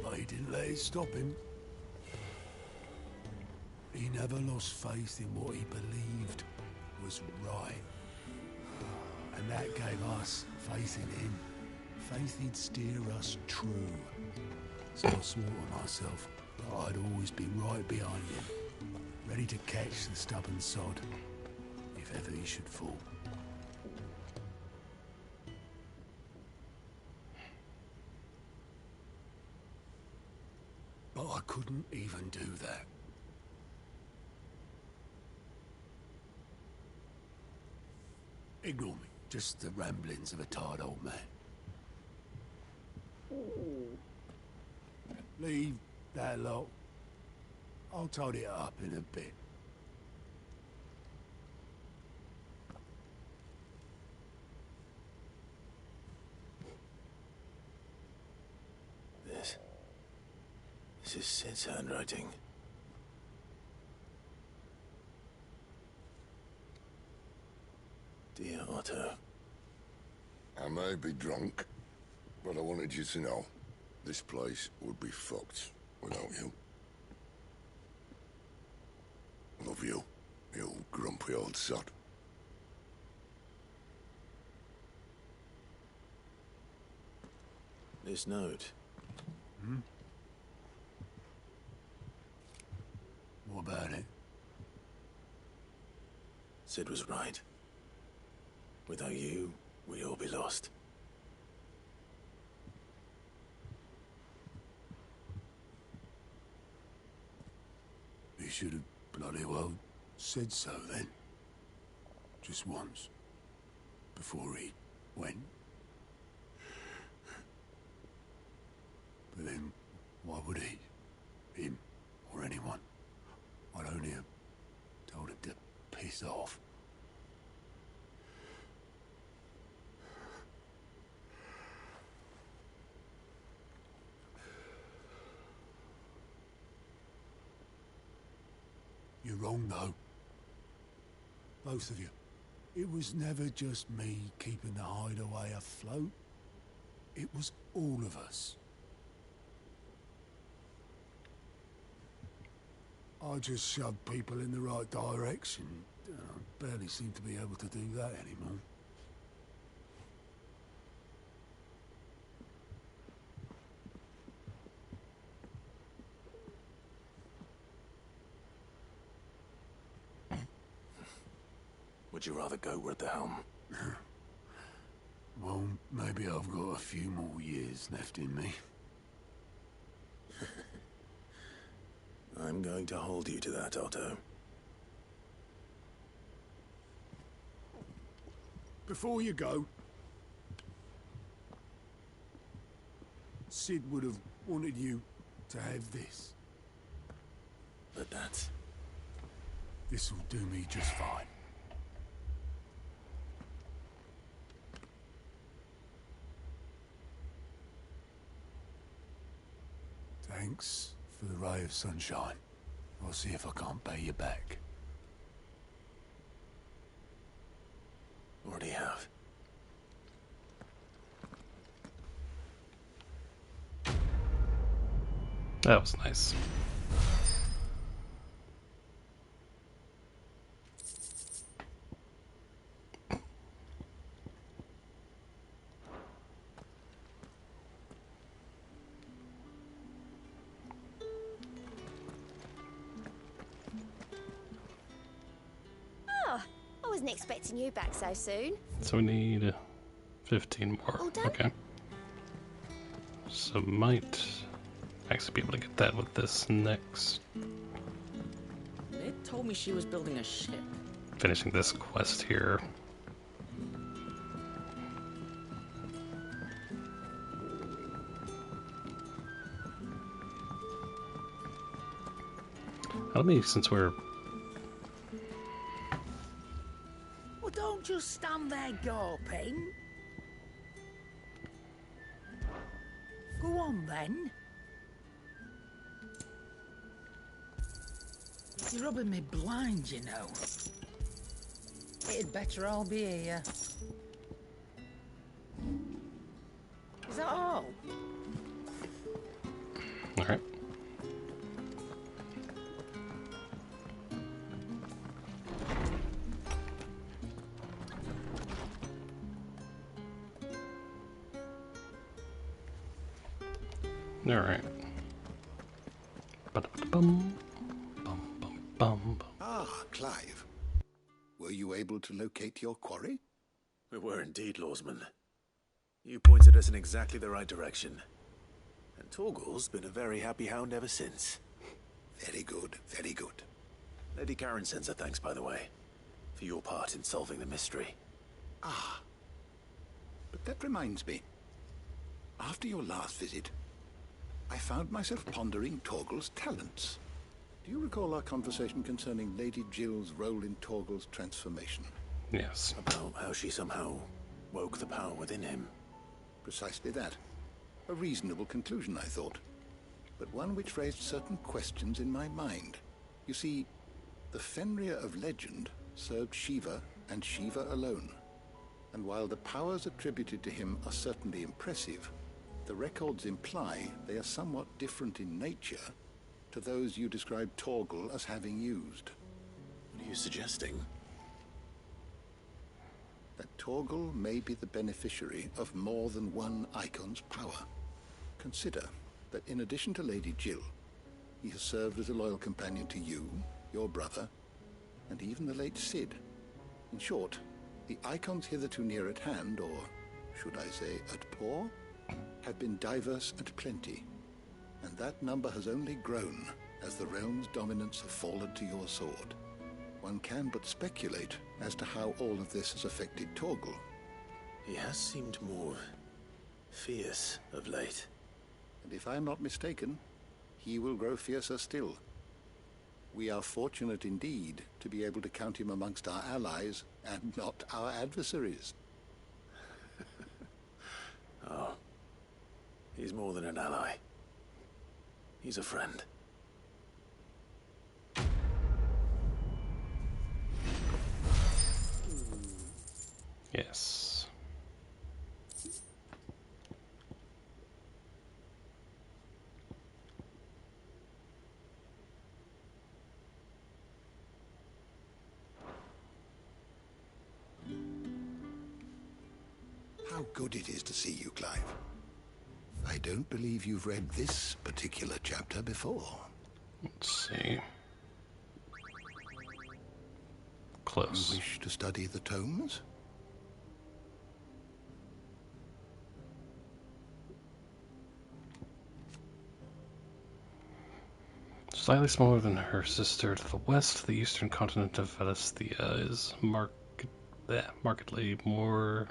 But he didn't let it stop him. He never lost faith in what he believed was right. And that gave us faith in him. Faith he'd steer us true. So I swore to myself that I'd always be right behind him, ready to catch the stubborn sod, if ever he should fall. But I couldn't even do that. Ignore me. Just the ramblings of a tired old man. Leave that lot. I'll tidy it up in a bit. This is Sid's handwriting. Dear Otto. I may be drunk, but I wanted you to know This place would be fucked without you. Love you, you grumpy old sod. This note. Hmm? What about it? Sid was right. Without you, we'd all be lost. He should have bloody well said so then. Just once. Before he went. But then, why would he? Him, or anyone? I'd only have told him to piss off. You're wrong, though. Both of you. It was never just me keeping the hideaway afloat. It was all of us. I just shoved people in the right direction. I barely seem to be able to do that anymore. Would you rather go at the helm? Well, maybe I've got a few more years left in me. I'm going to hold you to that, Otto. Before you go, Sid would have wanted you to have this. But that... This'll do me just fine. Thanks for the ray of sunshine. I'll see if I can't pay you back. Already have. That was nice. Oh, I wasn't expecting you back so soon. So we need 15 more. All done? Okay. So might actually be able to get that with this next. It told me she was building a ship. Finishing this quest here. Let me, since we're... Well, don't just stand there gawping. Go on, then. You're rubbing me blind, you know. It'd better all be here. Is that all? All right. All right. Ba-da-ba-dum. Bum. Ah, Clive. Were you able to locate your quarry? We were indeed, Lawsman. You pointed us in exactly the right direction. And Torgal's been a very happy hound ever since. Very good, very good. Lady Karen sends her thanks, by the way, for your part in solving the mystery. Ah. But that reminds me. After your last visit, I found myself pondering Torgal's talents. Do you recall our conversation concerning Lady Jill's role in Torgal's transformation? Yes. About how she somehow woke the power within him. Precisely that. A reasonable conclusion, I thought. But one which raised certain questions in my mind. You see, the Fenrir of legend served Shiva and Shiva alone. And while the powers attributed to him are certainly impressive, The records imply they are somewhat different in nature to those you described Torgal as having used. What are you suggesting? That Torgal may be the beneficiary of more than one Icon's power. Consider that in addition to Lady Jill, he has served as a loyal companion to you, your brother, and even the late Cid. In short, the Icons hitherto near at hand, or should I say at paw, have been diverse and plenty, and that number has only grown as the realm's dominance have fallen to your sword. One can but speculate as to how all of this has affected Torgal. He has seemed more fierce of late. And if I am not mistaken, he will grow fiercer still. We are fortunate indeed to be able to count him amongst our allies and not our adversaries. Oh, he's more than an ally. He's a friend. Yes. How good it is to see you, Clive. I don't believe you've read this particular chapter before. Let's see. Close. You wish to study the tomes? Slightly smaller than her sister to the west, the eastern continent of Valisthea is markedly more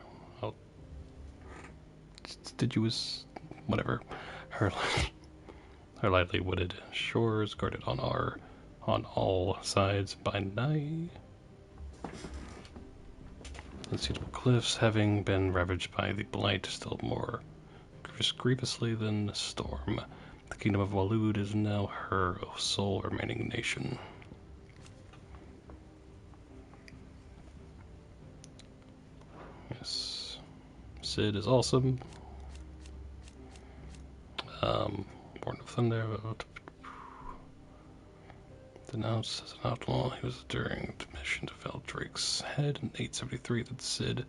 deciduous, whatever. Her lightly wooded shores guarded on all sides by nigh unsuitable cliffs, having been ravaged by the blight still more grievously than the storm. The kingdom of Walud is now her sole remaining nation. Yes. Cid is awesome. Born of Thunder. Denounced as an outlaw, he was during the mission to fell Drake's head in 873 that Cid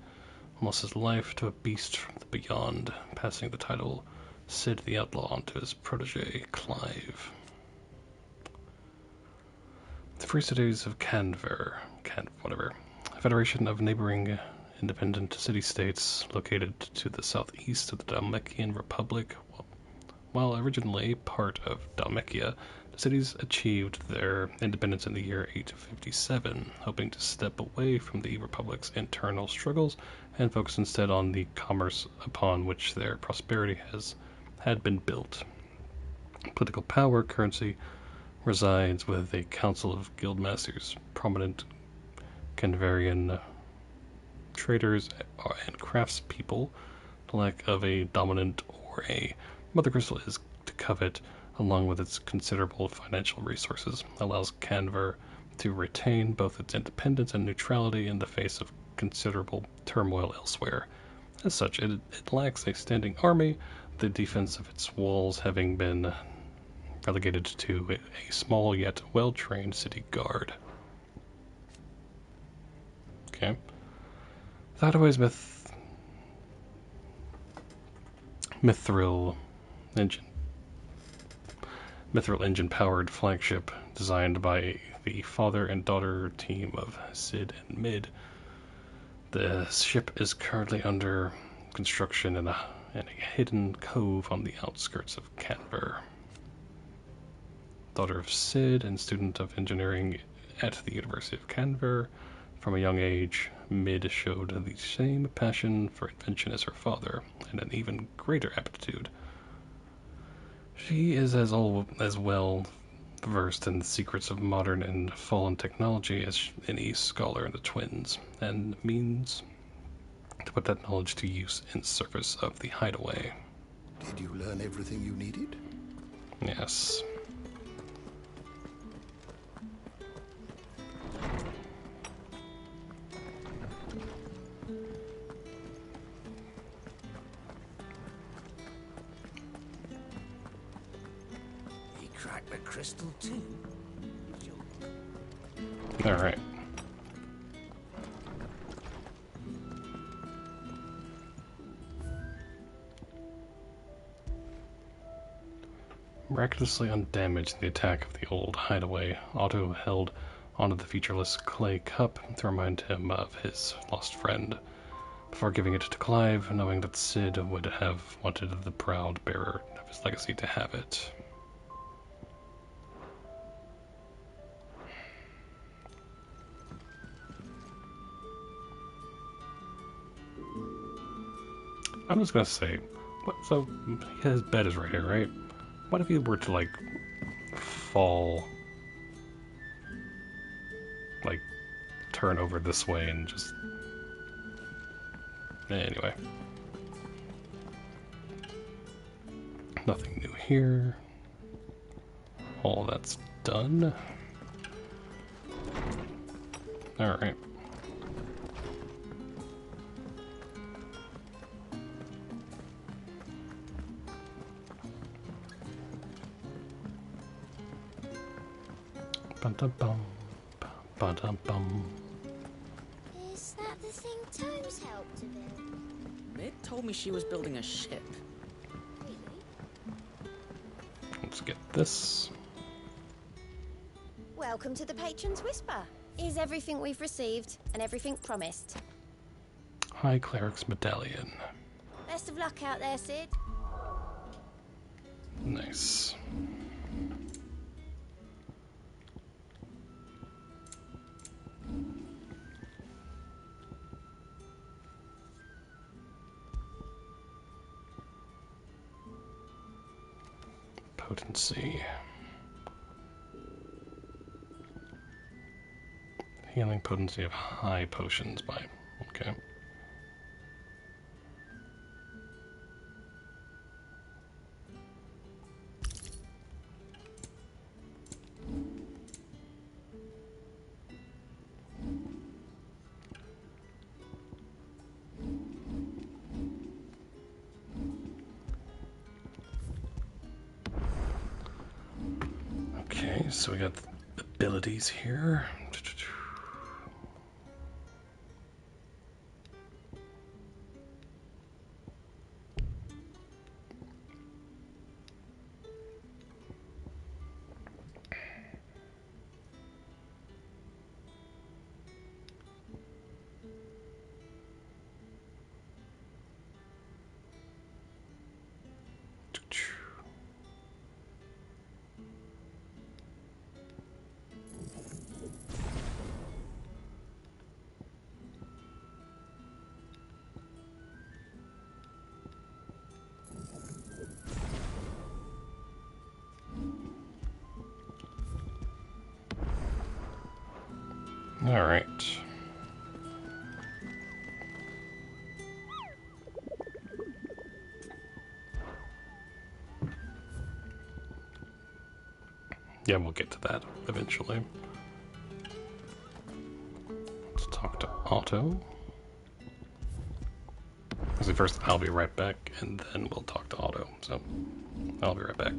lost his life to a beast from the beyond, passing the title Cid the Outlaw onto his protege, Clive. The Free Cities of Canver, a federation of neighboring independent city-states located to the southeast of the Dalmekian Republic. While originally part of Dalmekia, the cities achieved their independence in the year 857, hoping to step away from the Republic's internal struggles and focus instead on the commerce upon which their prosperity had been built. Political power currency resides with a council of guildmasters, prominent Canvarian traders and craftspeople. The lack of a dominant or a mother crystal is to covet, along with its considerable financial resources, allows Canver to retain both its independence and neutrality in the face of considerable turmoil elsewhere. As such, it lacks a standing army, the defense of its walls having been relegated to a small yet well-trained city guard. Okay. The Hideaway's Mithril engine-powered flagship, designed by the father and daughter team of Cid and Mid. The ship is currently under construction in a hidden cove on the outskirts of Canver. Daughter of Cid and student of engineering at the University of Canver, from a young age, Mid showed the same passion for invention as her father, and an even greater aptitude. She is as well versed in the secrets of modern and fallen technology as any scholar in the twins, and means to put that knowledge to use in service of the Hideaway. Did you learn everything you needed? Yes. the crystal too? Alright. Miraculously undamaged in the attack of the old hideaway, Otto held onto the featureless clay cup to remind him of his lost friend, before giving it to Clive, knowing that Sid would have wanted the proud bearer of his legacy to have it. I'm just gonna say, so his bed is right here, right? What if he were to, like, fall, like, turn over this way and just... Anyway. Nothing new here. All that's done. Alright. Ba-da-bum, ba-da-bum. Is that the thing Tomes helped to build? Mid told me she was building a ship. Let's get this. Welcome to the Patron's Whisper. Is everything we've received and everything promised? High Cleric's Medallion. Best of luck out there, Sid. Nice. Potency. Healing potency of high potions by... Okay. Okay, so we got abilities here. All right. Yeah, we'll get to that eventually. Let's talk to Otto. Actually, first I'll be right back, and then we'll talk to Otto. So, I'll be right back.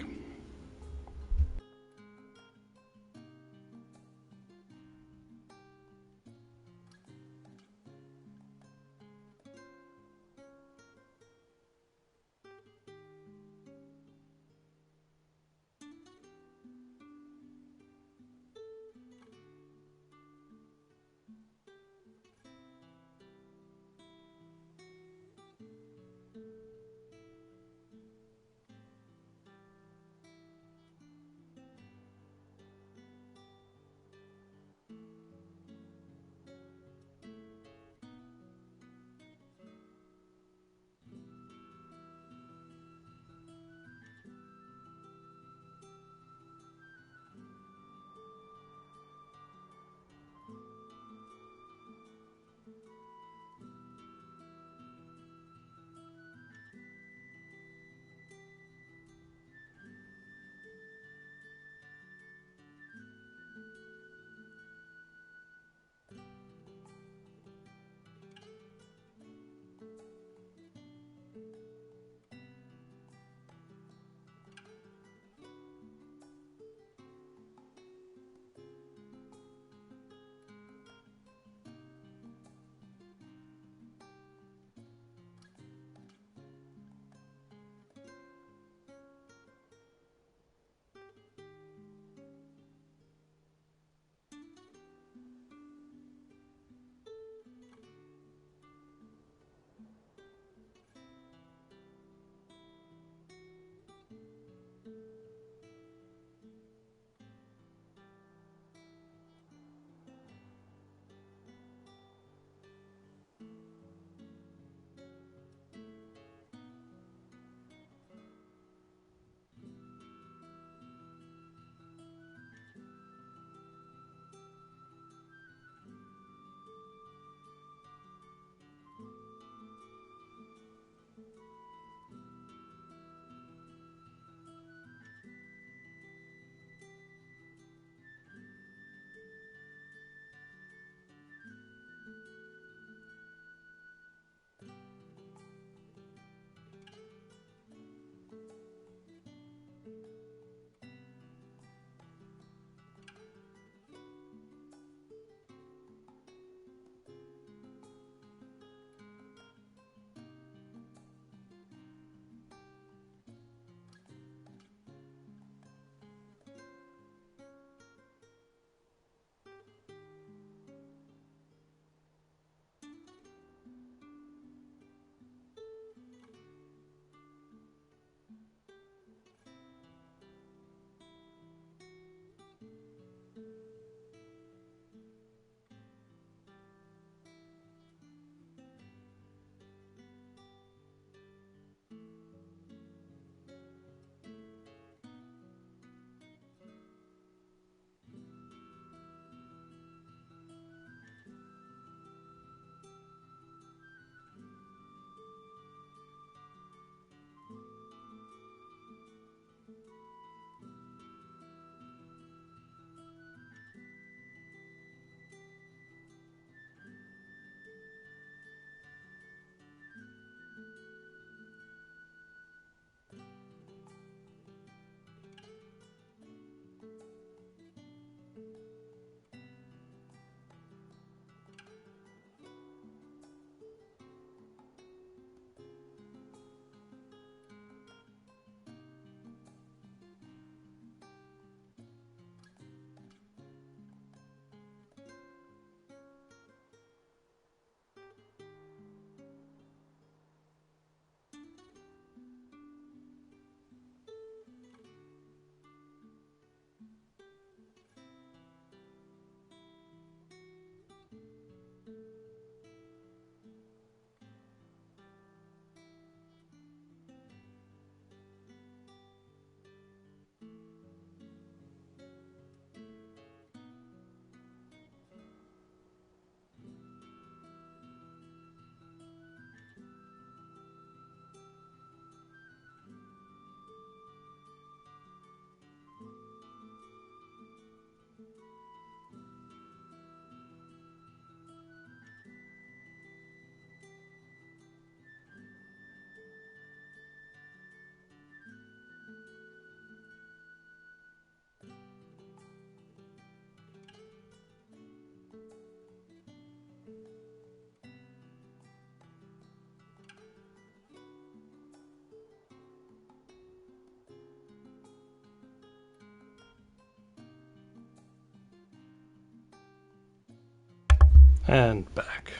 And back.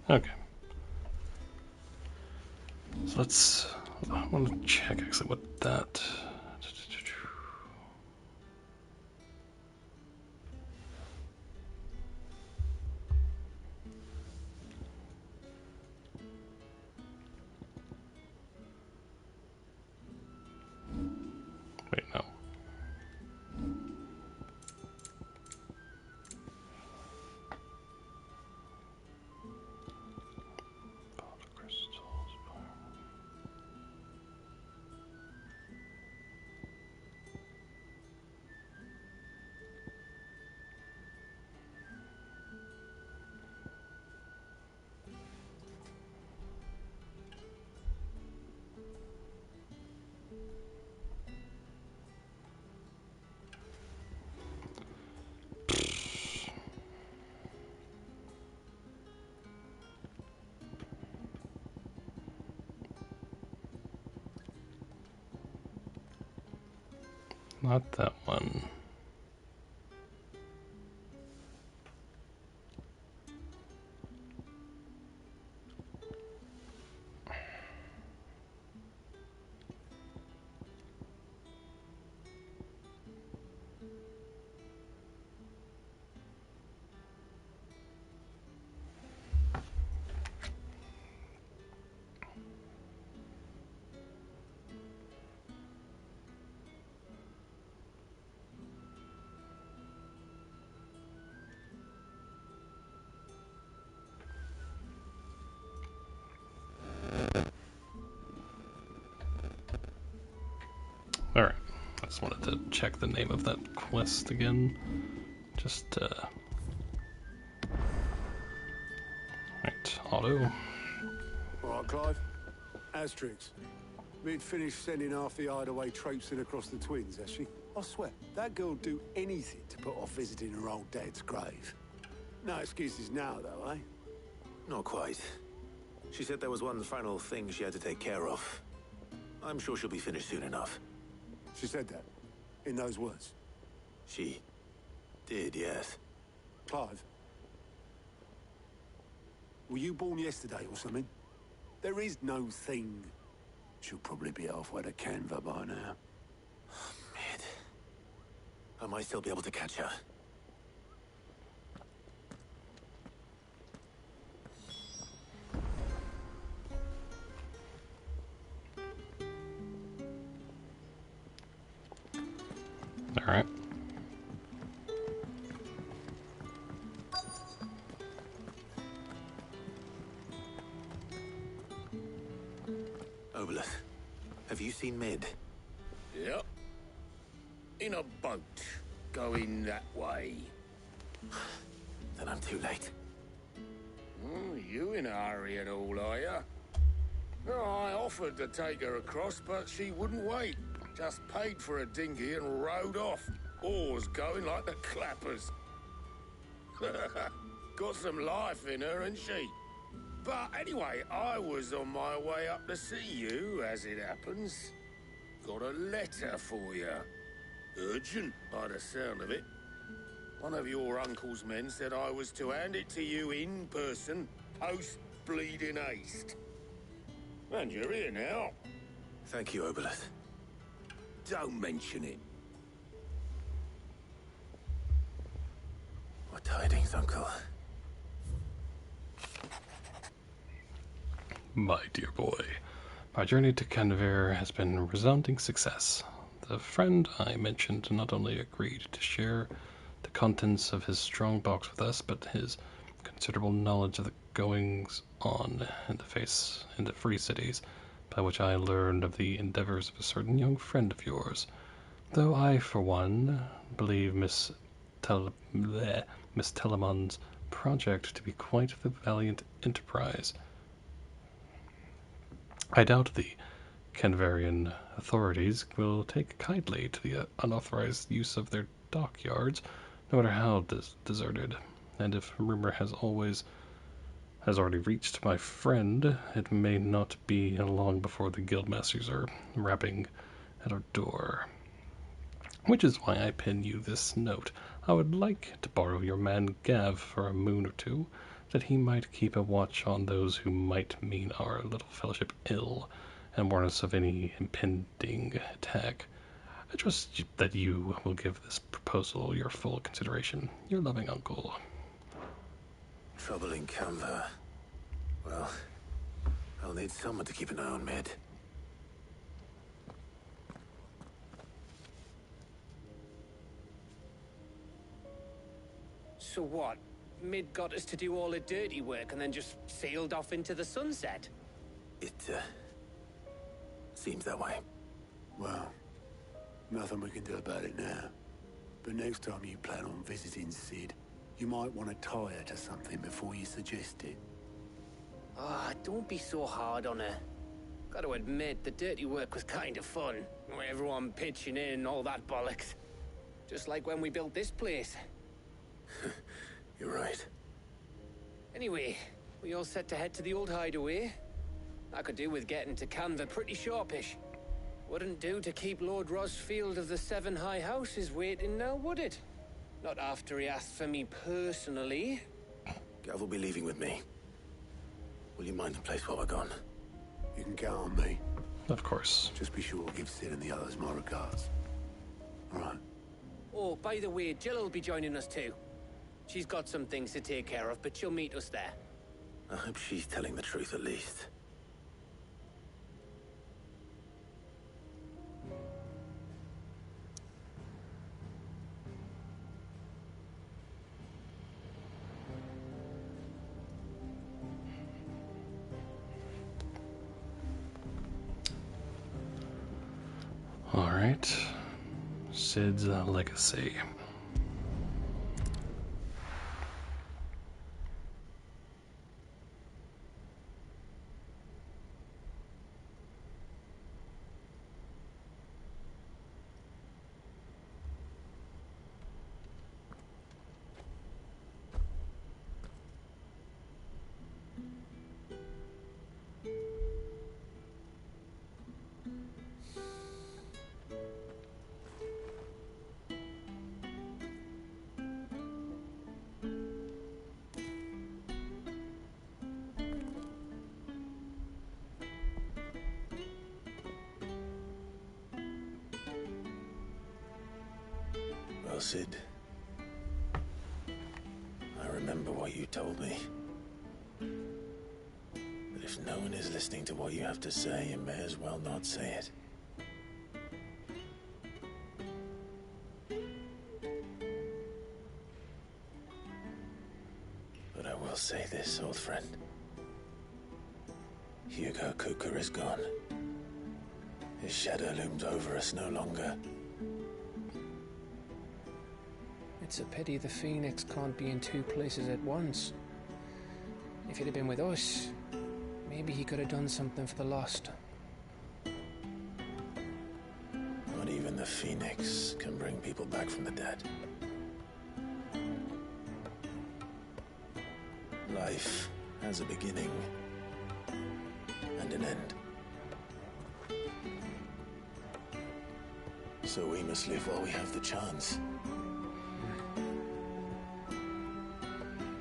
Okay. So let's... I want to check actually what that... Wait, no. Not that one. Alright, I just wanted to check the name of that quest again. Just, Right, auto. Alright, Clive. Asterix. Mid finished sending half the hideaway traipsing across the twins, has she? I swear, that girl'd do anything to put off visiting her old dad's grave. No excuses now, though, eh? Not quite. She said there was one final thing she had to take care of. I'm sure she'll be finished soon enough. She said that? In those words? She did, yes. Clive? Were you born yesterday or something? There is no thing. She'll probably be halfway to Canva by now. Mid. I might still be able to catch her. Alright. Obelith, have you seen Mid? Yep. In a boat, going that way. Then I'm too late. You in a hurry at all, are you? No, I offered to take her across, but she wouldn't wait. Just paid for a dinghy and rowed off. Oars going like the clappers. Got some life in her, ain't she? But anyway, I was on my way up to see you, as it happens. Got a letter for you. Urgent, by the sound of it. One of your uncle's men said I was to hand it to you in person, post-bleeding haste. And you're here now. Thank you, Obelith. Don't mention it. What tidings, Uncle? My dear boy, my journey to Canver has been a resounding success. The friend I mentioned not only agreed to share the contents of his strong box with us, but his considerable knowledge of the goings-on in the free cities, by which I learned of the endeavors of a certain young friend of yours, though I, for one, believe Miss Telemon's project to be quite the valiant enterprise. I doubt the Canvarian authorities will take kindly to the unauthorized use of their dockyards, no matter how deserted, and if rumor has always has already reached my friend, it may not be long before the guildmasters are rapping at our door. Which is why I pin you this note. I would like to borrow your man Gav for a moon or two, that he might keep a watch on those who might mean our little fellowship ill, and warn us of any impending attack. I trust that you will give this proposal your full consideration. Your loving uncle. Trouble in Canva. Well, I'll need someone to keep an eye on Mid. So what? Mid got us to do all the dirty work and then just sailed off into the sunset? It, seems that way. Well, nothing we can do about it now. But next time you plan on visiting Sid, you might want to tie her to something before you suggest it. Ah, don't be so hard on her. Gotta admit, the dirty work was kind of fun. Everyone pitching in and all that bollocks. Just like when we built this place. You're right. Anyway, we all set to head to the old hideaway. I could do with getting to Canva pretty sharpish. Wouldn't do to keep Lord Rosfield of the Seven High Houses waiting now, would it? Not after he asked for me personally. Gav will be leaving with me. Will you mind the place while we're gone? You can count on me. Of course. Just be sure to give Sid and the others my regards. All right. Oh, by the way, Jill will be joining us too. She's got some things to take care of, but she'll meet us there. I hope she's telling the truth at least. Alright. Sid's legacy. Well, Sid, I remember what you told me. But if no one is listening to what you have to say, you may as well not say it. But I will say this, old friend. Hugo Cooker is gone. His shadow looms over us no longer. It's a pity the Phoenix can't be in two places at once. If he'd have been with us, maybe he could have done something for the lost. Not even the Phoenix can bring people back from the dead. Life has a beginning and an end. So we must live while we have the chance.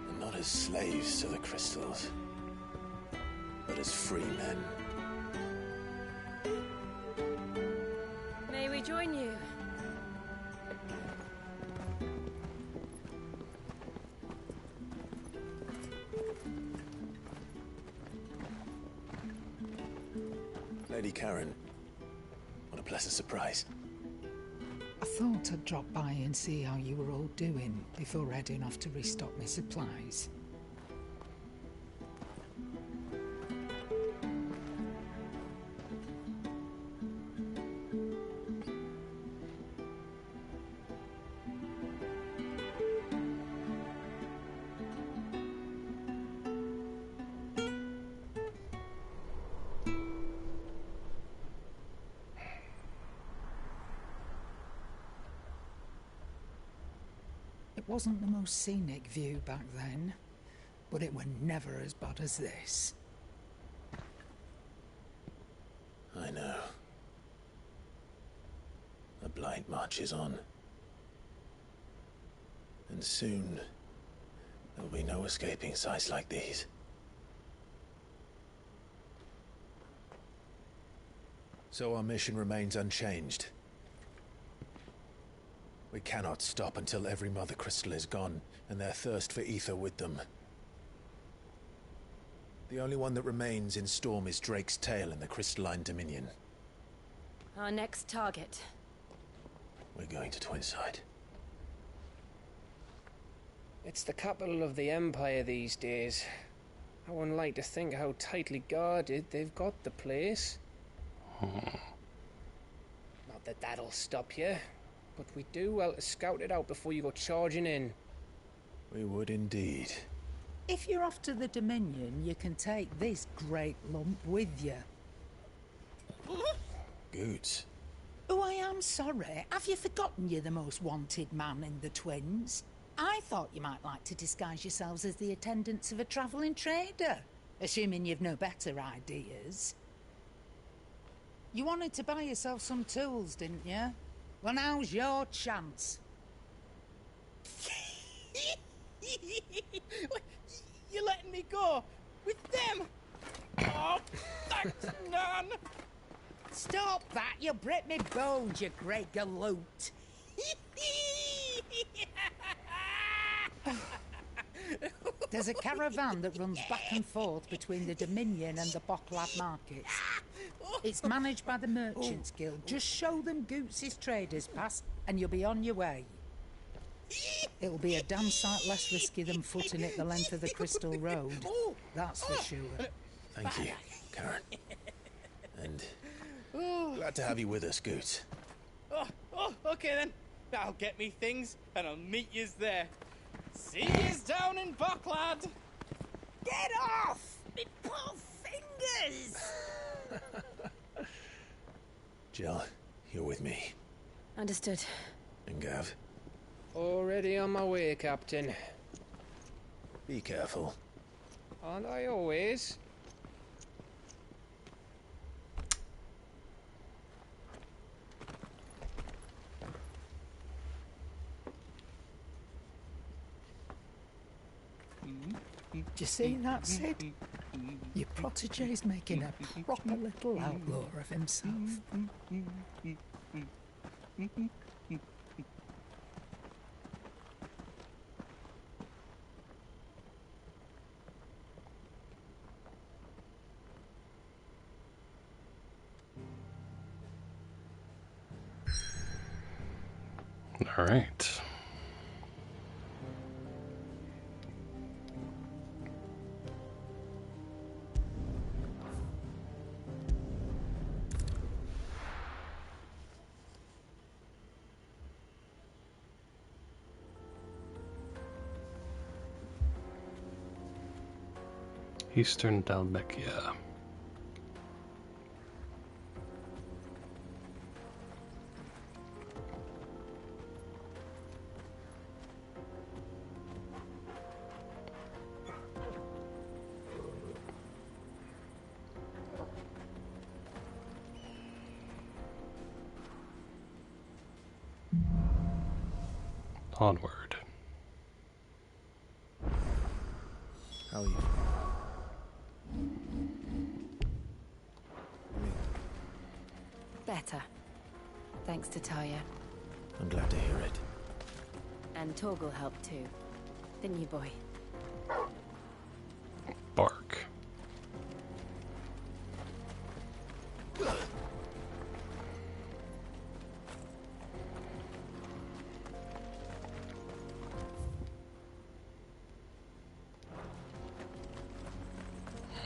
And not as slaves to the crystals, but as free men. May we join you? Lady Karen, what a pleasant surprise. I thought I'd drop by and see how you were all doing before heading off to restock my supplies. It wasn't the most scenic view back then, but it were never as bad as this. I know. The blight marches on. And soon, there'll be no escaping sights like these. So our mission remains unchanged. We cannot stop until every Mother Crystal is gone, and their thirst for ether with them. The only one that remains in Storm is Drake's tail in the Crystalline Dominion. Our next target. We're going to Twinside. It's the capital of the Empire these days. I wouldn't like to think how tightly guarded they've got the place. Not that that'll stop you, but we do well to scout it out before you go charging in. We would indeed. If you're off to the Dominion, you can take this great lump with you. Goods. Oh, I am sorry. Have you forgotten you're the most wanted man in the Twins? I thought you might like to disguise yourselves as the attendants of a travelling trader, assuming you've no better ideas. You wanted to buy yourself some tools, didn't you? Well, now's your chance. You're letting me go with them? Oh, thanks, Nan. Stop that! You'll break me bones, you great galoot. There's a caravan that runs back and forth between the Dominion and the Bocklad markets. It's managed by the Merchants Guild. Just show them Goots' traders pass and you'll be on your way. It'll be a damn sight less risky than footing it the length of the Crystal Road. That's for sure. Thank you, Karen. And glad to have you with us, Goots. Okay then. I'll get me things and I'll meet yous there. See yous down in Bocklad. Get off! Me poor fingers! Jill, you're with me. Understood. And Gav? Already on my way, Captain. Be careful. Aren't I always? Do you see that, Sid? Your protege's making a proper little outlaw of himself. All right. Eastern Dalmekia. Onward. How are you? Better. Thanks to Taya. I'm glad to hear it. And Torgal helped too. Didn't you, boy? Bark.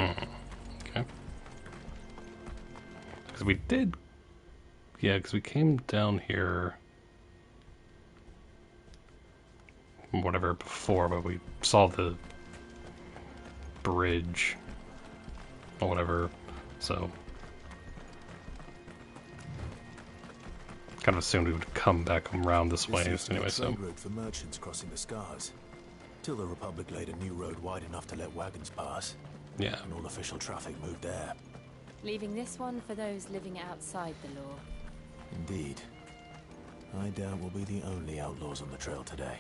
Okay. Because we did... Yeah, because we came down here... whatever before, but we saw the bridge or whatever, so kind of assumed we would come back around this way anyway. So route for merchants crossing the scars. Till the Republic laid a new road wide enough to let wagons pass. Yeah. And all official traffic moved there. Leaving this one for those living outside the law. Indeed. I doubt we'll be the only outlaws on the trail today.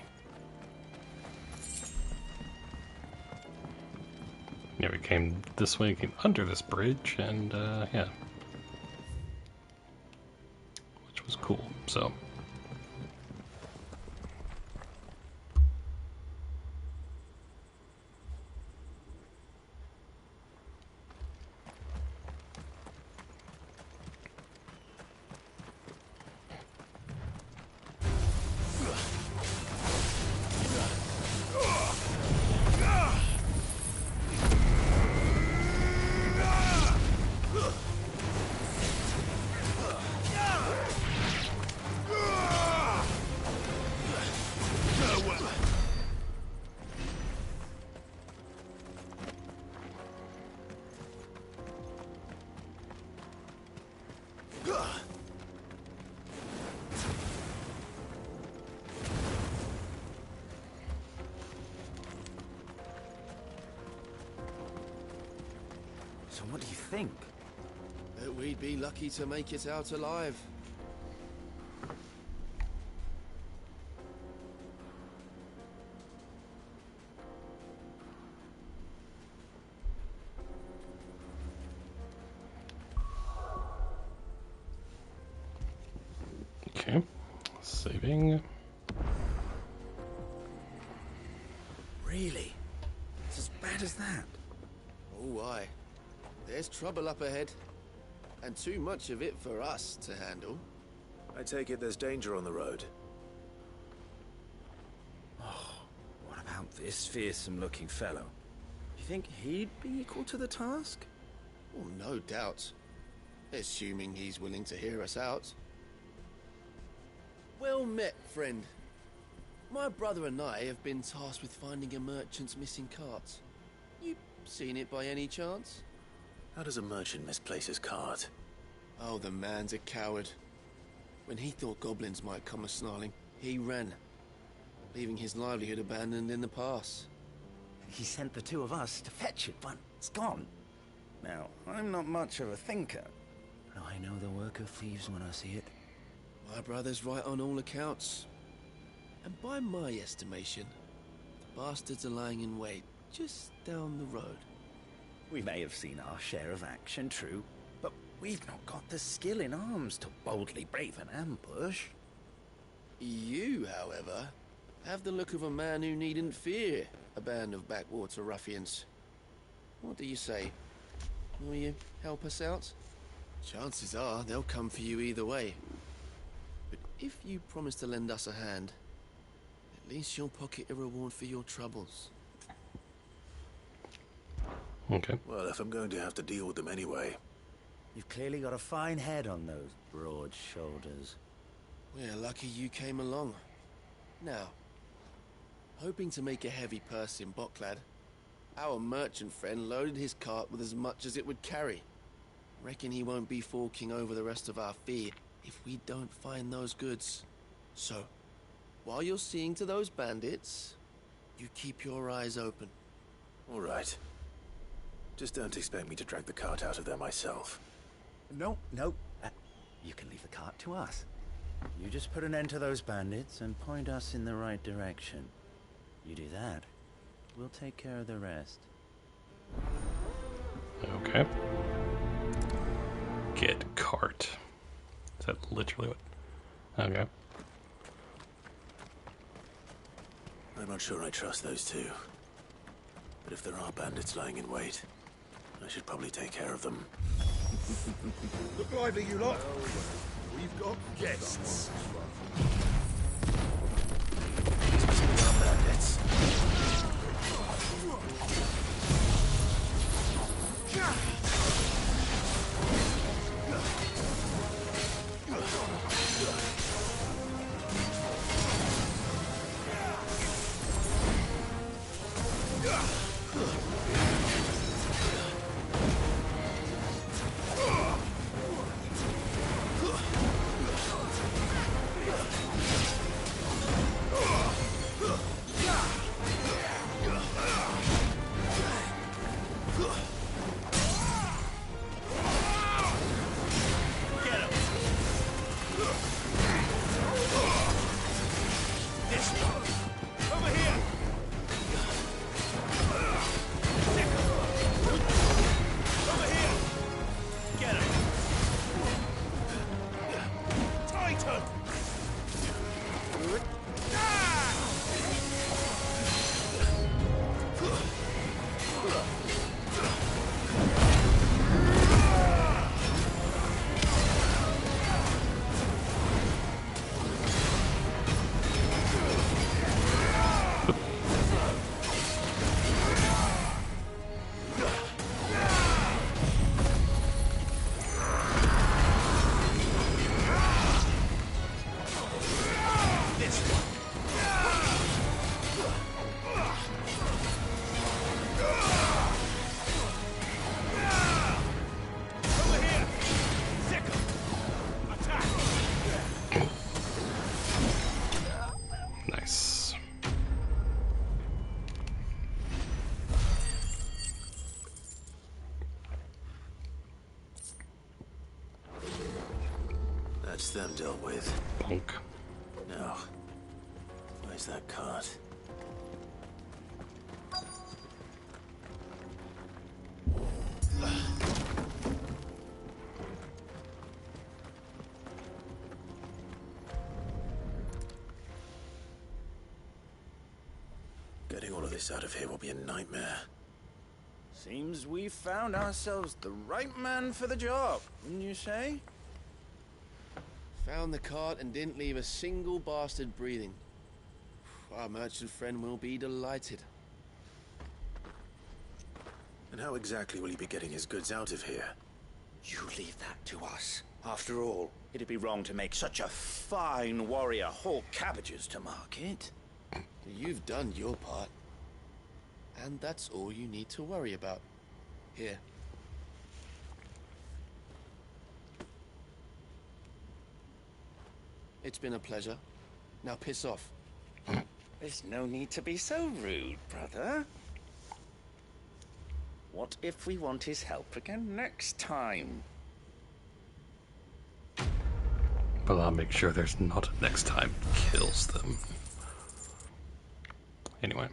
Yeah, we came this way, came under this bridge, and yeah. Which was cool, so. So what do you think? That we'd be lucky to make it out alive. Okay, saving. Really? It's as bad as that? Oh, aye. There's trouble up ahead. And too much of it for us to handle. I take it there's danger on the road. What about this fearsome-looking fellow? You think he'd be equal to the task? Oh, no doubt. Assuming he's willing to hear us out. Well met, friend. My brother and I have been tasked with finding a merchant's missing cart. You seen it by any chance? How does a merchant misplace his cart? Oh, the man's a coward. When he thought goblins might come a-snarling, he ran, leaving his livelihood abandoned in the pass. He sent the two of us to fetch it, but it's gone. Now, I'm not much of a thinker, but I know the work of thieves when I see it. My brother's right on all accounts. And by my estimation, the bastards are lying in wait just down the road. We may have seen our share of action, true, but we've not got the skill in arms to boldly brave an ambush. You, however, have the look of a man who needn't fear a band of backwater ruffians. What do you say? Will you help us out? Chances are they'll come for you either way. But if you promise to lend us a hand, at least you'll pocket a reward for your troubles. Okay. Well, if I'm going to have to deal with them anyway. You've clearly got a fine head on those broad shoulders. We're lucky you came along. Now, hoping to make a heavy purse in Boklad, our merchant friend loaded his cart with as much as it would carry. Reckon he won't be forking over the rest of our fee if we don't find those goods. So, while you're seeing to those bandits, you keep your eyes open. All right. Just don't expect me to drag the cart out of there myself. No. You can leave the cart to us. You just put an end to those bandits and point us in the right direction. You do that, we'll take care of the rest. Okay. Get cart. Is that literally what? Okay. I'm not sure I trust those two. But if there are bandits lying in wait, I should probably take care of them. Look lively, you lot. We've got guests. Bandits. That's them dealt with. Bonk. Now, where's that cart? Getting all of this out of here will be a nightmare. Seems we found ourselves the right man for the job, wouldn't you say? Found the cart and didn't leave a single bastard breathing. Our merchant friend will be delighted. And how exactly will he be getting his goods out of here? You leave that to us. After all, it'd be wrong to make such a fine warrior haul cabbages to market. You've done your part. And that's all you need to worry about. Here. It's been a pleasure. Now piss off. There's no need to be so rude, brother. What if we want his help again next time? But I'll make sure there's not a next time. Kills them. Anyway.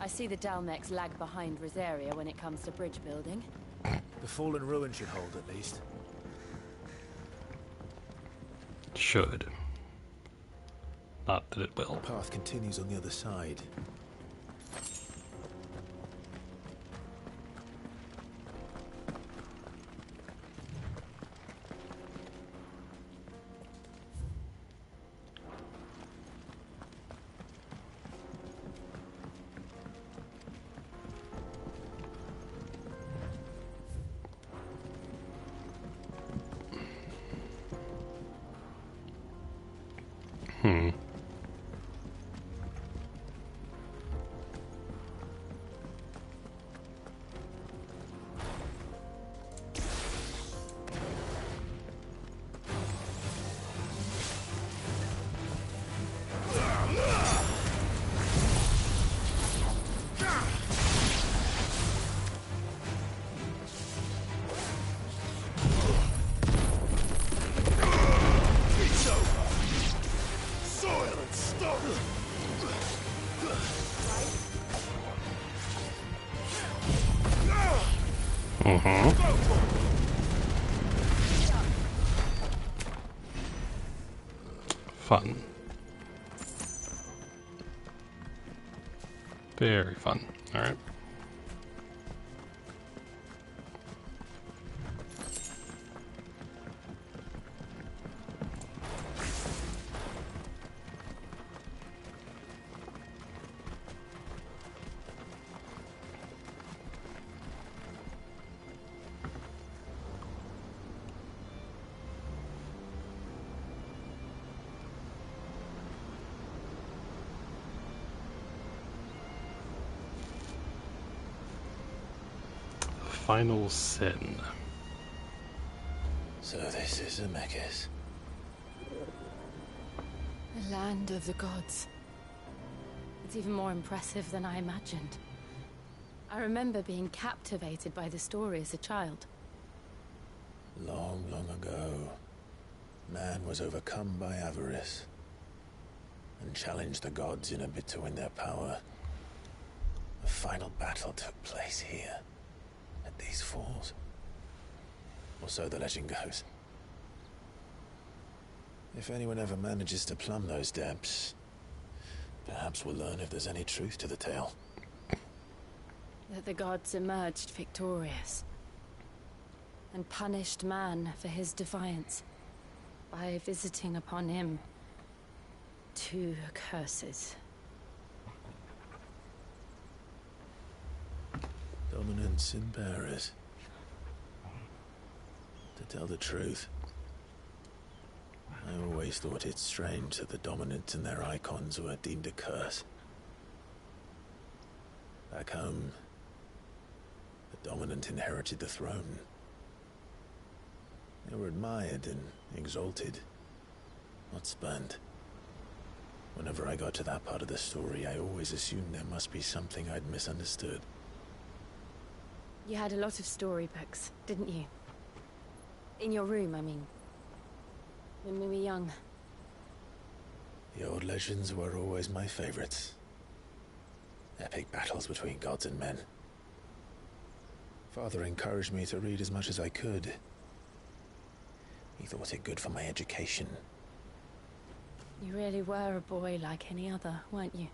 I see the Dalmex lag behind Rosaria when it comes to bridge building. The fallen ruin should hold, at least. Should. Not that it will. The path continues on the other side. Fun. Very fun. Alright. Final sin. So this is Zemeckis. The land of the gods. It's even more impressive than I imagined. I remember being captivated by the story as a child. Long, long ago, man was overcome by avarice and challenged the gods in a bid to win their power. The final battle took place here, at these falls. Or so the legend goes. If anyone ever manages to plumb those depths, perhaps we'll learn if there's any truth to the tale. That the gods emerged victorious and punished man for his defiance by visiting upon him 2 curses. Dominance and bearers. To tell the truth, I always thought it strange that the dominant and their icons were deemed a curse. Back home, the dominant inherited the throne. They were admired and exalted, What's burned? Whenever I got to that part of the story, I always assumed there must be something I'd misunderstood. You had a lot of storybooks, didn't you? In your room, I mean. When we were young. The old legends were always my favorites. Epic battles between gods and men. Father encouraged me to read as much as I could. He thought it good for my education. You really were a boy like any other, weren't you?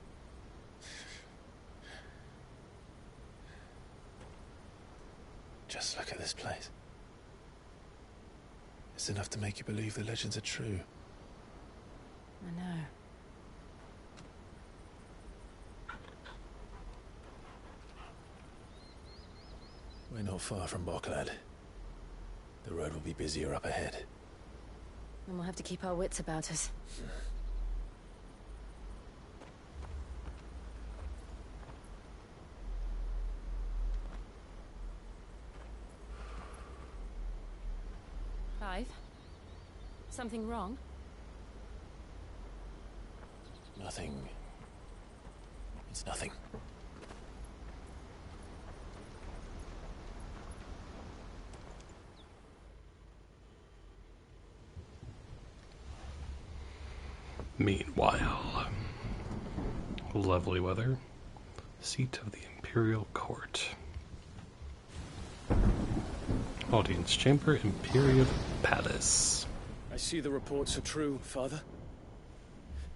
Just look at this place. It's enough to make you believe the legends are true. I know. We're not far from Boklad. The road will be busier up ahead. And we'll have to keep our wits about us. Clive? Something wrong? Nothing. It's nothing. Meanwhile, lovely weather. Seat of the Imperial Court. Audience Chamber, Imperial Palace. I see the reports are true, Father.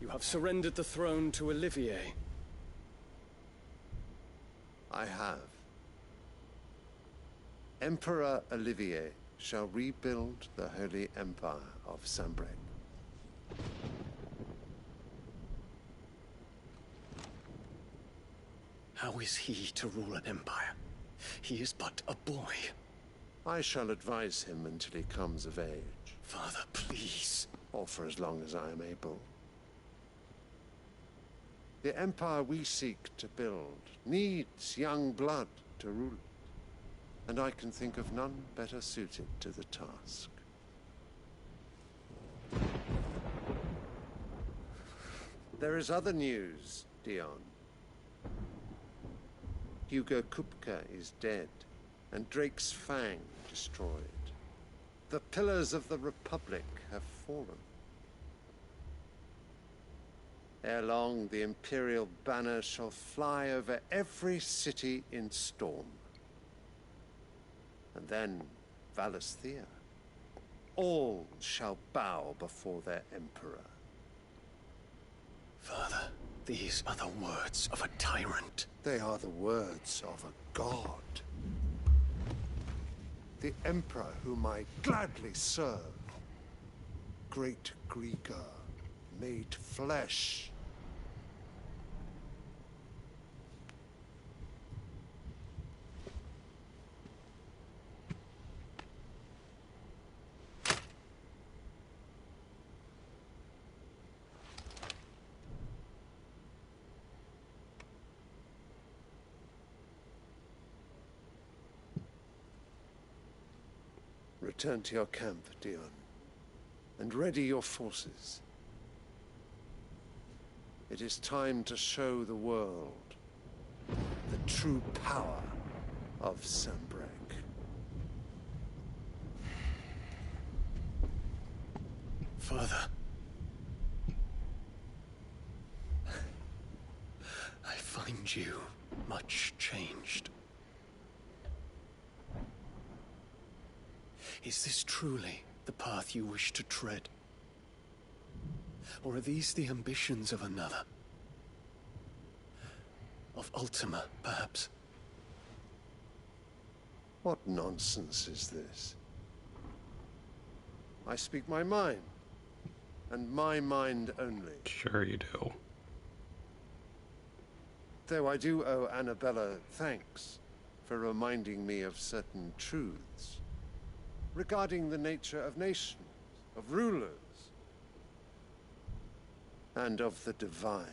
You have surrendered the throne to Olivier. I have. Emperor Olivier shall rebuild the Holy Empire of Sanbreque. How is he to rule an empire? He is but a boy. I shall advise him until he comes of age. Father, please. Or for as long as I am able. The empire we seek to build needs young blood to rule it, and I can think of none better suited to the task. There is other news, Dion. Hugo Kupka is dead, and Drake's Fang destroyed. The pillars of the Republic have fallen. Ere long, the Imperial banner shall fly over every city in Storm. And then, Valisthea. All shall bow before their Emperor. Father, these are the words of a tyrant. They are the words of a god. The Emperor whom I gladly serve. Great Greeker, made flesh. Return to your camp, Dion, and ready your forces. It is time to show the world the true power of Sanbreque. Father. I find you much changed. Is this truly the path you wish to tread? Or are these the ambitions of another? Of Ultima, perhaps? What nonsense is this? I speak my mind, and my mind only. Sure you do. Though I do owe Annabella thanks for reminding me of certain truths regarding the nature of nations, of rulers, and of the divine.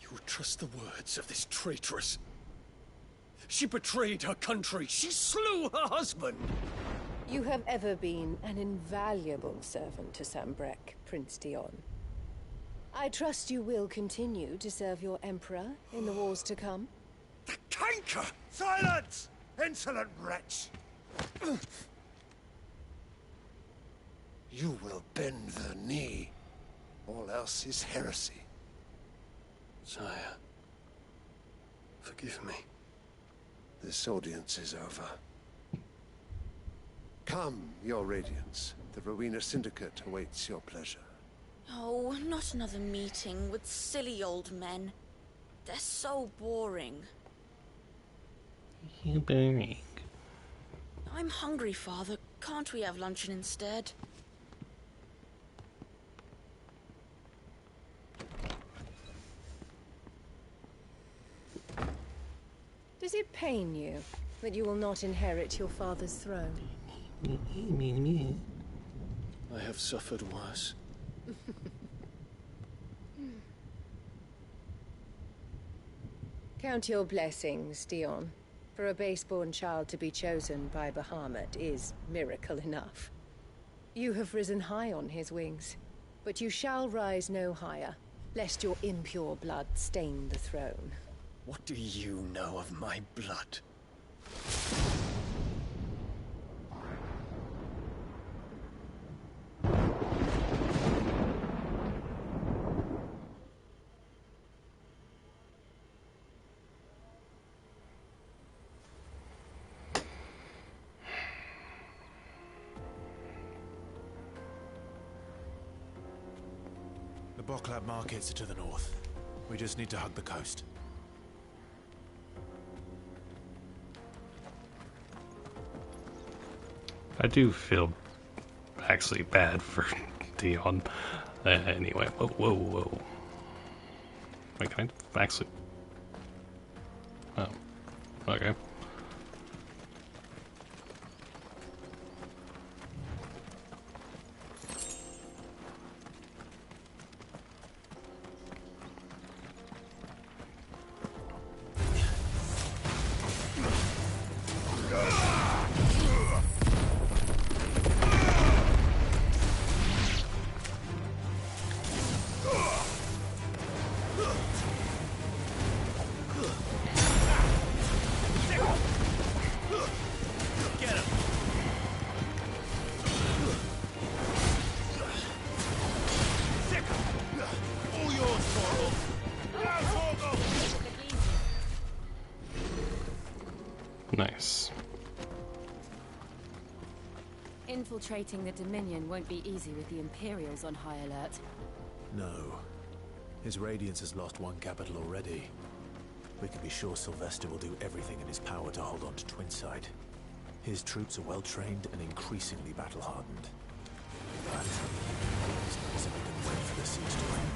You would trust the words of this traitress? She betrayed her country. She slew her husband. You have ever been an invaluable servant to Sambrek, Prince Dion. I trust you will continue to serve your Emperor in the wars to come. The canker! Silence! Insolent wretch! You will bend the knee. All else is heresy. Sire, forgive me. This audience is over. Come, your Radiance. The Rowena Syndicate awaits your pleasure. Oh, not another meeting with silly old men. They're so boring. You boring. I'm hungry, Father. Can't we have luncheon instead? Does it pain you that you will not inherit your father's throne? I have suffered worse. Count your blessings, Dion. For a base-born child to be chosen by Bahamut is miracle enough. You have risen high on his wings, but you shall rise no higher, lest your impure blood stain the throne. What do you know of my blood? The Boklab markets are to the north. We just need to hug the coast. I do feel actually bad for Dion. Anyway, whoa. Wait, can I actually... Oh, okay. Nice. Infiltrating the Dominion won't be easy with the Imperials on high alert. No. His Radiance has lost one capital already. We can be sure Sylvester will do everything in his power to hold on to Twinside. His troops are well-trained and increasingly battle-hardened. But it's not as if we can wait for the siege to end.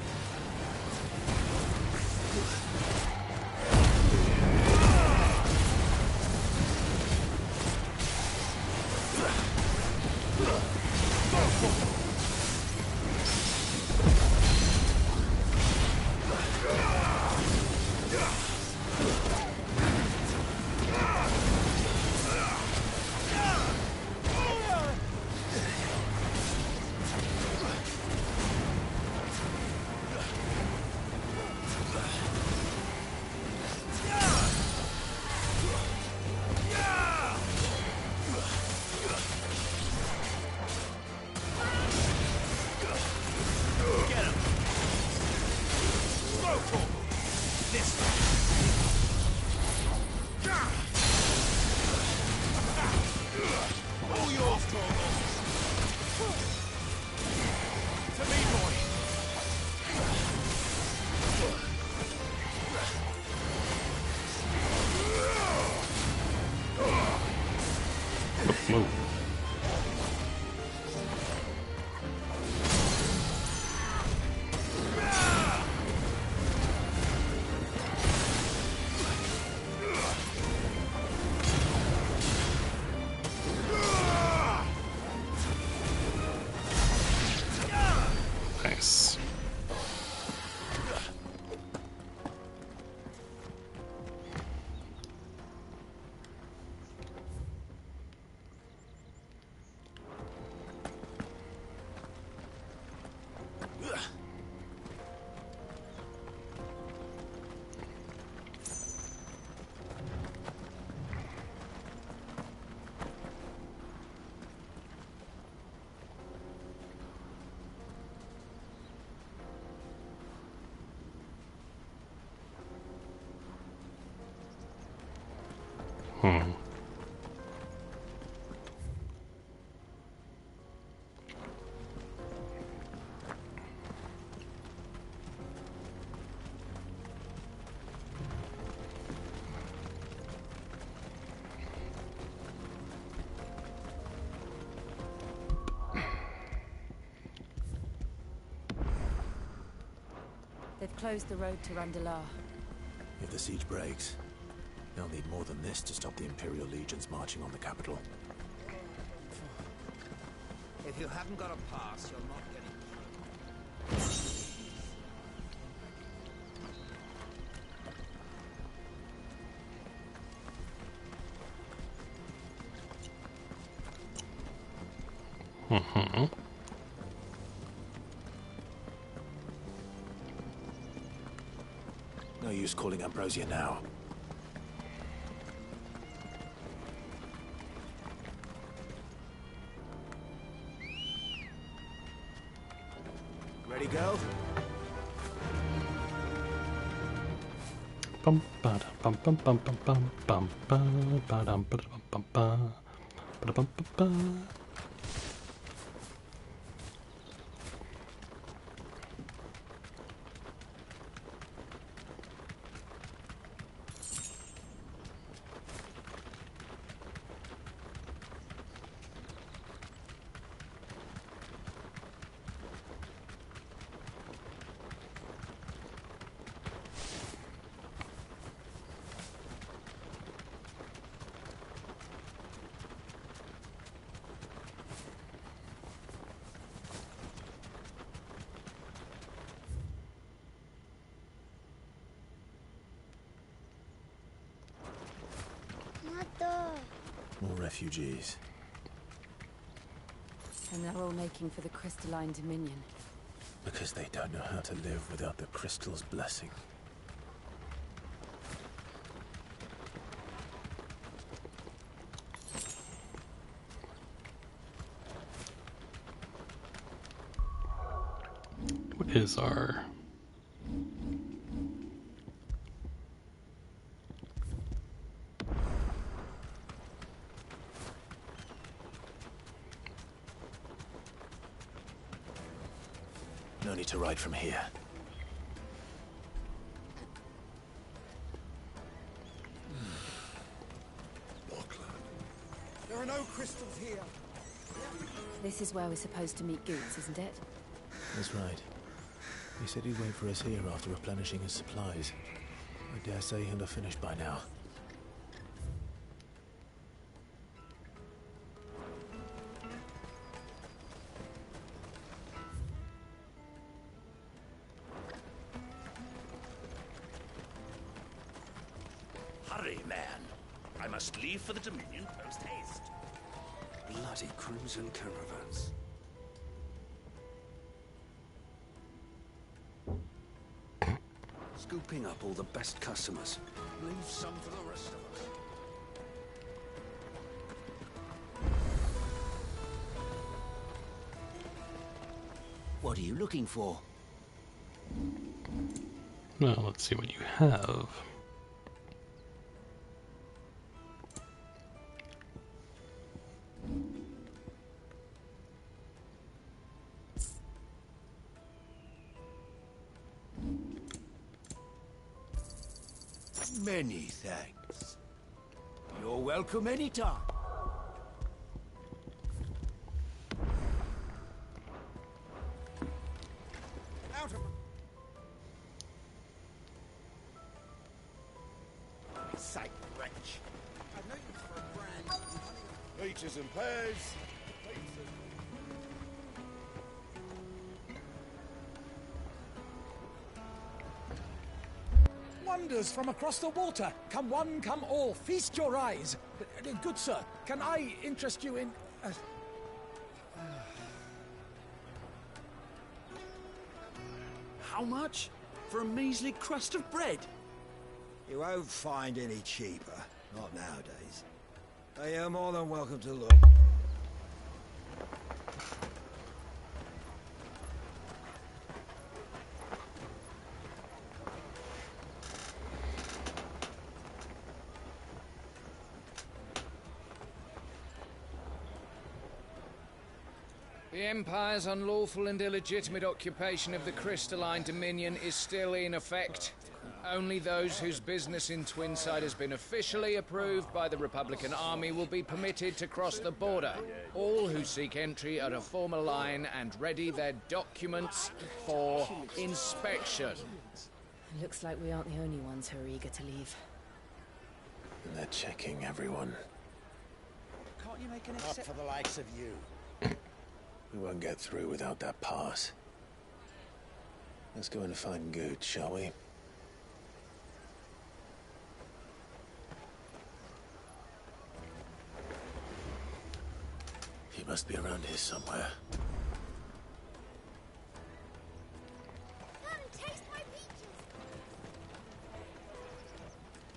Nice. They've closed the road to Randalar. If the siege breaks, they'll need more than this to stop the Imperial legions marching on the capital. If you haven't got a pass, you're not getting... No use calling Ambrosia now. Ready, go? Bum ba bum bum bum bum bum bum ba ba dum ba bum bum ba ba bum ba. More refugees. And they're all making for the crystalline dominion. Because they don't know how to live without the crystal's blessing. What is our... No need to ride from here. There are no crystals here. This is where we're supposed to meet Goots, isn't it? That's right. He said he'd wait for us here after replenishing his supplies. I dare say he'll have finished by now. Hurry, man. I must leave for the Dominion post-haste. Bloody crimson caravans. Scooping up all the best customers. Leave some for the rest of us. What are you looking for? Well, let's see what you have. Many thanks. You're welcome anytime. Out of sight, wretch. I know you for a brand. Peaches and pears. Wonders from across the water. Come one, come all. Feast your eyes. Good sir, can I interest you in... How much? For a measly crust of bread? You won't find any cheaper. Not nowadays. But you're more than welcome to look. The Empire's unlawful and illegitimate occupation of the Crystalline Dominion is still in effect. Only those whose business in Twinside has been officially approved by the Republican Army will be permitted to cross the border. All who seek entry are to form a line and ready their documents for inspection. Looks like we aren't the only ones who are eager to leave. And they're checking everyone. Can't you make an exception for the likes of you? We won't get through without that pass. Let's go and find Good, shall we? He must be around here somewhere.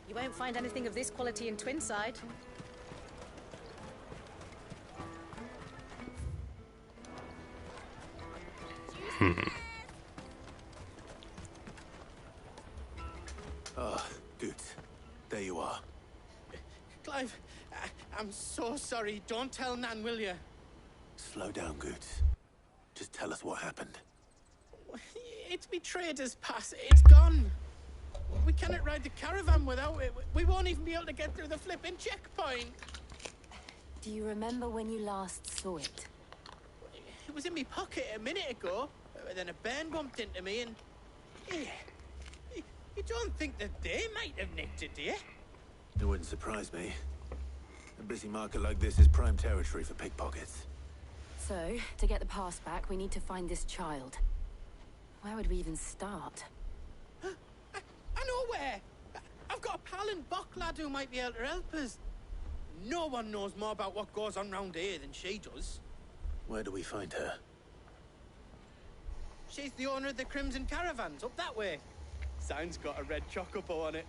You won't find anything of this quality in Twinside. Ah, good. There you are. Clive, I'm so sorry. Don't tell Nan, will you? Slow down, Goods. Just tell us what happened. It's me trader's pass. It's gone. We cannot ride the caravan without it. We won't even be able to get through the flipping checkpoint. Do you remember when you last saw it? It was in my pocket a minute ago. Then a bairn bumped into me and... You don't think that they might have nicked it, do you? It wouldn't surprise me. A busy market like this is prime territory for pickpockets. So, to get the pass back, we need to find this child. Where would we even start? I know where! I've got a pal in Bock lad who might be able to help us. No one knows more about what goes on round here than she does. Where do we find her? She's the owner of the Crimson Caravans, up that way. Sign's got a red chocobo on it.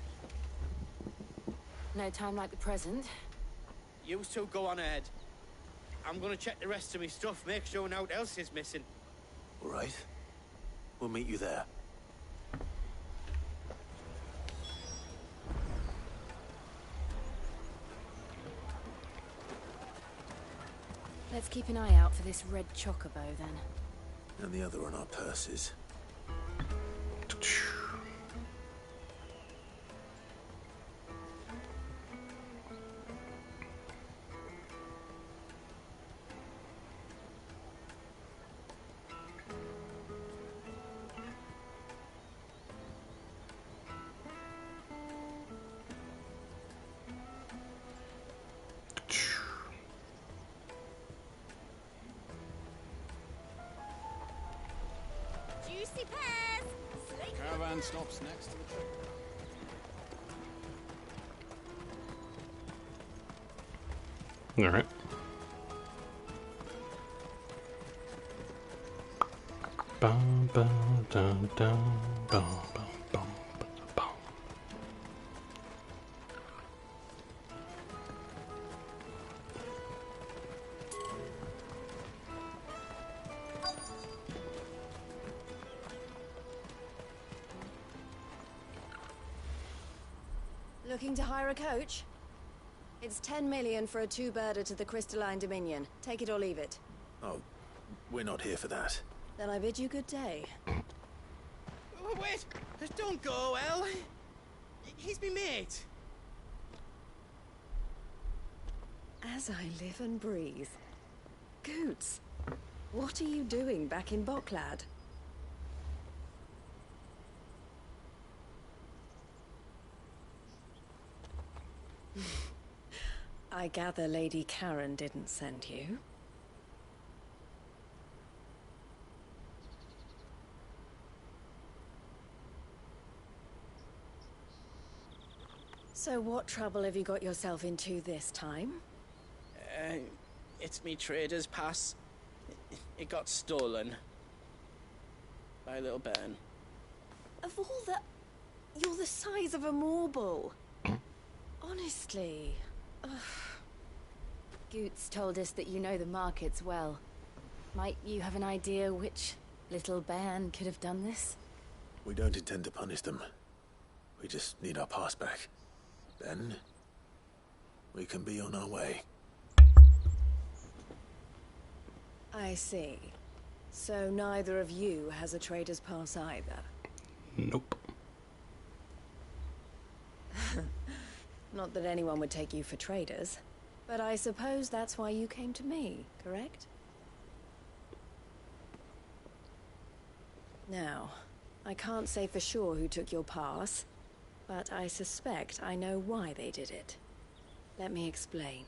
No time like the present. You two go on ahead. I'm gonna check the rest of my stuff, make sure nothing else is missing. All right. We'll meet you there. Let's keep an eye out for this red chocobo, then. And the other on our purses. Juicy pears! Slate Caravan stops next to the tree. All right. Bum, bum, dum, dum, bum, bum, bum, bum. Looking to hire a coach? It's 10 million for a two-birder to the Crystalline Dominion. Take it or leave it. Oh, we're not here for that. Then I bid you good day. Oh, wait! Don't go, El. He's me mate. As I live and breathe. Goots, what are you doing back in Bocklad? I gather Lady Karen didn't send you. So what trouble have you got yourself into this time? It's me trader's pass. It got stolen. By a little bairn. Of all the... You're the size of a marble. Honestly. Ugh. Goots told us that you know the markets well. Might you have an idea which little bairn could have done this? We don't intend to punish them. We just need our pass back. Then, we can be on our way. I see. So neither of you has a trader's pass either? Nope. Not that anyone would take you for traders, but I suppose that's why you came to me, correct? Now, I can't say for sure who took your pass, but I suspect I know why they did it. Let me explain.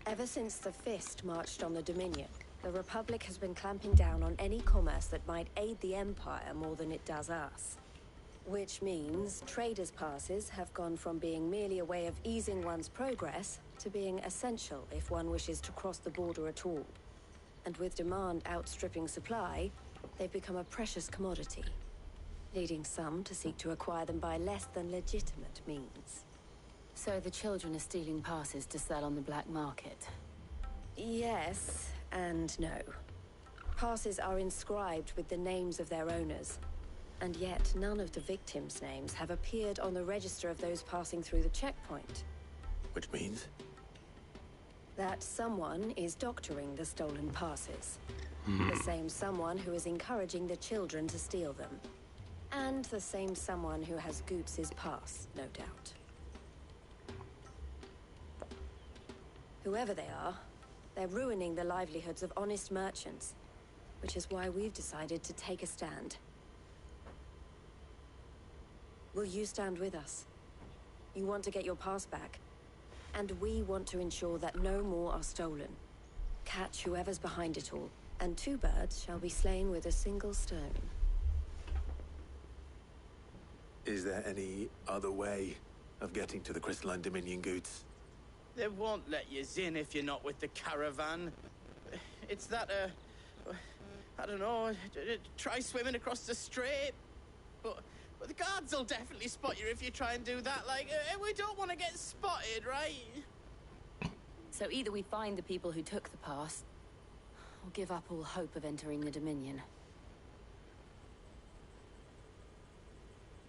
Ever since the Fist marched on the Dominion, the Republic has been clamping down on any commerce that might aid the Empire more than it does us. Which means traders' passes have gone from being merely a way of easing one's progress to being essential if one wishes to cross the border at all. And with demand outstripping supply, they've become a precious commodity, leading some to seek to acquire them by less than legitimate means. So the children are stealing passes to sell on the black market? Yes and no. Passes are inscribed with the names of their owners, and yet none of the victims' names have appeared on the register of those passing through the checkpoint. Which means? That someone is doctoring the stolen passes. Hmm. The same someone who is encouraging the children to steal them. And the same someone who has Goots' pass, no doubt. Whoever they are, they're ruining the livelihoods of honest merchants, which is why we've decided to take a stand. Will you stand with us? You want to get your pass back, and we want to ensure that no more are stolen. Catch whoever's behind it all, and two birds shall be slain with a single stone. Is there any other way of getting to the Crystalline Dominion Goots? They won't let you in if you're not with the caravan. It's that, I don't know, try swimming across the strait. But the guards will definitely spot you if you try and do that. Like, we don't want to get spotted, right? So either we find the people who took the pass, or give up all hope of entering the Dominion.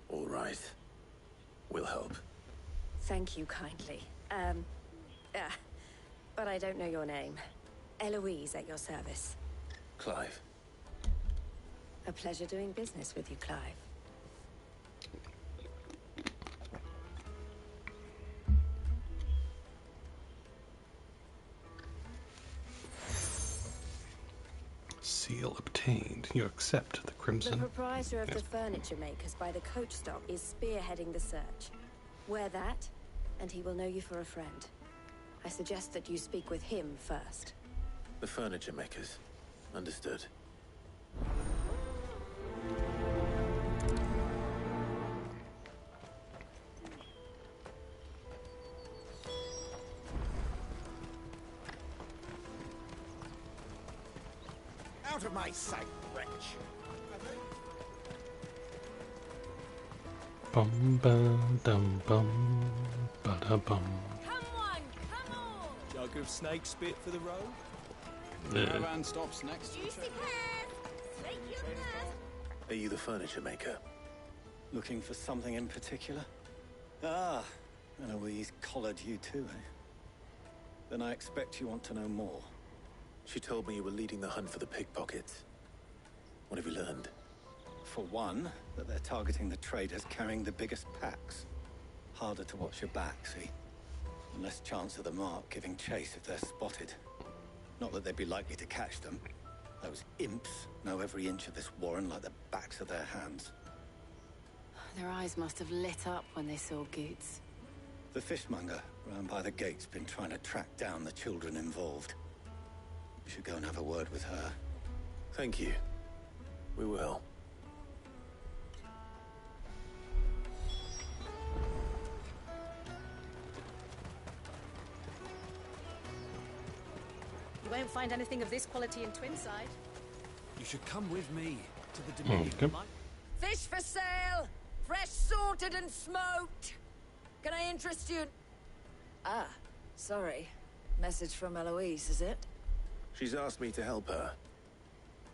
All right. We'll help. Thank you kindly. But I don't know your name. Eloise at your service. Clive. A pleasure doing business with you, Clive. Seal obtained. You accept the Crimson. The proprietor of the furniture makers by the coach stop is spearheading the search. Wear that, and he will know you for a friend. I suggest that you speak with him first. The furniture makers. Understood. Out of my sight, wretch. Bum bum dum bum ba da bum. Jug of snake spit for the road? Caravan stops next to the train. Are you the furniture maker? Looking for something in particular? Ah, Eloise collared you too, eh? Then I expect you want to know more. She told me you were leading the hunt for the pickpockets. What have you learned? For one, that they're targeting the traders carrying the biggest packs. Harder to watch your back, see? And less chance of the mark giving chase if they're spotted. Not that they'd be likely to catch them. Those imps know every inch of this warren like the backs of their hands. Their eyes must have lit up when they saw Goots. The fishmonger round by the gate's been trying to track down the children involved. We should go and have a word with her. Thank you. We will. You won't find anything of this quality in Twinside. You should come with me to the Dominion. Okay. Fish for sale! Fresh sorted and smoked! Can I interest you? Ah, sorry. Message from Eloise, is it? She's asked me to help her.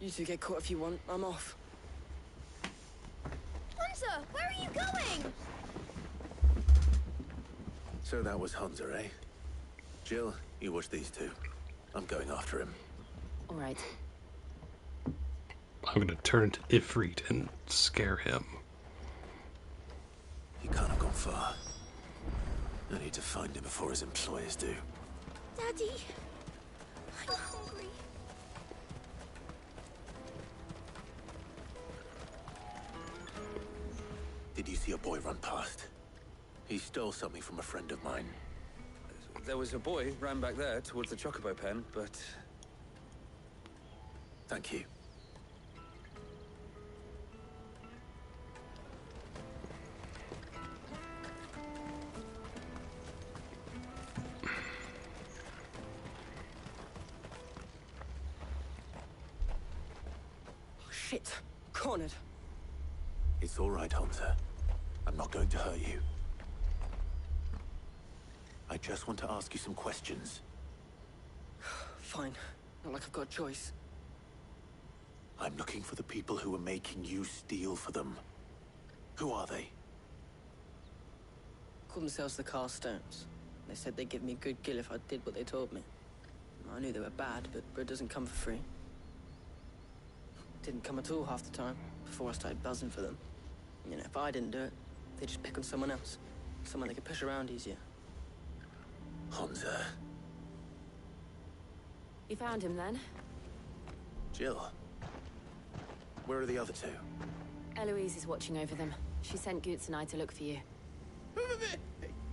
You two get caught if you want. I'm off. Hunter, where are you going? So that was Hunter, eh? Jill, you watch these two. I'm going after him. All right. I'm gonna turn into Ifrit and scare him. He can't have gone far. I need to find him before his employers do. Daddy, I'm hungry. Did you see a boy run past? He stole something from a friend of mine. There was a boy ran back there towards the Chocobo pen, but... Thank you. Shit. Cornered. It's all right, Hunter. I'm not going to hurt you. I just want to ask you some questions. Fine. Not like I've got a choice. I'm looking for the people who are making you steal for them. Who are they? Called themselves the Carstones. They said they'd give me a good gill if I did what they told me. I knew they were bad, but bread doesn't come for free. Didn't come at all half the time, before I started buzzing for them. You know, if I didn't do it, they'd just pick on someone else. Someone they could push around easier. Hunter. You found him then? Jill. Where are the other two? Eloise is watching over them. She sent Goots and I to look for you.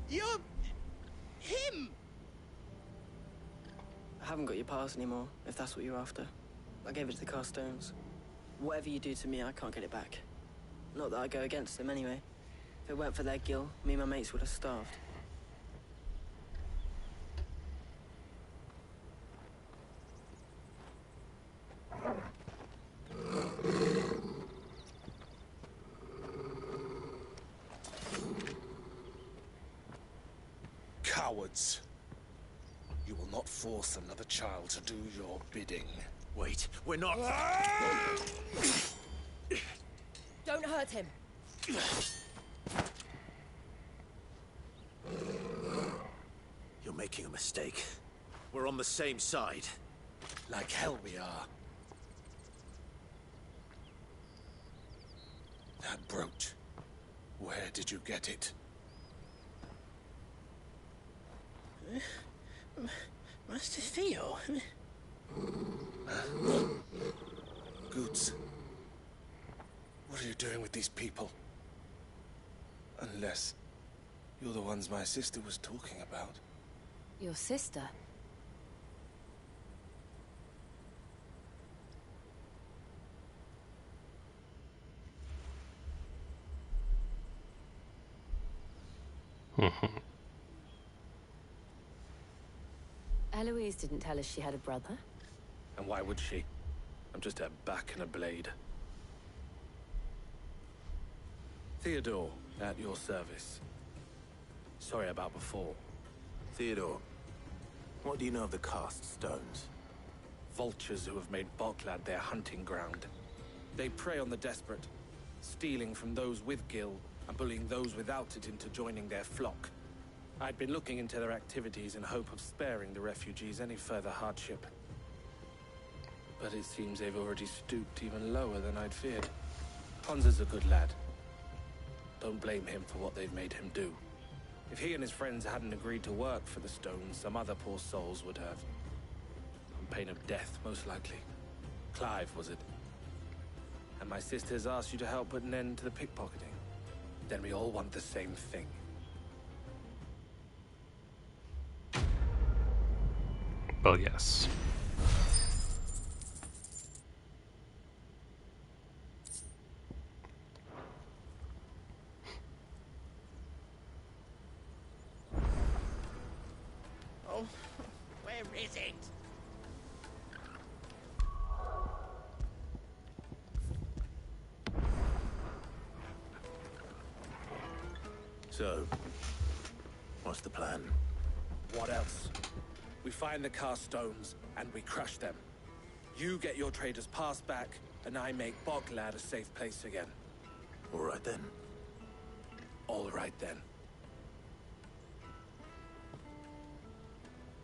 You're... him! I haven't got your pass anymore, if that's what you're after. I gave it to the Carstones. Whatever you do to me, I can't get it back. Not that I go against them anyway. If it weren't for their gill, me and my mates would have starved. Cowards. You will not force another child to do your bidding. Wait, we're not... Don't hurt him. You're making a mistake. We're on the same side. Like hell we are. That brooch. Where did you get it? Master Theo? Goots. What are you doing with these people? Unless you're the ones my sister was talking about. Your sister? Eloise didn't tell us she had a brother. And why would she? I'm just a back and a blade. Theodore, at your service. Sorry about before. Theodore, what do you know of the Cast Stones? Vultures who have made Balklad their hunting ground. They prey on the desperate, stealing from those with gil and bullying those without it into joining their flock. I'd been looking into their activities in hope of sparing the refugees any further hardship. But it seems they've already stooped even lower than I'd feared. Hansa's a good lad. Don't blame him for what they've made him do. If he and his friends hadn't agreed to work for the Stones, some other poor souls would have. On pain of death, most likely. Clive, was it? And my sisters asked you to help put an end to the pickpocketing. Then we all want the same thing. Well, yes. Oh, where is it? So, what's the plan? What else? We find the Carstones and we crush them. You get your traders pass back, and I make Boglad a safe place again. All right then. All right then.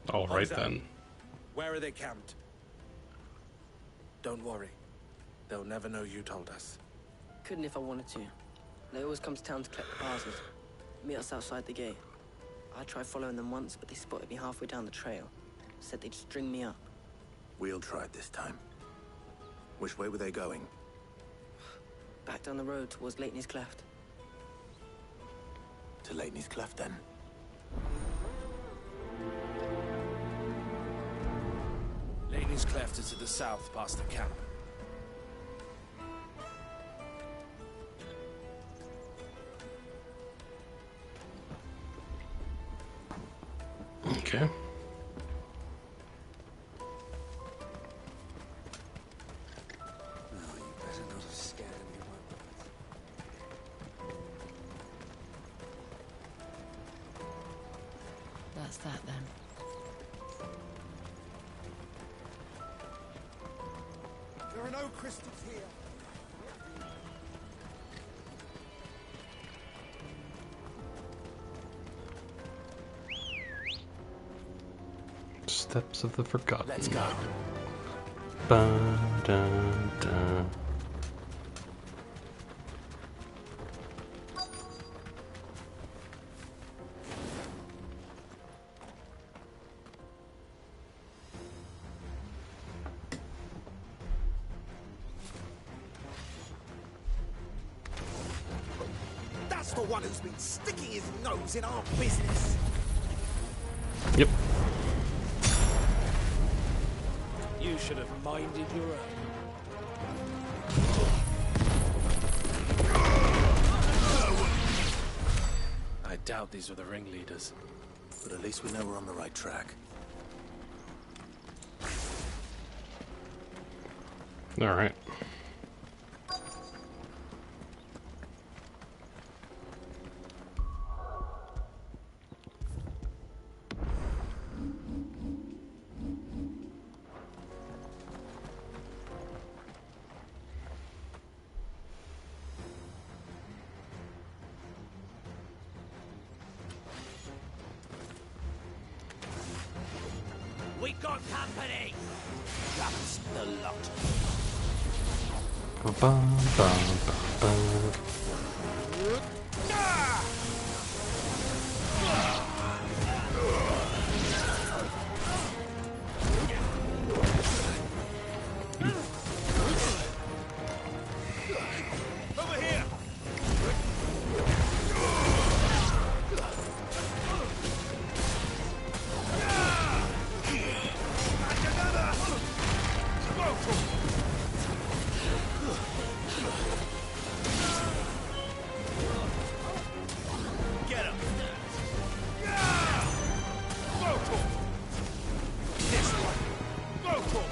All right Hamza, then. Where are they camped? Don't worry. They'll never know you told us. Couldn't if I wanted to. They always come to town to collect the parcels. Meet us outside the gate. I tried following them once, but they spotted me halfway down the trail. Said they'd string me up. We'll try it this time. Which way were they going? Back down the road towards Lateney's Cleft. To Lateney's Cleft, then. Lateney's Cleft is to the south, past the camp. Okay. No, you better not have scared anyone. That's that then. There are no crystals here. Steps of the Forgotten. Let's go. Ba, da, da. That's the one who's been sticking his nose in our business. Yep. You should have minded your own. I doubt these were the ringleaders. But at least we know we're on the right track. All right. We got company! That's the lot. Ba, ba, ba, ba, ba. Over here! Get him! This one! Go for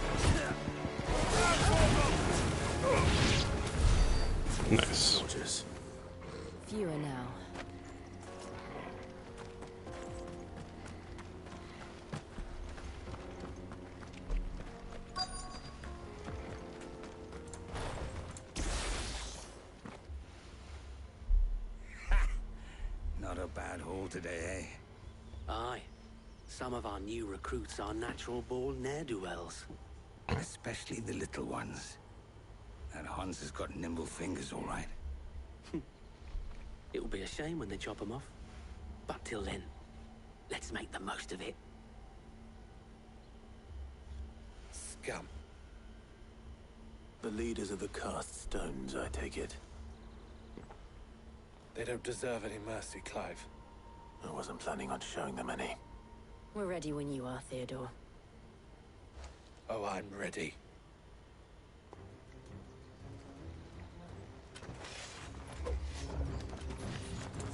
Nice. Soldiers. Fewer now. Not a bad haul today, eh? Aye. Some of our new recruits are natural-born ne'er-do-wells. Especially the little ones. That Hans has got nimble fingers, all right. It'll be a shame when they chop them off. But till then, let's make the most of it. Scum. The leaders of the cast stones, I take it. They don't deserve any mercy, Clive. I wasn't planning on showing them any. We're ready when you are, Theodore. Oh, I'm ready.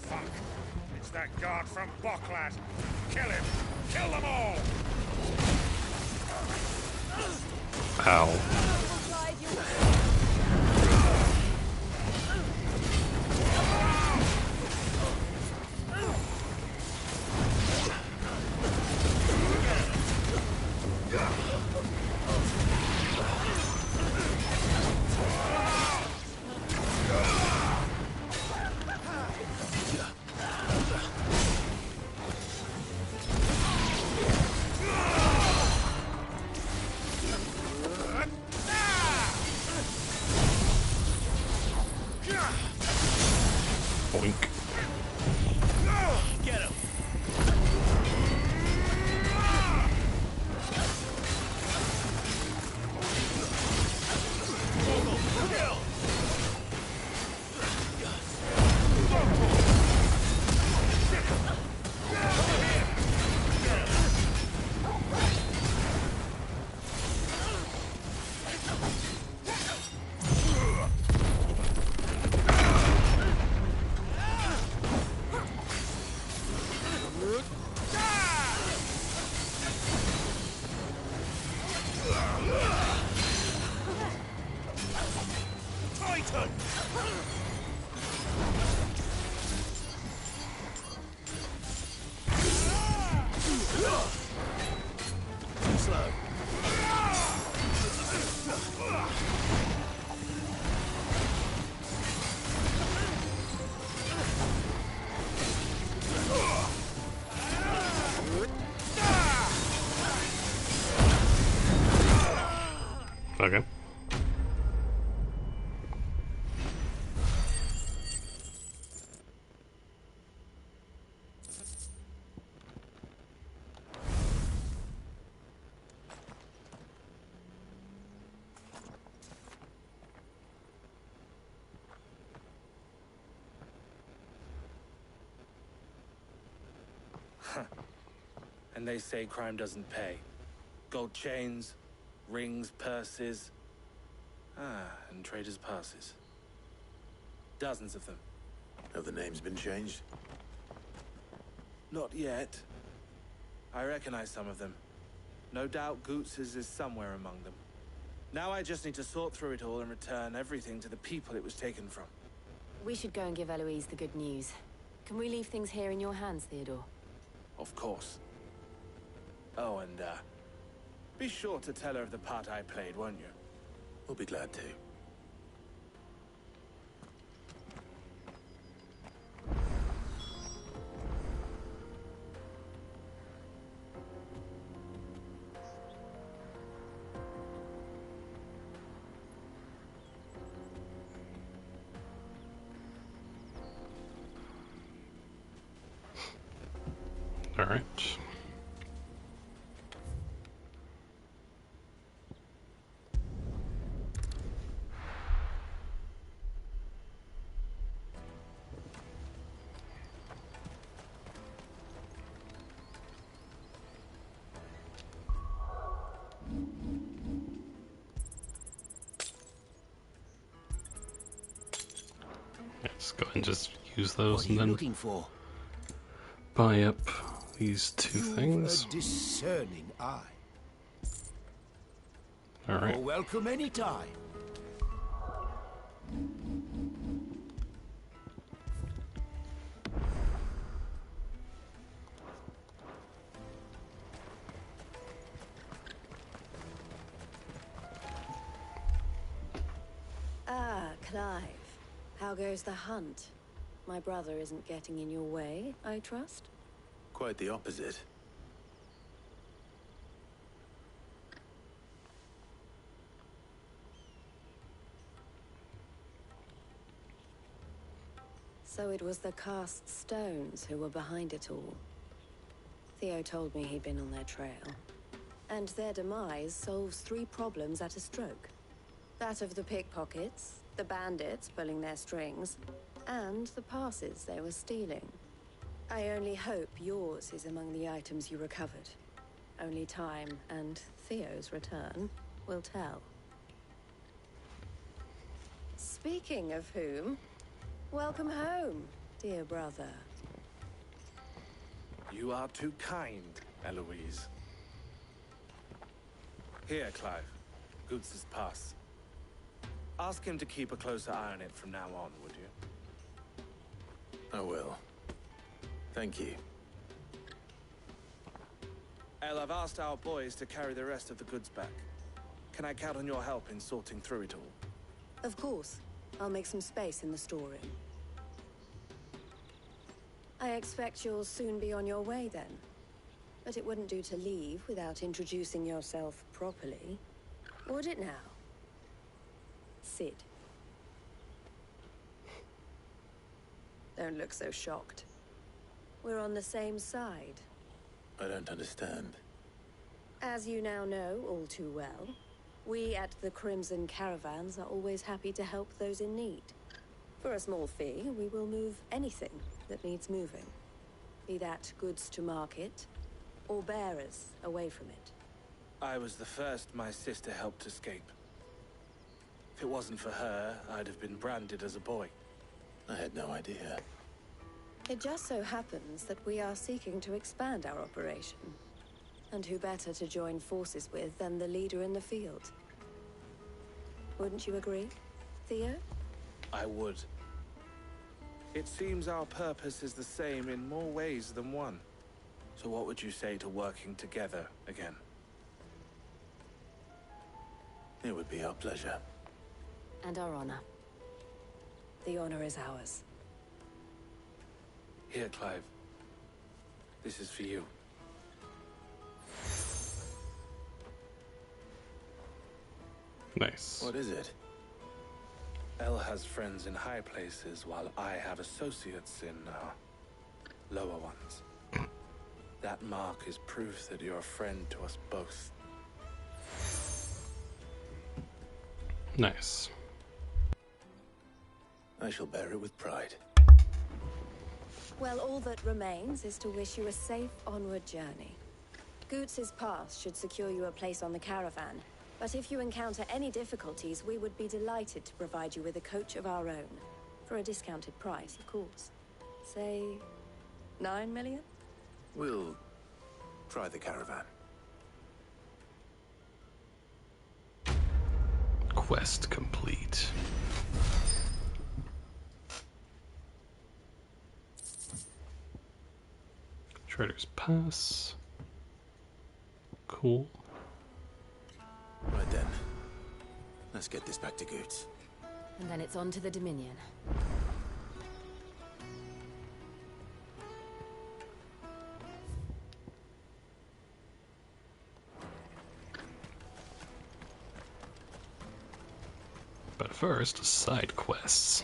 Fuck! It's that guard from Boklad. Kill him! Kill them all! Ow. slow. Okay. And they say crime doesn't pay. Gold chains, rings, purses. And traders' passes. Dozens of them. Have the names been changed? Not yet. I recognize some of them. No doubt Goots's is somewhere among them. Now I just need to sort through it all and return everything to the people it was taken from. We should go and give Eloise the good news. Can we leave things here in your hands, Theodore? Of course. Oh, and, be sure to tell her of the part I played, won't you? We'll be glad to. All right. Let's go ahead and just use those and then looking for? buy up these two things. A discerning eye. All right. You're welcome anytime. Ah, Clive. How goes the hunt? My brother isn't getting in your way, I trust? Quite the opposite. So it was the cast stones who were behind it all. Theo told me he'd been on their trail. And their demise solves 3 problems at a stroke. That of the pickpockets, the bandits pulling their strings, and the passes they were stealing. I only hope yours is among the items you recovered. Only time and Theo's return will tell. Speaking of whom, welcome home, dear brother. You are too kind, Eloise. Here, Clive. Goots's pass. Ask him to keep a closer eye on it from now on, would you? I will. Thank you. El, I've asked our boys to carry the rest of the goods back. Can I count on your help in sorting through it all? Of course. I'll make some space in the storeroom. I expect you'll soon be on your way then. But it wouldn't do to leave without introducing yourself properly. Would it now? Sid. Don't look so shocked. We're on the same side. I don't understand. As you now know all too well, we at the Crimson Caravans are always happy to help those in need. For a small fee, we will move anything that needs moving. Be that goods to market, or bearers away from it. I was the first my sister helped escape. If it wasn't for her, I'd have been branded as a boy. I had no idea. It just so happens that we are seeking to expand our operation. And who better to join forces with than the leader in the field? Wouldn't you agree, Theo? I would. It seems our purpose is the same in more ways than one. So what would you say to working together again? It would be our pleasure. And our honor. The honor is ours. Here, Clive. This is for you. Nice. What is it? Elle has friends in high places, while I have associates in, lower ones. That mark is proof that you're a friend to us both. Nice. I shall bear it with pride. Well, all that remains is to wish you a safe onward journey. Goots's pass should secure you a place on the caravan, but if you encounter any difficulties, we would be delighted to provide you with a coach of our own. For a discounted price, of course. Say, 9 million? We'll try the caravan. Quest complete. Trader's Pass. Cool. Right then. Let's get this back to Goots. And then it's on to the Dominion. But first, side quests.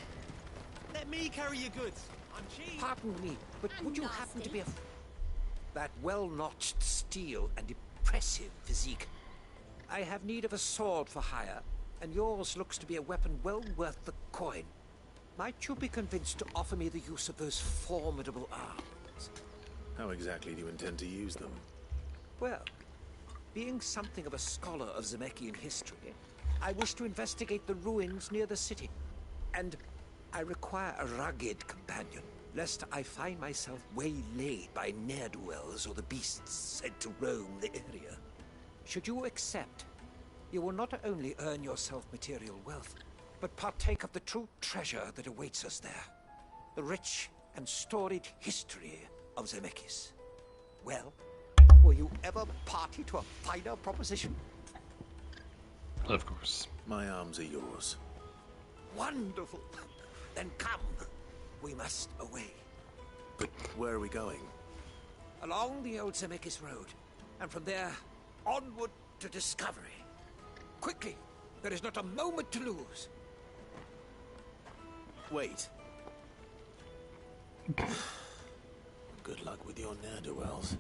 Let me carry your goods. I'm cheap. Pardon me, but would you happen to be a... That well-notched steel and impressive physique. I have need of a sword for hire, and yours looks to be a weapon well worth the coin. Might you be convinced to offer me the use of those formidable arms? How exactly do you intend to use them? Well, being something of a scholar of Zemeckis history, I wish to investigate the ruins near the city. And I require a rugged companion, lest I find myself waylaid by ne'er-do-wells or the beasts sent to roam the area. Should you accept, you will not only earn yourself material wealth, but partake of the true treasure that awaits us there. The rich and storied history of Zemeckis. Well, were you ever party to a finer proposition? Of course. My arms are yours. Wonderful. Then come. We must away. But where are we going? Along the old Zemeckis Road, and from there, onward to discovery. Quickly! There is not a moment to lose. Wait. Good luck with your ne'er-do-wells.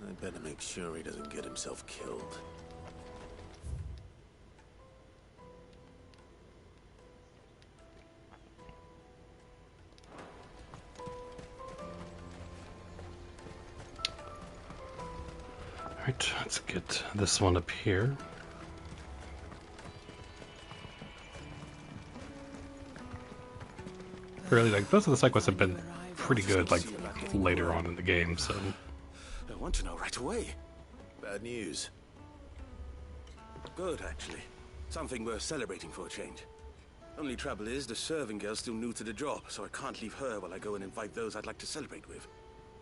I better make sure he doesn't get himself killed. Alright, let's get this one up here. Really, like, most of the side quests have been pretty good, like, later on in the game, so... I want to know right away. Bad news. Good, actually. Something worth celebrating for a change. Only trouble is, the serving girl's still new to the job, so I can't leave her while I go and invite those I'd like to celebrate with.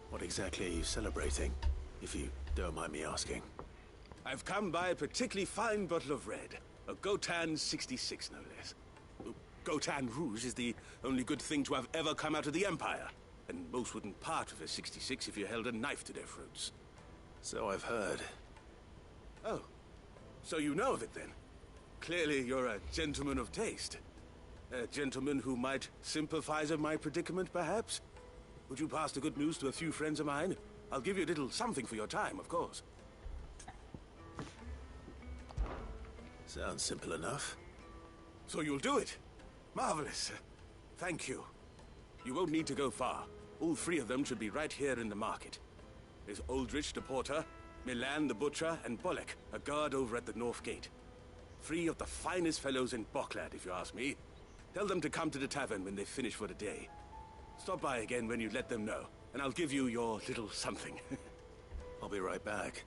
What exactly are you celebrating, if you don't mind me asking? I've come by a particularly fine bottle of red. A Gotan 66, no less. Gotan Rouge is the only good thing to have ever come out of the Empire. And most wouldn't part with a 66 if you held a knife to their throats. So I've heard. Oh, so you know of it then? Clearly you're a gentleman of taste. A gentleman who might sympathize with my predicament, perhaps? Would you pass the good news to a few friends of mine? I'll give you a little something for your time, of course. Sounds simple enough. So you'll do it? Marvelous. Thank you. You won't need to go far. All three of them should be right here in the market. There's Aldrich the porter, Milan the butcher, and Bolek, a guard over at the north gate. Three of the finest fellows in Boklad, if you ask me. Tell them to come to the tavern when they finish for the day. Stop by again when you let them know, and I'll give you your little something. I'll be right back.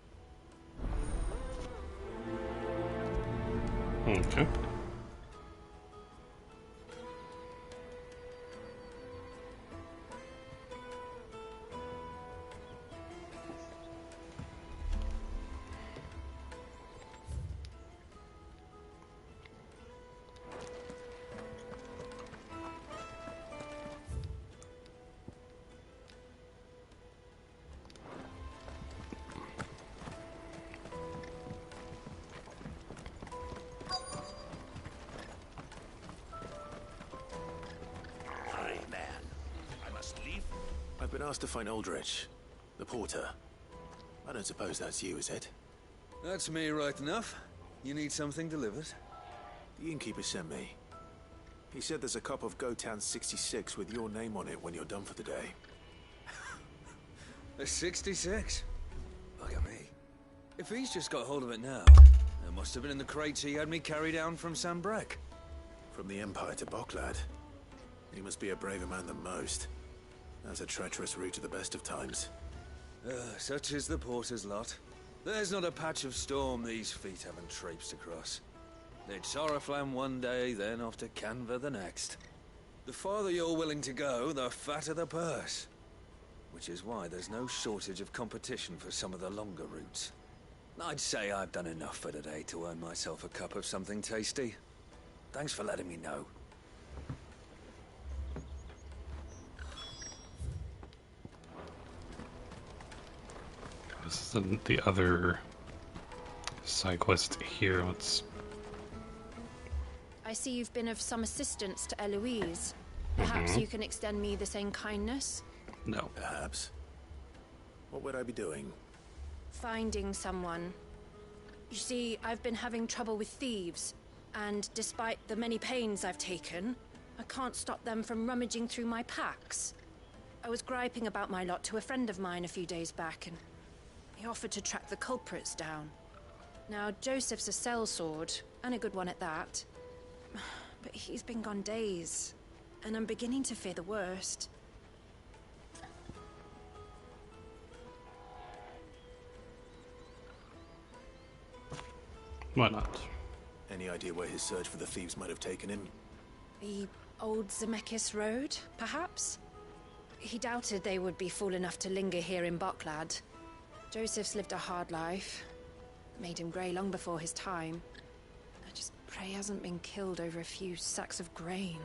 Okay. I've been asked to find Aldrich, the porter. I don't suppose that's you, is it? That's me, right enough. You need something delivered? The innkeeper sent me. He said there's a cup of Gotan 66 with your name on it when you're done for the day. A 66? Look at me. If he's just got hold of it now, it must have been in the crates he had me carry down from Sambrek. From the Empire to Boklad. He must be a braver man than most. That's a treacherous route to the best of times. Such is the porter's lot. There's not a patch of storm these feet haven't traipsed across. It's Oriflamme one day, then off to Canva the next. The farther you're willing to go, the fatter the purse. Which is why there's no shortage of competition for some of the longer routes. I'd say I've done enough for today to earn myself a cup of something tasty. Thanks for letting me know. This isn't the other side quest here. Let's... I see you've been of some assistance to Eloise. Perhaps you can extend me the same kindness? No. Perhaps. What would I be doing? Finding someone. You see, I've been having trouble with thieves, and despite the many pains I've taken, I can't stop them from rummaging through my packs. I was griping about my lot to a friend of mine a few days back, and he offered to track the culprits down. Now, Joseph's a sellsword, and a good one at that. But he's been gone days, and I'm beginning to fear the worst. Why not? Any idea where his search for the thieves might have taken him? The old Zemeckis Road, perhaps? He doubted they would be fool enough to linger here in Boklad. Joseph's lived a hard life. Made him grey long before his time. I just pray he hasn't been killed over a few sacks of grain.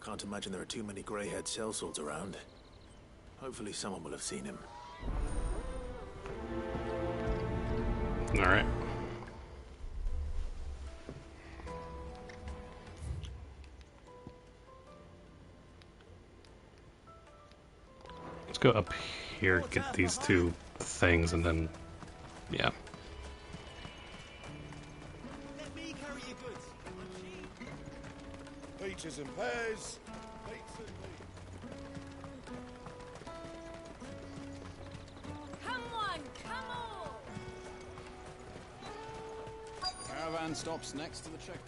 I can't imagine there are too many grey-haired sellswords around. Hopefully someone will have seen him. Alright. Let's go up here, get these two things, and then, yeah. Let me carry your goods. Peaches and pears. Come on, come on! Caravan stops next to the checkpoint.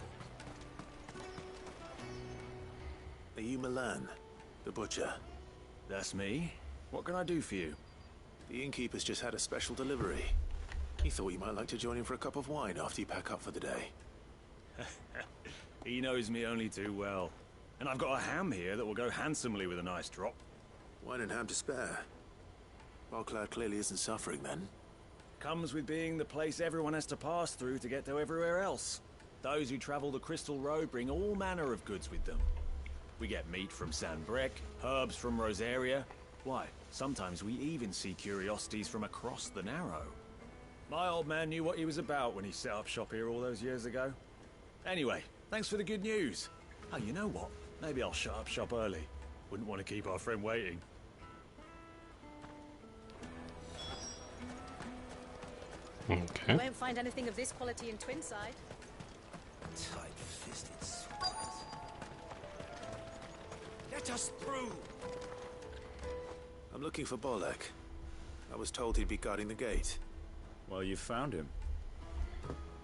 Are you Milan, the butcher? That's me. What can I do for you? The innkeeper's just had a special delivery. He thought you might like to join him for a cup of wine after you pack up for the day. He knows me only too well. And I've got a ham here that will go handsomely with a nice drop. Wine and ham to spare. Boklad clearly isn't suffering then. Comes with being the place everyone has to pass through to get to everywhere else. Those who travel the Crystal Road bring all manner of goods with them. We get meat from Sanbrek, herbs from Rosaria. Why, sometimes we even see curiosities from across the Narrow. My old man knew what he was about when he set up shop here all those years ago. Anyway, thanks for the good news. Oh, you know what? Maybe I'll shut up shop early. Wouldn't want to keep our friend waiting. Okay. You won't find anything of this quality in Twinside. Tight-fisted sweat. Let us through! I'm looking for Bolek. I was told he'd be guarding the gate. Well, you found him.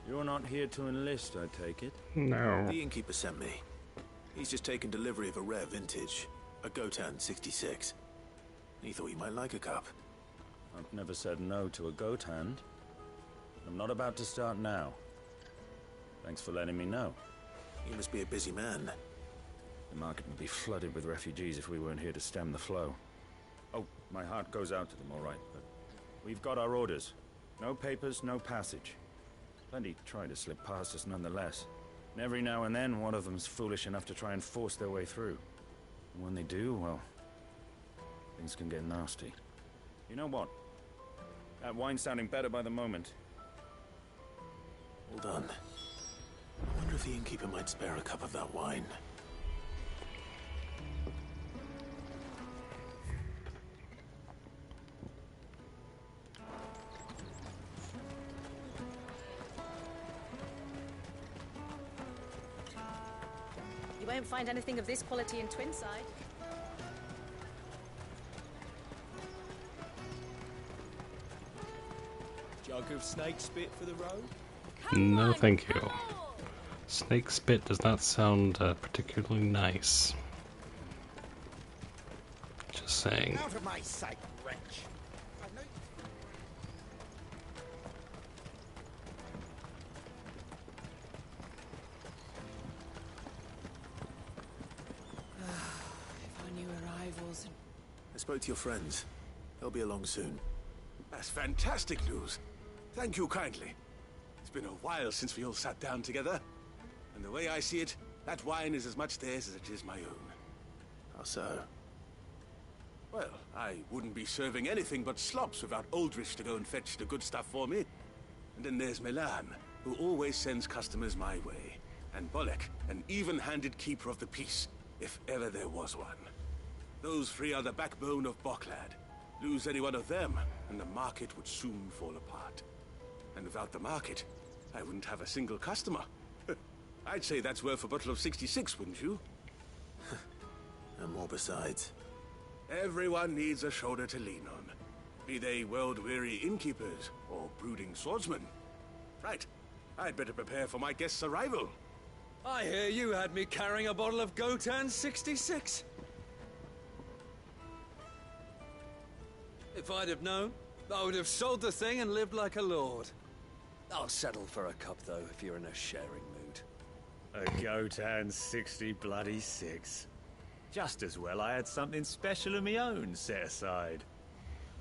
You're not here to enlist, I take it? No. The innkeeper sent me. He's just taken delivery of a rare vintage, a Gotan 66. He thought you might like a cup. I've never said no to a goat hand. I'm not about to start now. Thanks for letting me know. You must be a busy man. The market would be flooded with refugees if we weren't here to stem the flow. Oh, my heart goes out to them, all right, but we've got our orders. No papers, no passage. Plenty try to slip past us nonetheless. And every now and then, one of them's foolish enough to try and force their way through. And when they do, well, things can get nasty. You know what? That wine's sounding better by the moment. Hold on. I wonder if the innkeeper might spare a cup of that wine. Won't find anything of this quality in Twinside. Jug of snake spit for the road? No, thank you. Snake spit does not sound particularly nice. Just saying. Out of my sight, wretch. I know. If our new arrivals... I spoke to your friends. They'll be along soon. That's fantastic news. Thank you kindly. It's been a while since we all sat down together. And the way I see it, that wine is as much theirs as it is my own. How so? Well, I wouldn't be serving anything but slops without Aldrich to go and fetch the good stuff for me. And then there's Milan, who always sends customers my way. And Bolek, an even-handed keeper of the peace, if ever there was one. Those three are the backbone of Boklad. Lose any one of them, and the market would soon fall apart. And without the market, I wouldn't have a single customer. I'd say that's worth a bottle of 66, wouldn't you? And more besides. Everyone needs a shoulder to lean on. Be they world-weary innkeepers or brooding swordsmen. Right. I'd better prepare for my guest's arrival. I hear you had me carrying a bottle of Gotan 66. If I'd have known, I would have sold the thing and lived like a lord. I'll settle for a cup, though, if you're in a sharing mood. A Gotan 60 bloody 6. Just as well I had something special of my own set aside.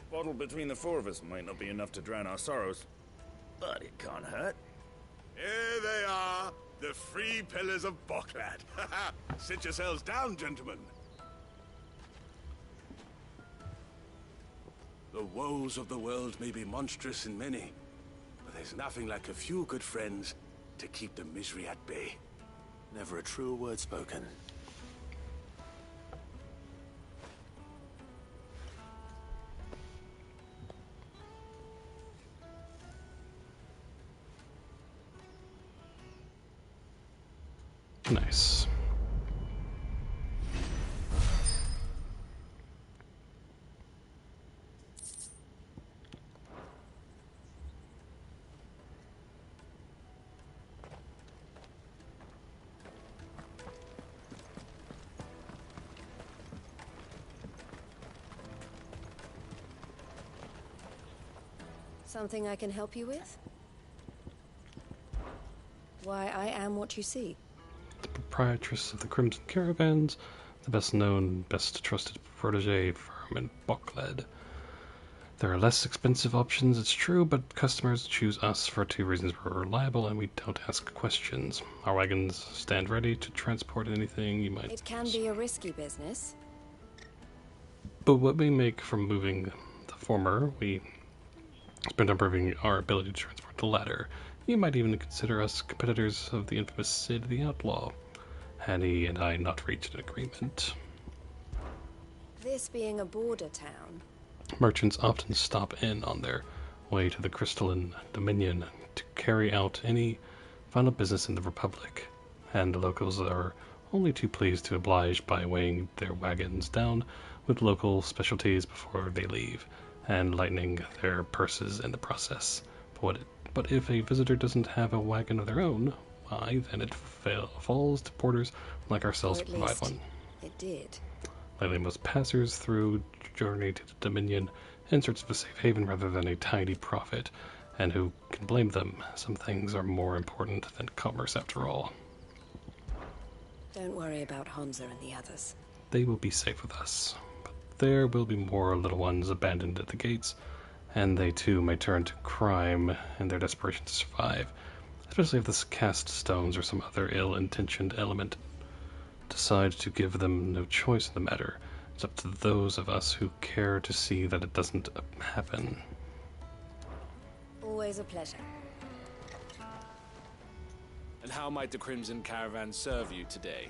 Bottle between the four of us might not be enough to drown our sorrows, but it can't hurt. Here they are, the three pillars of Boklad. Sit yourselves down, gentlemen. The woes of the world may be monstrous in many, but there's nothing like a few good friends to keep the misery at bay. Never a truer word spoken. Nice. Something I can help you with? Why, I am what you see. The proprietress of the Crimson Caravans, the best known, best trusted protege firm in Boklad. There are less expensive options, it's true, but customers choose us for two reasons. We're reliable and we don't ask questions. Our wagons stand ready to transport anything you might... It can be a risky business. But what we make from moving the former, we spend on improving our ability to transport the latter. You might even consider us competitors of the infamous Sid the Outlaw, had he and I not reached an agreement. This being a border town... Merchants often stop in on their way to the Crystalline Dominion to carry out any final business in the Republic, and the locals are only too pleased to oblige by weighing their wagons down with local specialties before they leave, and lightening their purses in the process. But if a visitor doesn't have a wagon of their own, why, then it falls to porters like ourselves to provide one. It did. Lately, most passers through journey to the Dominion in search of a safe haven rather than a tidy profit, and who can blame them? Some things are more important than commerce after all. Don't worry about Hansa and the others. They will be safe with us, but there will be more little ones abandoned at the gates, and they too may turn to crime in their desperation to survive, especially if the cast stones or some other ill-intentioned element decide to give them no choice in the matter. It's up to those of us who care to see that it doesn't happen. Always a pleasure. And how might the Crimson Caravan serve you today?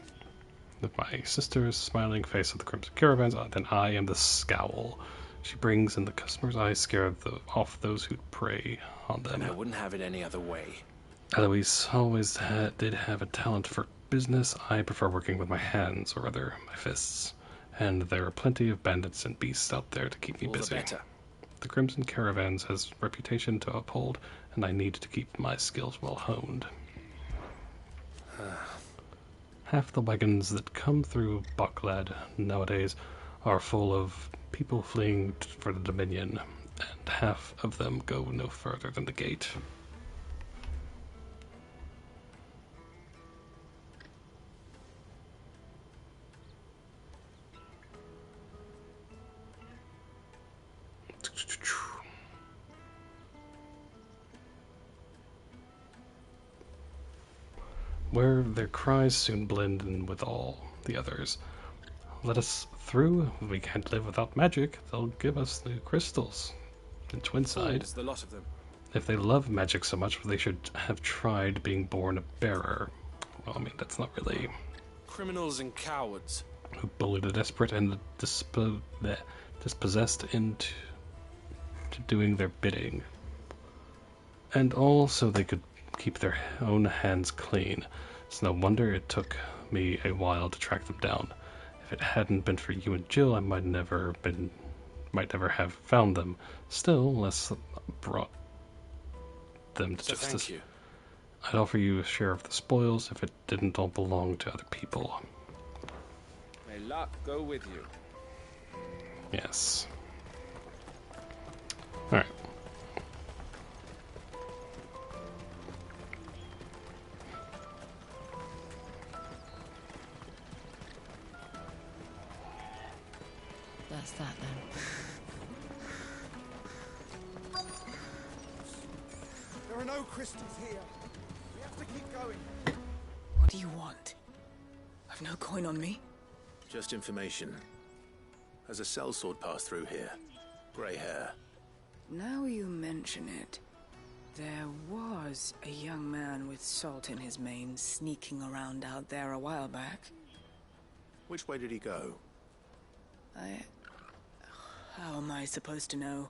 With my sister's smiling face of the Crimson Caravans, then I am the scowl. She brings in the customer's eyes, scare off those who prey on them. And I wouldn't have it any other way. Eloise always did have a talent for business, I prefer working with my hands, or rather, my fists. And there are plenty of bandits and beasts out there to keep me All the busy. better. The Crimson Caravans has reputation to uphold, and I need to keep my skills well honed. Half the wagons that come through Boklad nowadays are full of people fleeing for the Dominion, and half of them go no further than the gate. Where their cries soon blend in with all the others. Let us through. We can't live without magic. They'll give us the crystals. In Twinside, Fools, the lot of them. if they love magic so much, they should have tried being born a bearer. Well, I mean, that's not really... Criminals and cowards. Who bully the desperate and the dispossessed into doing their bidding. And all so they could keep their own hands clean. It's no wonder it took me a while to track them down. If it hadn't been for you and Jill, I might never have found them. Still, less brought them to So justice. thank you. I'd offer you a share of the spoils if it didn't all belong to other people. May luck go with you. Yes. Alright. That's that then. There are no crystals here. We have to keep going. What do you want? I've no coin on me. Just information. Has a sellsword passed through here? Grey hair. Now you mention it, there was a young man with salt in his mane sneaking around out there a while back. Which way did he go? How am I supposed to know?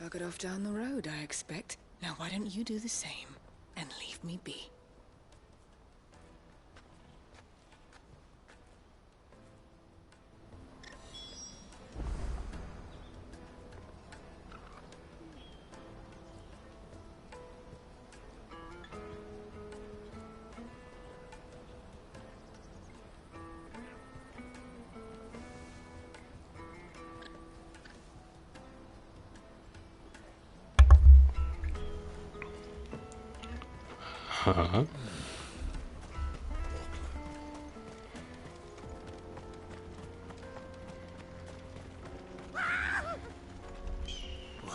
Buggered off down the road, I expect. Now why don't you do the same and leave me be? Huh?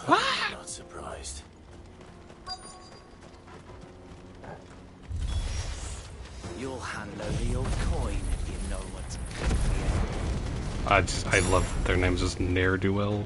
Well, not surprised. You'll hand over your coin if you know what's I love their names as Ne'er-do-well.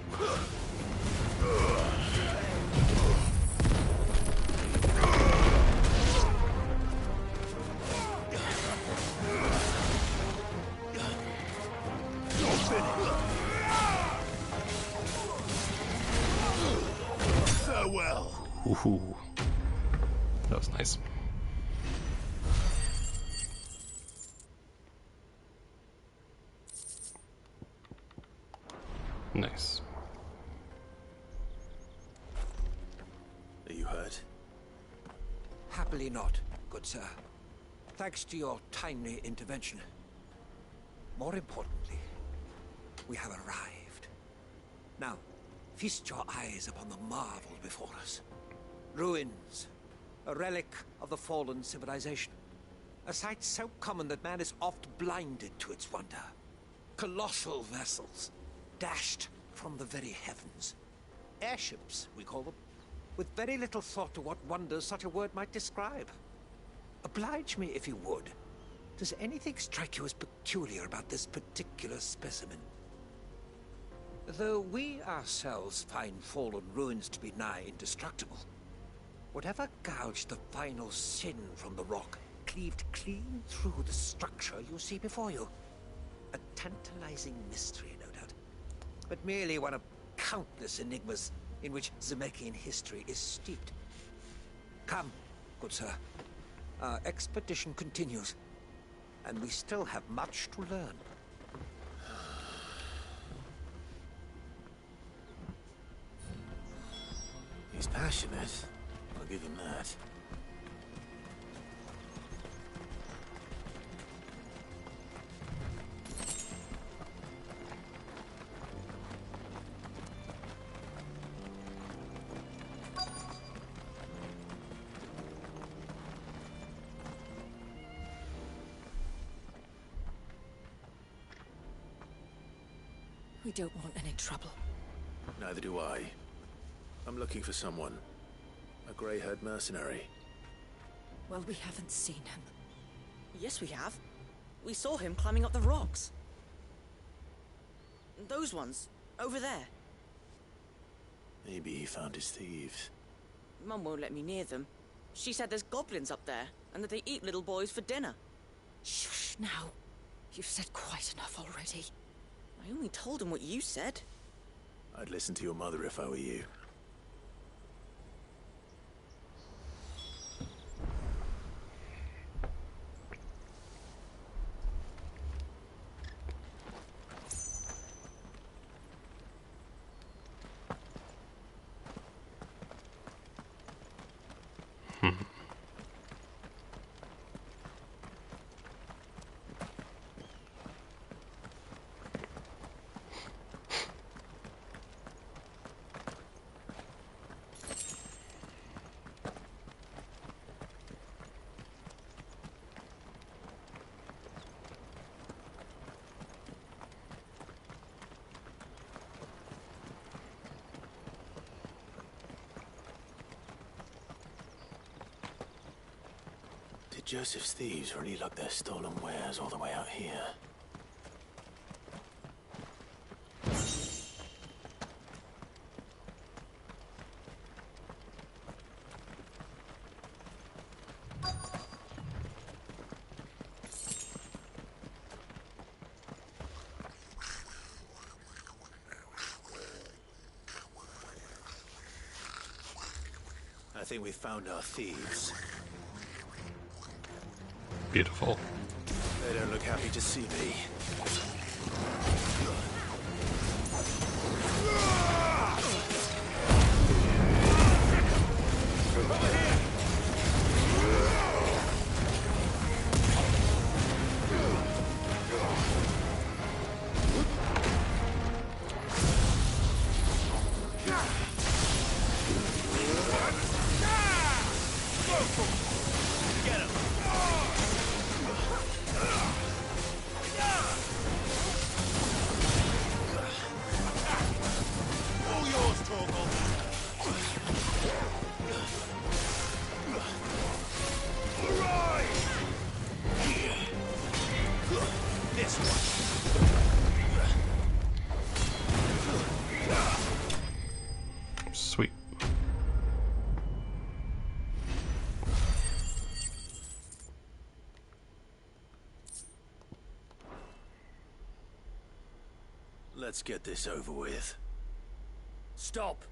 Farewell. Ooh, that was nice. Nice. Are you hurt? Happily not, good sir. Thanks to your timely intervention. More importantly, we have arrived. Now, feast your eyes upon the marvel before us. Ruins, a relic of the fallen civilization. A sight so common that man is oft blinded to its wonder. Colossal vessels, dashed from the very heavens. Airships, we call them, with very little thought to what wonders such a word might describe. Oblige me if you would. Does anything strike you as peculiar about this particular specimen? Though we ourselves find fallen ruins to be nigh indestructible, whatever gouged the final sin from the rock cleaved clean through the structure you see before you. A tantalizing mystery, no doubt, but merely one of countless enigmas in which Zemeckis history is steeped. Come, good sir. Our expedition continues. and we still have much to learn. He's passionate. I'll give him that. We don't want any trouble. Neither do I. I'm looking for someone. A grey-haired mercenary. Well, we haven't seen him. Yes, we have. We saw him climbing up the rocks. Those ones, over there. Maybe he found his thieves. Mum won't let me near them. She said there's goblins up there, and that they eat little boys for dinner. Shush now. You've said quite enough already. I only told him what you said. I'd listen to your mother if I were you. Did Joseph's thieves really lug their stolen wares all the way out here? I think we've found our thieves. Beautiful. They don't look happy to see me. Sweet. Let's get this over with. Stop!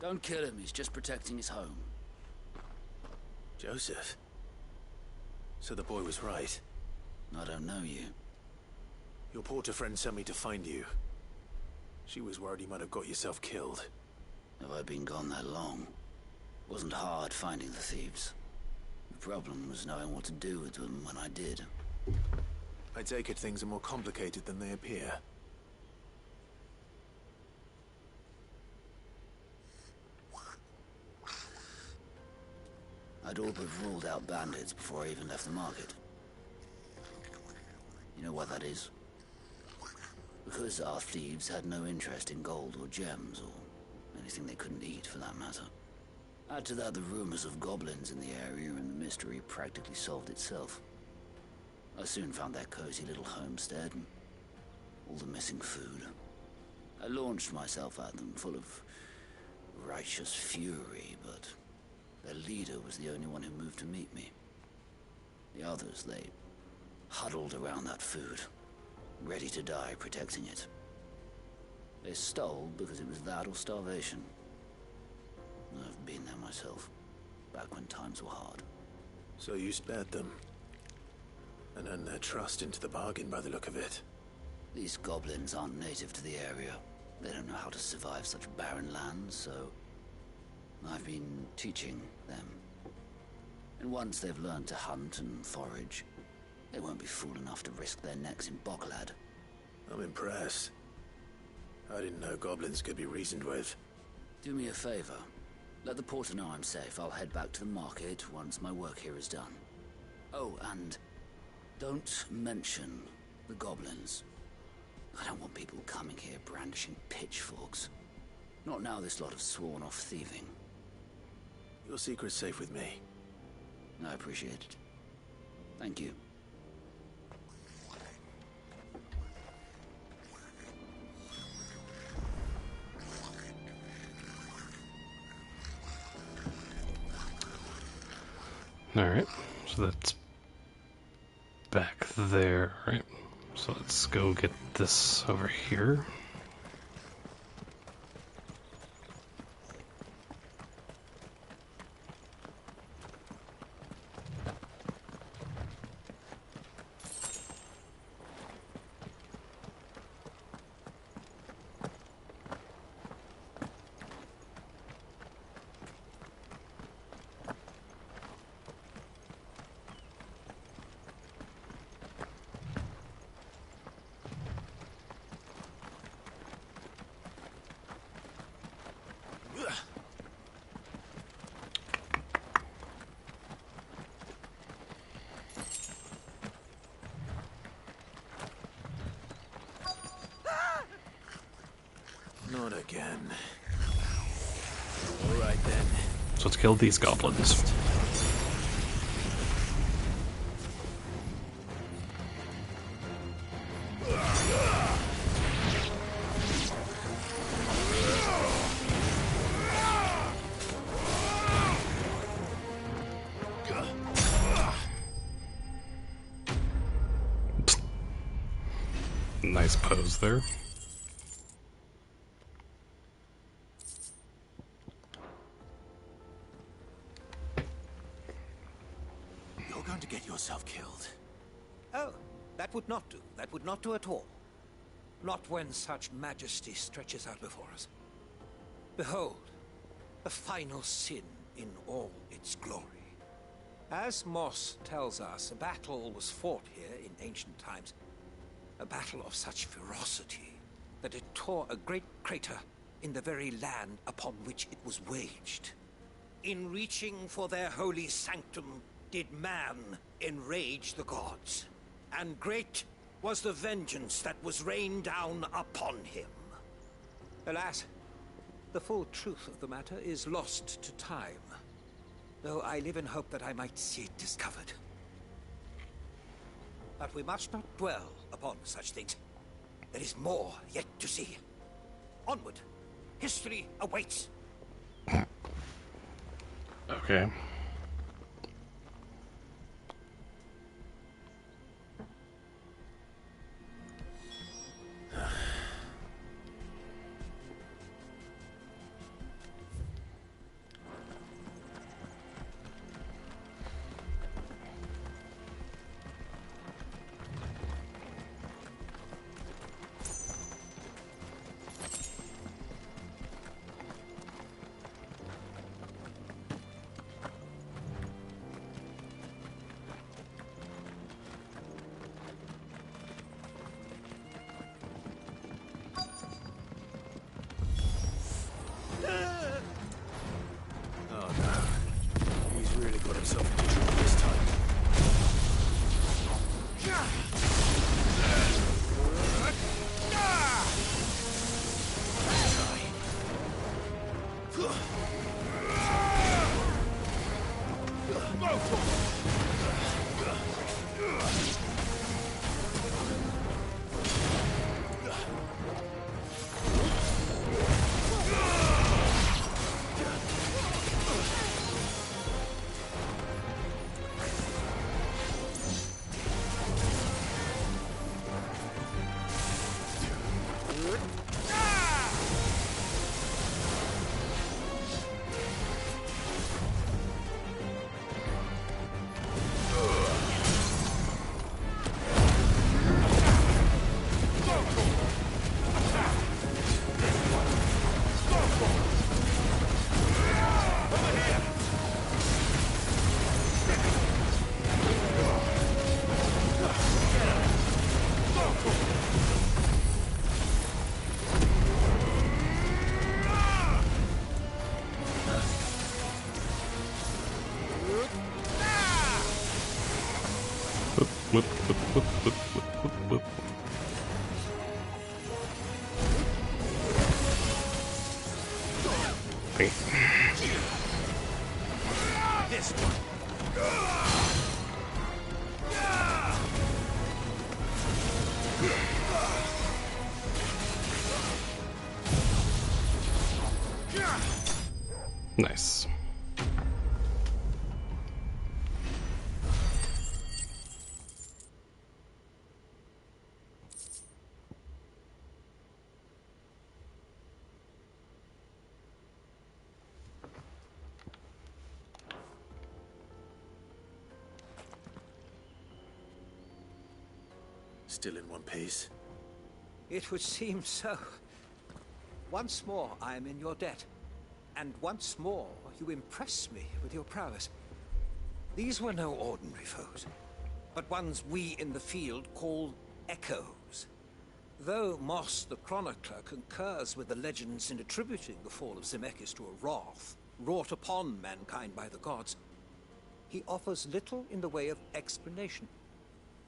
Don't kill him, he's just protecting his home. Joseph? So the boy was right. I don't know you. Your porter friend sent me to find you. She was worried you might have got yourself killed. Have I been gone that long? Wasn't hard finding the thieves. The problem was knowing what to do with them when I did. I take it things are more complicated than they appear. I'd all but ruled out bandits before I even left the market. You know why that is? Because our thieves had no interest in gold or gems, or anything they couldn't eat for that matter. Add to that the rumors of goblins in the area, and the mystery practically solved itself. I soon found their cozy little homestead, and all the missing food. I launched myself at them, full of righteous fury, but their leader was the only one who moved to meet me. The others, they huddled around that food, ready to die protecting it. They stole because it was that or starvation. I've been there myself, back when times were hard. So you spared them. And earned their trust into the bargain by the look of it. These goblins aren't native to the area. They don't know how to survive such barren lands, so I've been teaching them. And once they've learned to hunt and forage, they won't be fool enough to risk their necks in Boklad. I'm impressed. I didn't know goblins could be reasoned with. Do me a favor. Let the porter know I'm safe. I'll head back to the market once my work here is done. Oh, and don't mention the goblins. I don't want people coming here brandishing pitchforks. Not now this lot have sworn off thieving. Your secret's safe with me. I appreciate it. Thank you. Alright, so that's back there, right? So let's go get this over here. Not again. All right then. So let's kill these goblins. Nice pose there. You're going to get yourself killed. Oh, that would not do. That would not do at all. Not when such majesty stretches out before us. Behold, the final sin in all its glory. As Moss tells us, a battle was fought here in ancient times. A battle of such ferocity that it tore a great crater in the very land upon which it was waged. In reaching for their holy sanctum, did man enrage the gods, and great was the vengeance that was rained down upon him. Alas, the full truth of the matter is lost to time, though I live in hope that I might see it discovered. But we must not dwell upon such things. There is more yet to see. Onward. History awaits. Okay. Whoop, whoop, whoop, whoop, whoop. Hey. This one. Nice. Still in one piece? It would seem so. Once more, I am in your debt. And once more, you impress me with your prowess. These were no ordinary foes, but ones we in the field call echoes. Though Moss the Chronicler concurs with the legends in attributing the fall of Zemeckis to a wrath wrought upon mankind by the gods, he offers little in the way of explanation.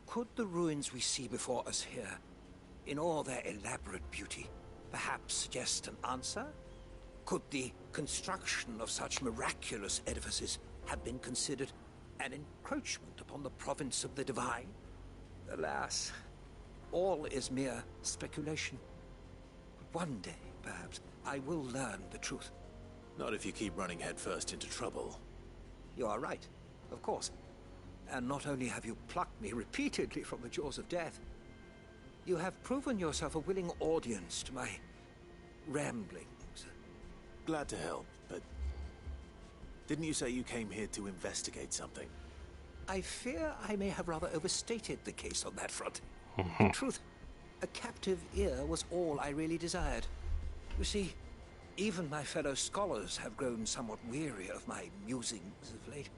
Could the ruins we see before us here, in all their elaborate beauty, perhaps suggest an answer? Could the construction of such miraculous edifices have been considered an encroachment upon the province of the divine? Alas, all is mere speculation. But one day, perhaps, I will learn the truth. Not if you keep running headfirst into trouble. You are right, of course. And not only have you plucked me repeatedly from the jaws of death, you have proven yourself a willing audience to my ramblings. Glad to help, but didn't you say you came here to investigate something? I fear I may have rather overstated the case on that front. In truth, a captive ear was all I really desired. You see, even my fellow scholars have grown somewhat weary of my musings of late.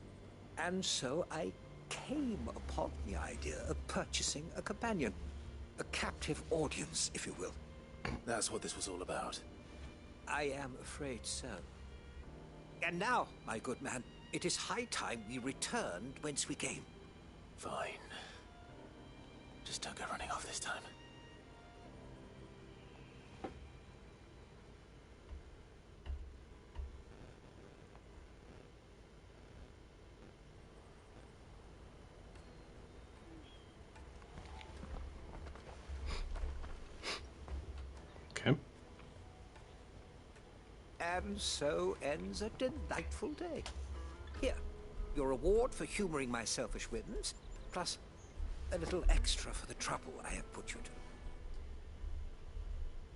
And so I came upon the idea of purchasing a companion. A captive audience, if you will. That's what this was all about. I am afraid so. And now, my good man, it is high time we returned whence we came. Fine. Just don't go running off this time. Okay. And so ends a delightful day. Here, your reward for humoring my selfish whims, plus a little extra for the trouble I have put you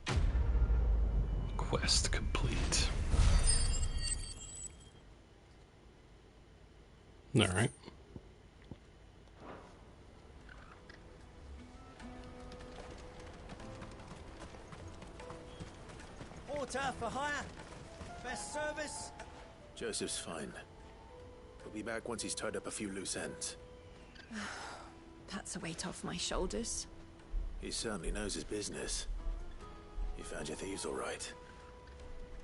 to. Quest complete. Alright. Porter for hire. Best service. Joseph's fine. He'll be back once he's tied up a few loose ends. That's a weight off my shoulders. He certainly knows his business. You found your thieves all right.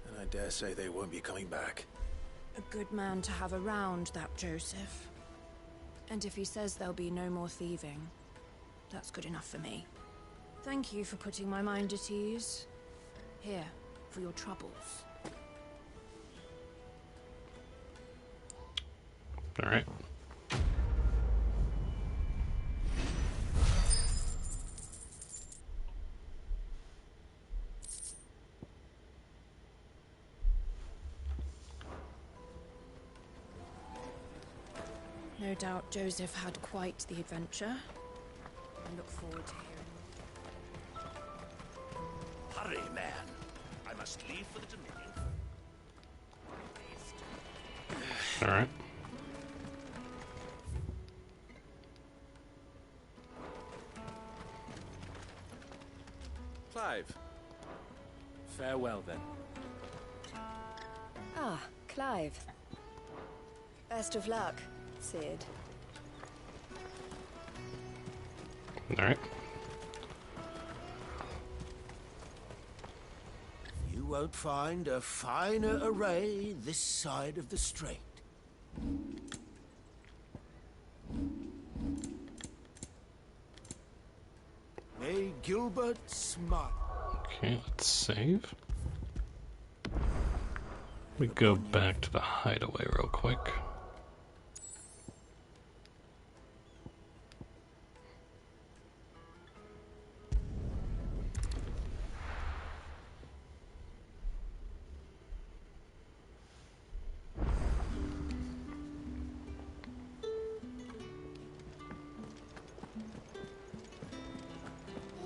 And I dare say they won't be coming back. A good man to have around, that Joseph. And if he says there'll be no more thieving, that's good enough for me. Thank you for putting my mind at ease. Here, for your troubles. All right. No doubt Joseph had quite the adventure. I look forward to hearing. Hurry, man. I must leave for the Dominion. All right. Clive. Farewell, then. Ah, Clive. Best of luck, Sid. All right. You won't find a finer array this side of the strait. A. Gilbert Smart. Okay, let's save. We go back to the hideaway real quick.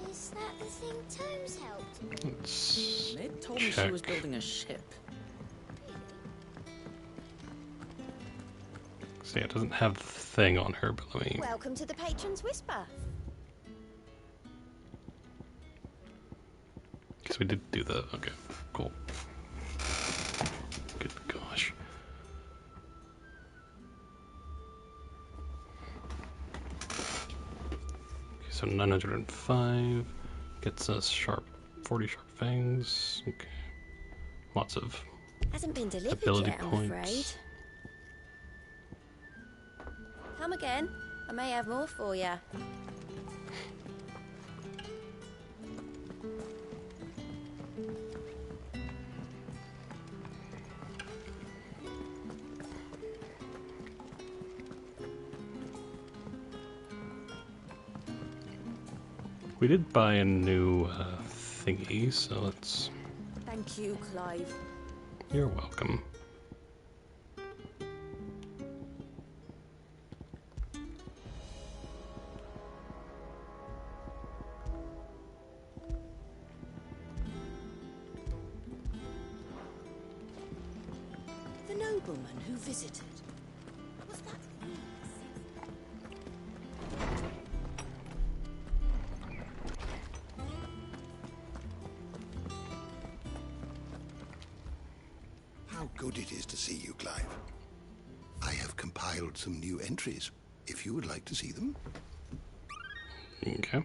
Is that the thing Tomes helped? Let's Ned told me she check. was building a ship. See, it doesn't have the thing on her, but let me... Welcome to the Patron's Whisper. Because we did do the... Okay, cool. Good gosh. Okay, so 905 gets us 40 sharp fangs. Okay. Lots of Hasn't been delivered ability yet, I'm points. afraid. Come again. I may have more for you. We did buy a new thingy, so let's... Thank you, Clive. You're welcome. The nobleman who visited. Was that How good it is to see you, Clive. I have compiled some new entries, if you would like to see them. Okay.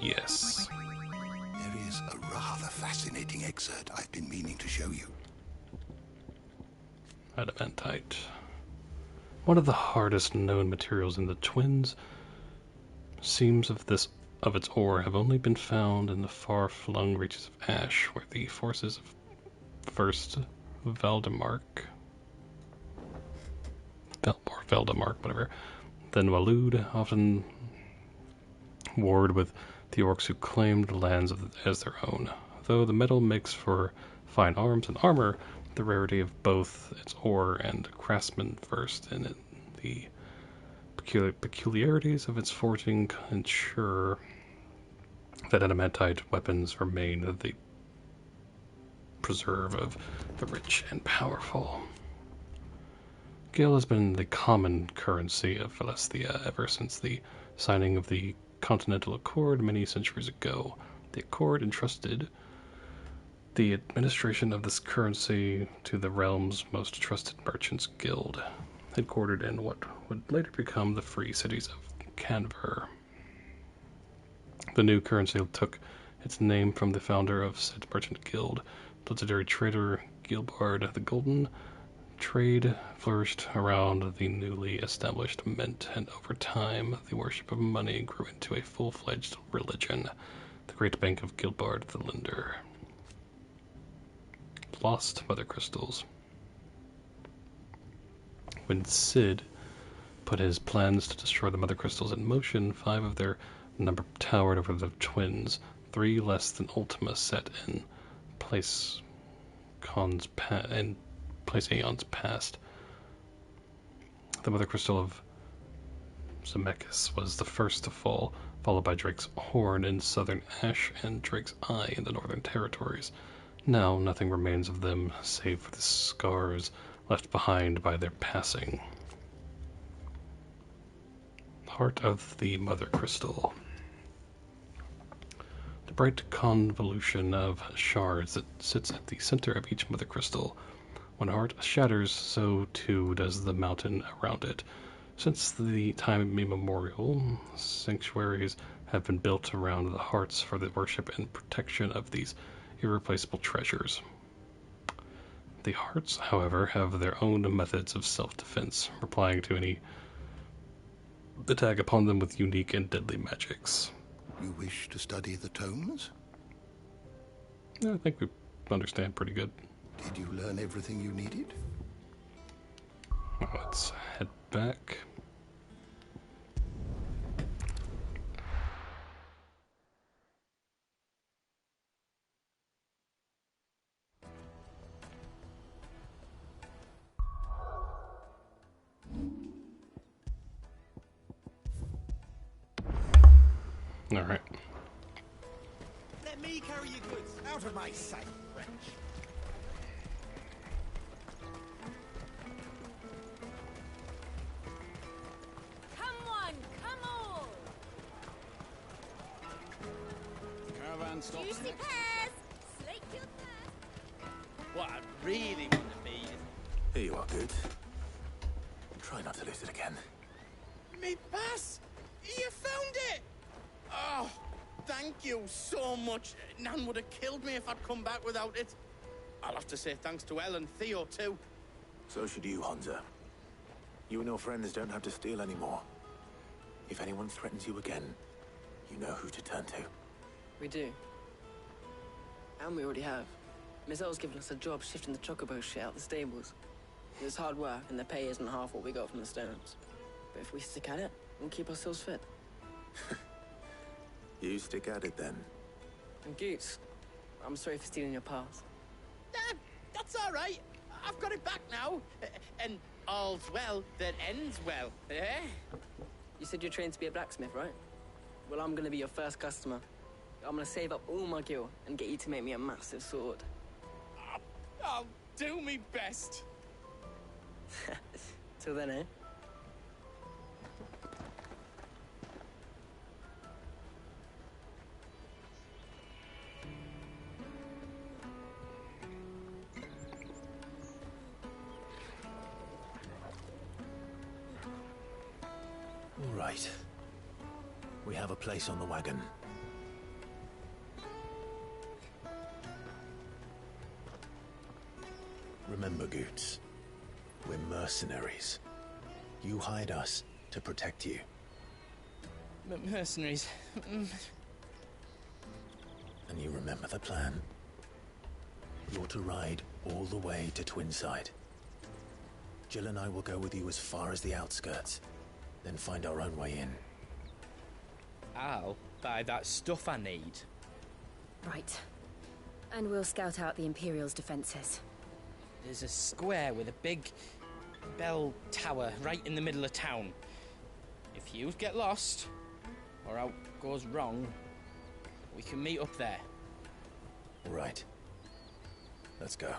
Yes. There is a rather fascinating excerpt I've been meaning to show you. Adamantite. One of the hardest known materials in the Twins. Seams of its ore have only been found in the far-flung reaches of Ash, where the forces of First Veldemark, whatever, then Walud often warred with the orcs who claimed the lands as their own. Though the metal makes for fine arms and armor, the rarity of both its ore and craftsmen versed in the peculiarities of its forging ensure that adamantite weapons remain the preserve of the rich and powerful. Gil has been the common currency of Celestia ever since the signing of the Continental Accord many centuries ago. The Accord entrusted the administration of this currency to the realm's most trusted merchants guild, headquartered in what would later become the free cities of Canver. The new currency took its name from the founder of said merchant guild, legendary trader Gilbard the Golden. Trade flourished around the newly established mint, and over time the worship of money grew into a full-fledged religion, the Great Bank of Gilbard the Lender. Lost Mother Crystals. When Cid put his plans to destroy the Mother Crystals in motion, 5 of their number towered over the Twins, 3 less than Ultima set in place aeons past. The Mother Crystal of Zemeckis was the first to fall, followed by Drake's Horn in southern Ash and Drake's Eye in the northern territories. Now nothing remains of them save for the scars left behind by their passing. Heart of the Mother Crystal. The bright convolution of shards that sits at the center of each Mother Crystal. When a heart shatters, so too does the mountain around it. Since the time immemorial, sanctuaries have been built around the hearts for the worship and protection of these irreplaceable treasures. The hearts, however, have their own methods of self-defense, replying to any attack upon them with unique and deadly magics. You wish to study the tomes? Yeah, I think we understand pretty good. Did you learn everything you needed? Let's head back. All right. Let me carry your goods out of my sight, wretch. Come on, come on! Caravan stops Juicy next. pears! Slake your thirst! What I really want to be is... Here you are, Goods. Try not to lose it again. Me pass! You found it! Oh, thank you so much. Nan would have killed me if I'd come back without it. I'll have to say thanks to Elle and Theo, too. So should you, Hansa. You and your friends don't have to steal anymore. If anyone threatens you again, you know who to turn to. We do. And we already have. Miss L's given us a job shifting the chocobo shit out the stables. It's hard work, and the pay isn't half what we got from the stones. But if we stick at it, we'll keep ourselves fit. You stick at it then. And Goots, I'm sorry for stealing your pass. That's all right. I've got it back now. And all's well that ends well, eh? You said you're trained to be a blacksmith, right? Well, I'm gonna be your first customer. I'm gonna save up all my gil and get you to make me a massive sword. I'll do me best. Till then, eh? All right. We have a place on the wagon. Remember, Goots, we're mercenaries. You hired us to protect you. Mercenaries. And you remember the plan? You're to ride all the way to Twinside. Jill and I will go with you as far as the outskirts, then find our own way in. I'll buy that stuff I need. Right. And we'll scout out the Imperial's defenses. There's a square with a big bell tower right in the middle of town. If you get lost, or out goes wrong, we can meet up there. All right. Let's go.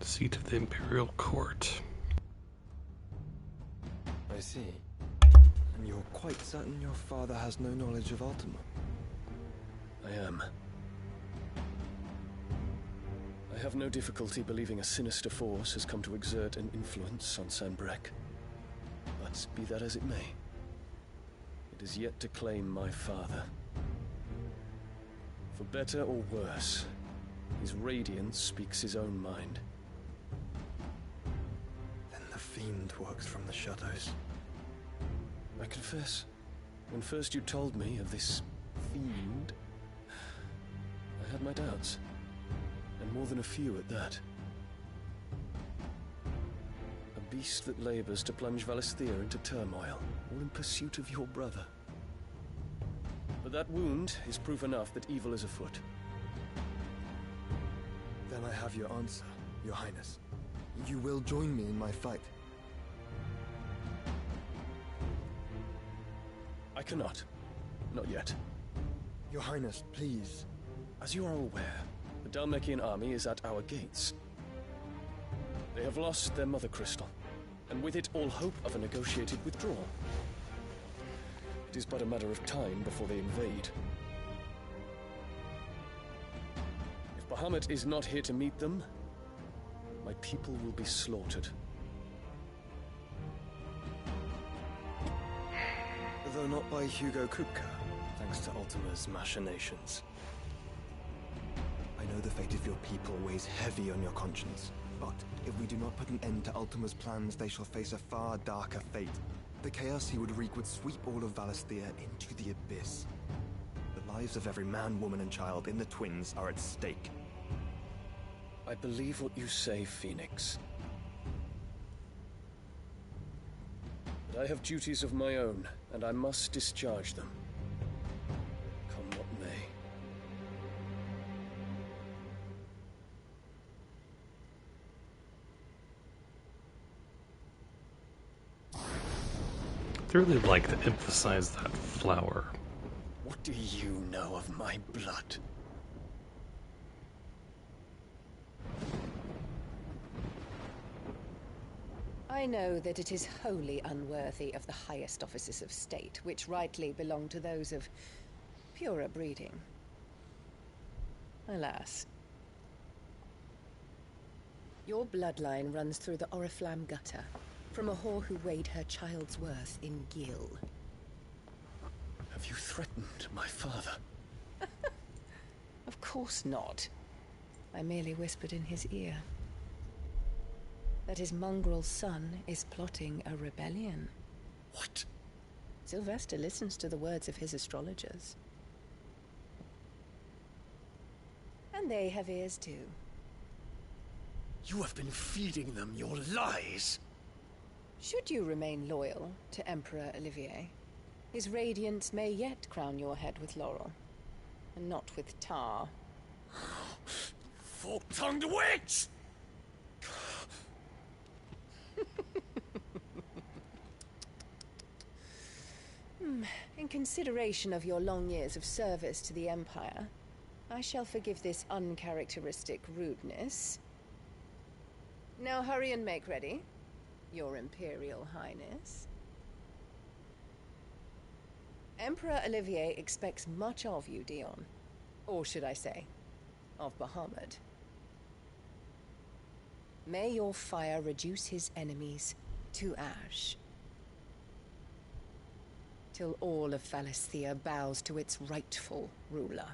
Seat of the Imperial Court. I see. And you're quite certain your father has no knowledge of Ultima? I am. I have no difficulty believing a sinister force has come to exert an influence on Sanbreque. But be that as it may, it is yet to claim my father. For better or worse, his radiance speaks his own mind. Fiend works from the shadows. I confess, when first you told me of this fiend, I had my doubts, and more than a few at that. A beast that labors to plunge Valisthea into turmoil, all in pursuit of your brother. But that wound is proof enough that evil is afoot. Then I have your answer, Your Highness. You will join me in my fight. I cannot. Not yet. Your Highness, please. As you are aware, the Dhalmekian army is at our gates. They have lost their mother crystal, and with it all hope of a negotiated withdrawal. It is but a matter of time before they invade. Bahamut is not here to meet them, my people will be slaughtered. Though not by Hugo Kupka, thanks to Ultima's machinations. I know the fate of your people weighs heavy on your conscience, but if we do not put an end to Ultima's plans, they shall face a far darker fate. The chaos he would wreak would sweep all of Valisthea into the abyss. The lives of every man, woman, and child in the Twins are at stake. I believe what you say, Phoenix. But I have duties of my own, and I must discharge them. Come what may. I'd really like to emphasize that flower. What do you know of my blood? I know that it is wholly unworthy of the highest offices of state, which rightly belong to those of purer breeding. Alas. Your bloodline runs through the Oriflamme gutter, from a whore who weighed her child's worth in gil. Have you threatened my father? Of course not. I merely whispered in his ear that his mongrel son is plotting a rebellion. What? Sylvester listens to the words of his astrologers. And they have ears too. You have been feeding them your lies! Should you remain loyal to Emperor Olivier, his radiance may yet crown your head with laurel, and not with tar. Fork-tongued witch! In consideration of your long years of service to the Empire, I shall forgive this uncharacteristic rudeness. Now hurry and make ready, Your Imperial Highness. Emperor Olivier expects much of you, Dion. Or should I say, of Bahamut. May your fire reduce his enemies to ash, till all of Valisthea bows to its rightful ruler.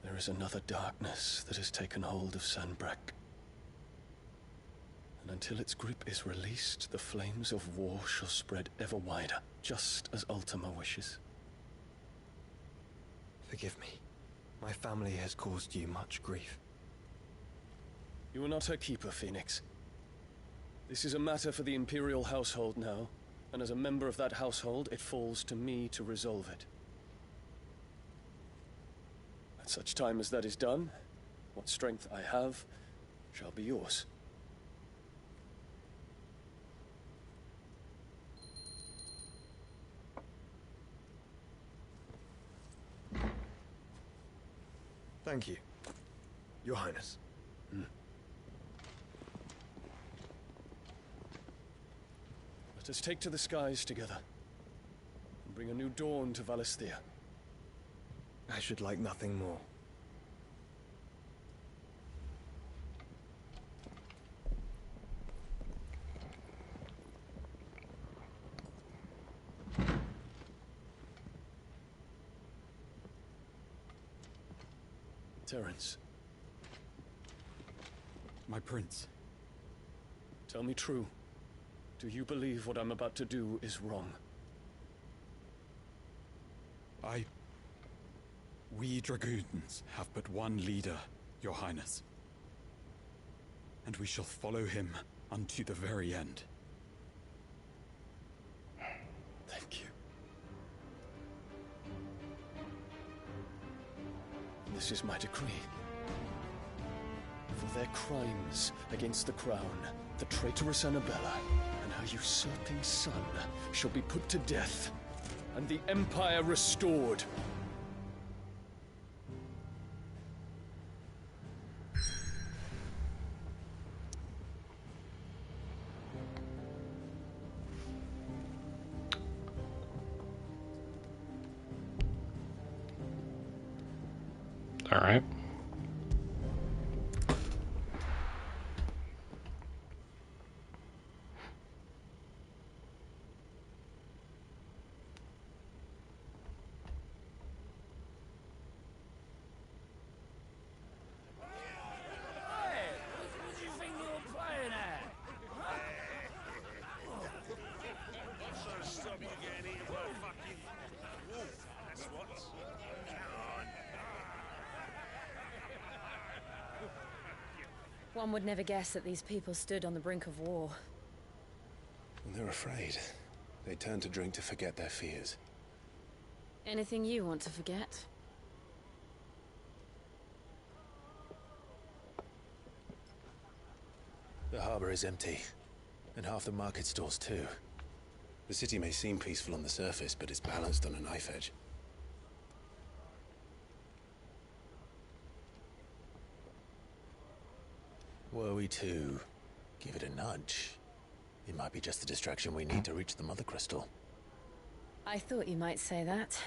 There is another darkness that has taken hold of Sanbreque. And until its grip is released, the flames of war shall spread ever wider, just as Ultima wishes. Forgive me. My family has caused you much grief. You are not her keeper, Phoenix. This is a matter for the Imperial household now, and as a member of that household, it falls to me to resolve it. At such time as that is done, what strength I have shall be yours. Thank you, Your Highness. Let us take to the skies together, and bring a new dawn to Valisthea. I should like nothing more. Terence. My prince. Tell me true. Do you believe what I'm about to do is wrong? We dragoons have but one leader, Your Highness. And we shall follow him unto the very end. Thank you. This is my decree. For their crimes against the crown, the traitorous Annabella and her usurping son shall be put to death, and the Empire restored. All right. One would never guess that these people stood on the brink of war. They're afraid. They turn to drink to forget their fears. Anything you want to forget? The harbor is empty, and half the market stores too. The city may seem peaceful on the surface, but it's balanced on a knife edge. Were we to give it a nudge, it might be just the distraction we need to reach the Mother Crystal. I thought you might say that.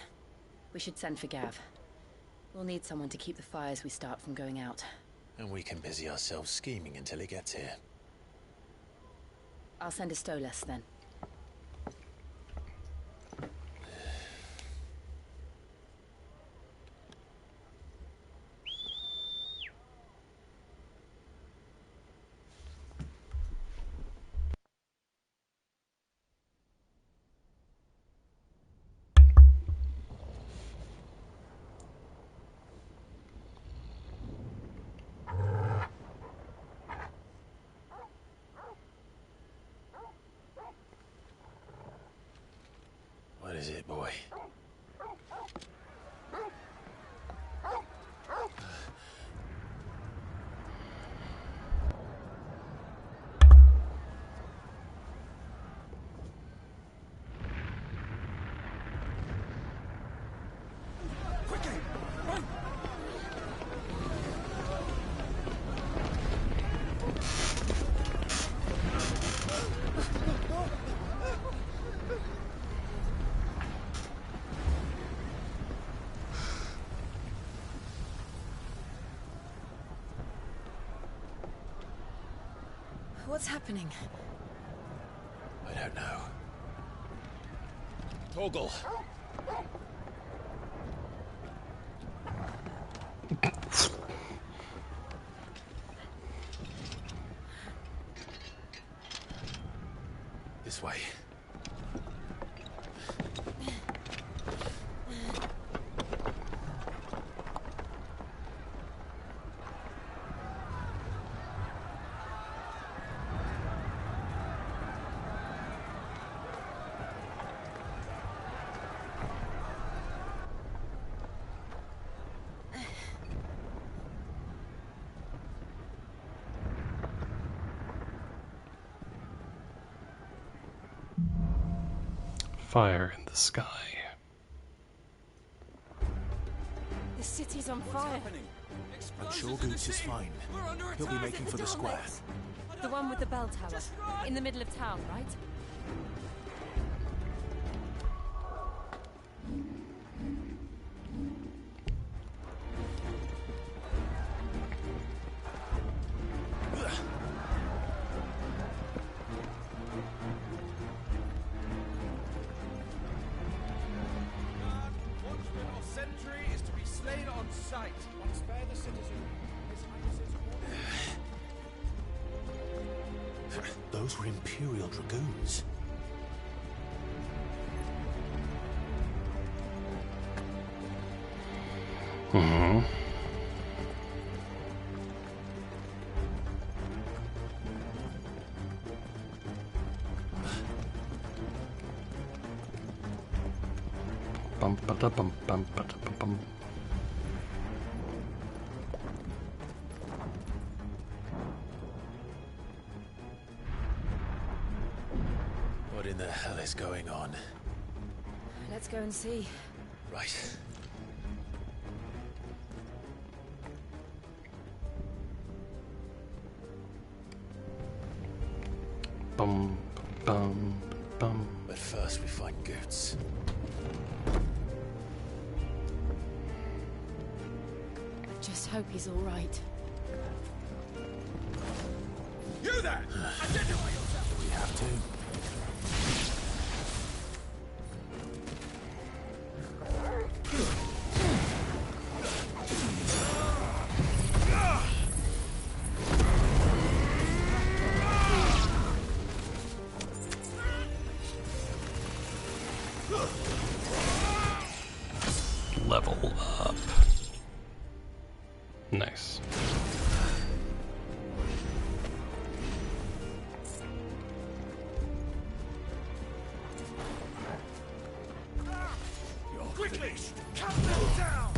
We should send for Gav. We'll need someone to keep the fires we start from going out. And we can busy ourselves scheming until he gets here. I'll send a Stolas then. What is it, boy? What's happening? I don't know. Torgal! This way. Fire in the sky. The city's on fire. I'm sure Goose is fine. He'll be making for the square. The one with the bell tower. In the middle of town, right? Those were Imperial Dragoons. Mm-hmm. Bum ba da bum bum ba da bum bum. in the hell is going on? Let's go and see. Right. Bum, bum, bum. But first we find Goots. Just hope he's all right. You there! Identify yourself! We have to. Level up. Nice. Quickly! Cut them down!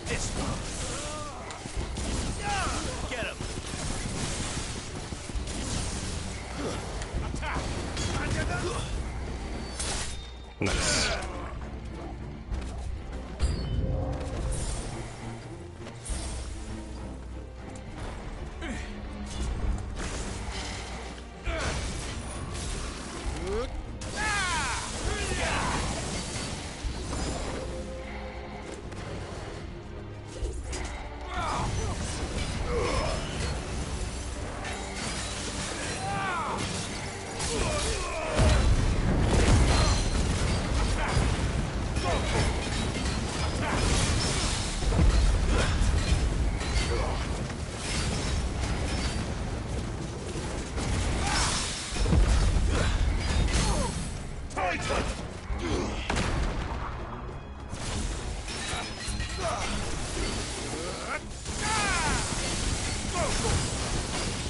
This one. Get him. Attack! Under them! Nice.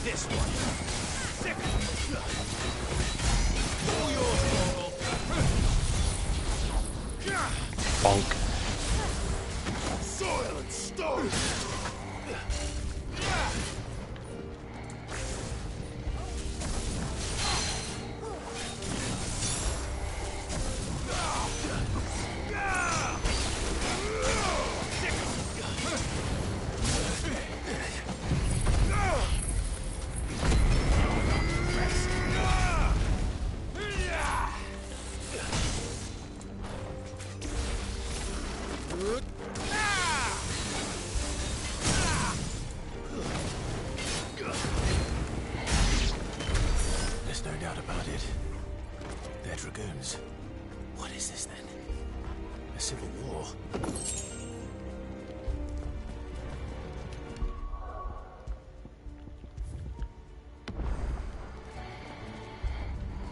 This one. All yours, Morgul. Bonk. Soil and stone! There's no doubt about it. They're dragoons. What is this then? A civil war?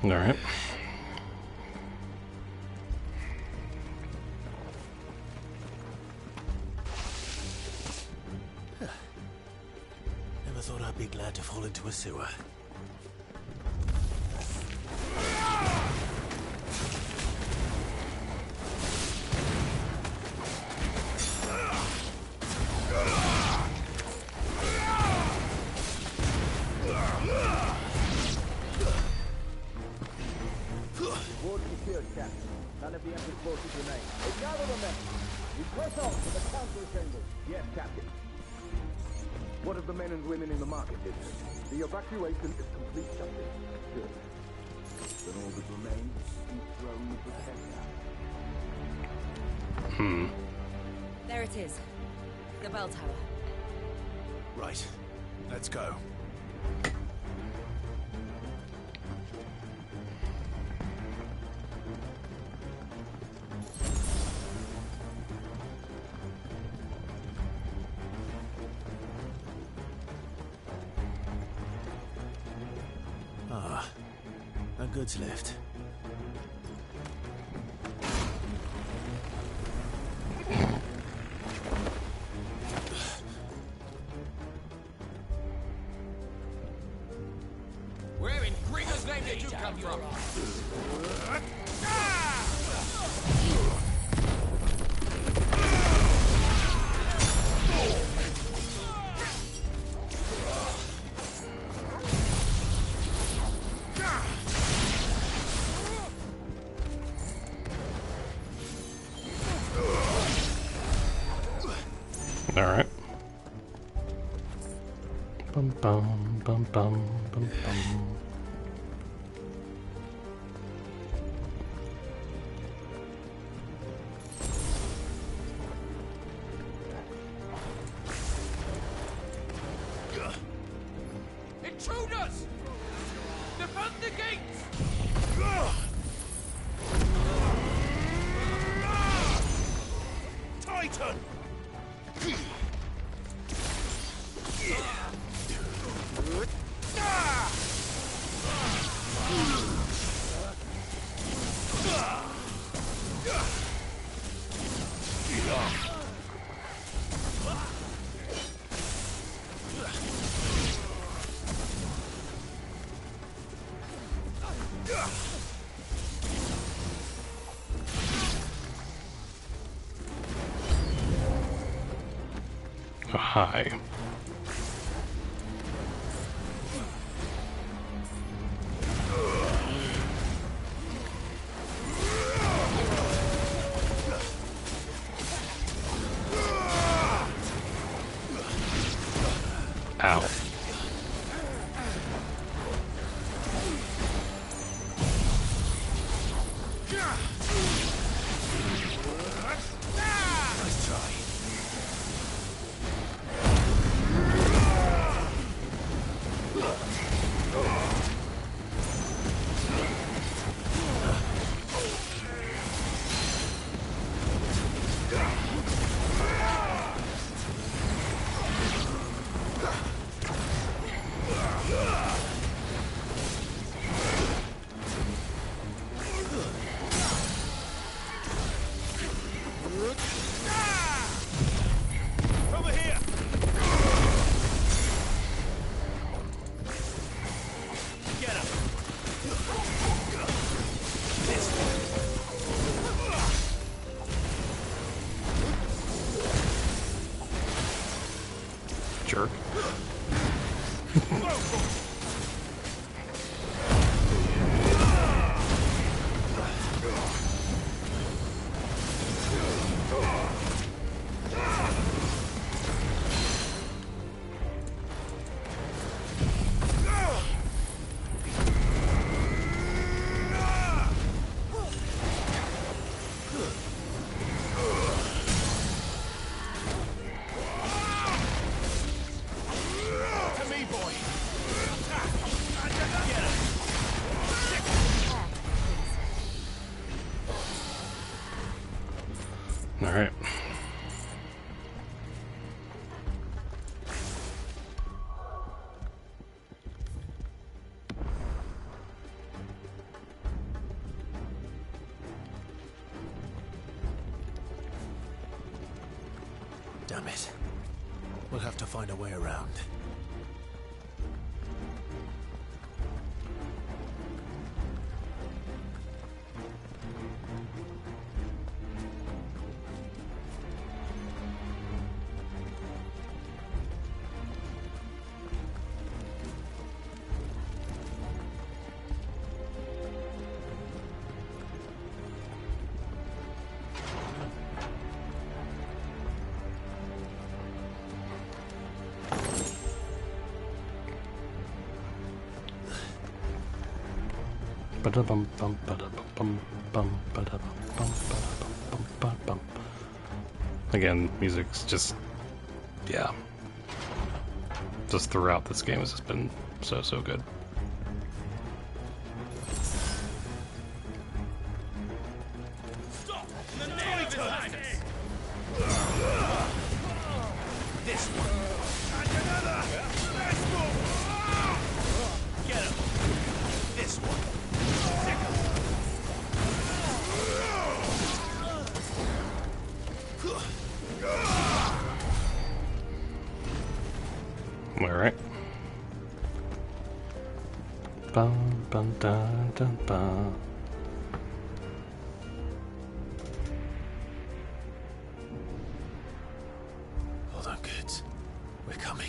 All right. Never thought I'd be glad to fall into a sewer. Ward secured, Captain. None of the Emperor's forces remain. Gather the men. We press on to the council chambers. Yes, Captain. What of the men and women in the market district? The evacuation is complete, Captain. Good. Then all that remains is the throne of the Tech. There it is. The bell tower. Right. Let's go. Ah, no goods left. Where in Gringo's name did you come from? All right. Bum bum bum bum bum bum. Intruders! Defend the gates! Titan! Oh, hi. Ow. Nice try. Over here! Get him! Jerk. To me, boy! All right. Damn it. We'll have to find a way around. Ba-da-bum bum ba-da-bum bum bum ba-da-bum bum ba-da-bum bum ba-bum. Again, music's just, yeah. Just throughout this game has just been so good. Stop! The name of his highness! This one. And another! Let's move! Get him! This one. All right. Bum, bum, dun, dun, bum. Hold on, kids. We're coming.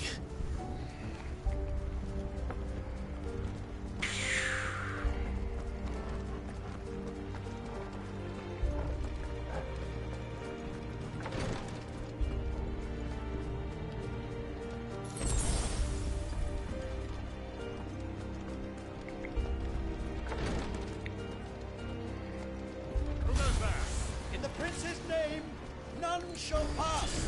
Remember, in the prince's name, none shall pass.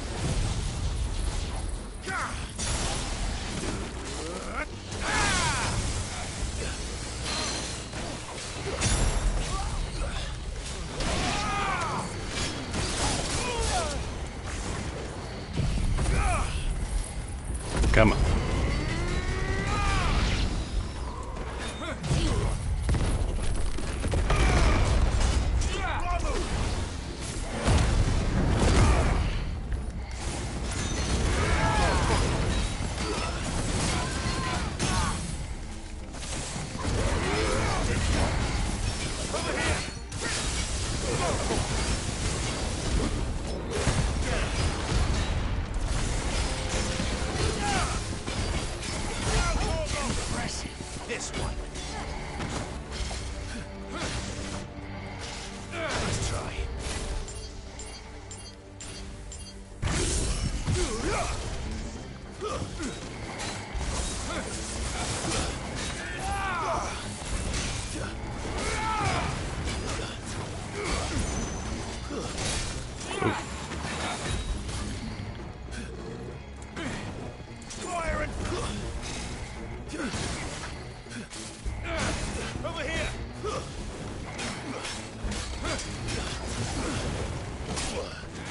Come on. This one. Let's try. Fire and over here.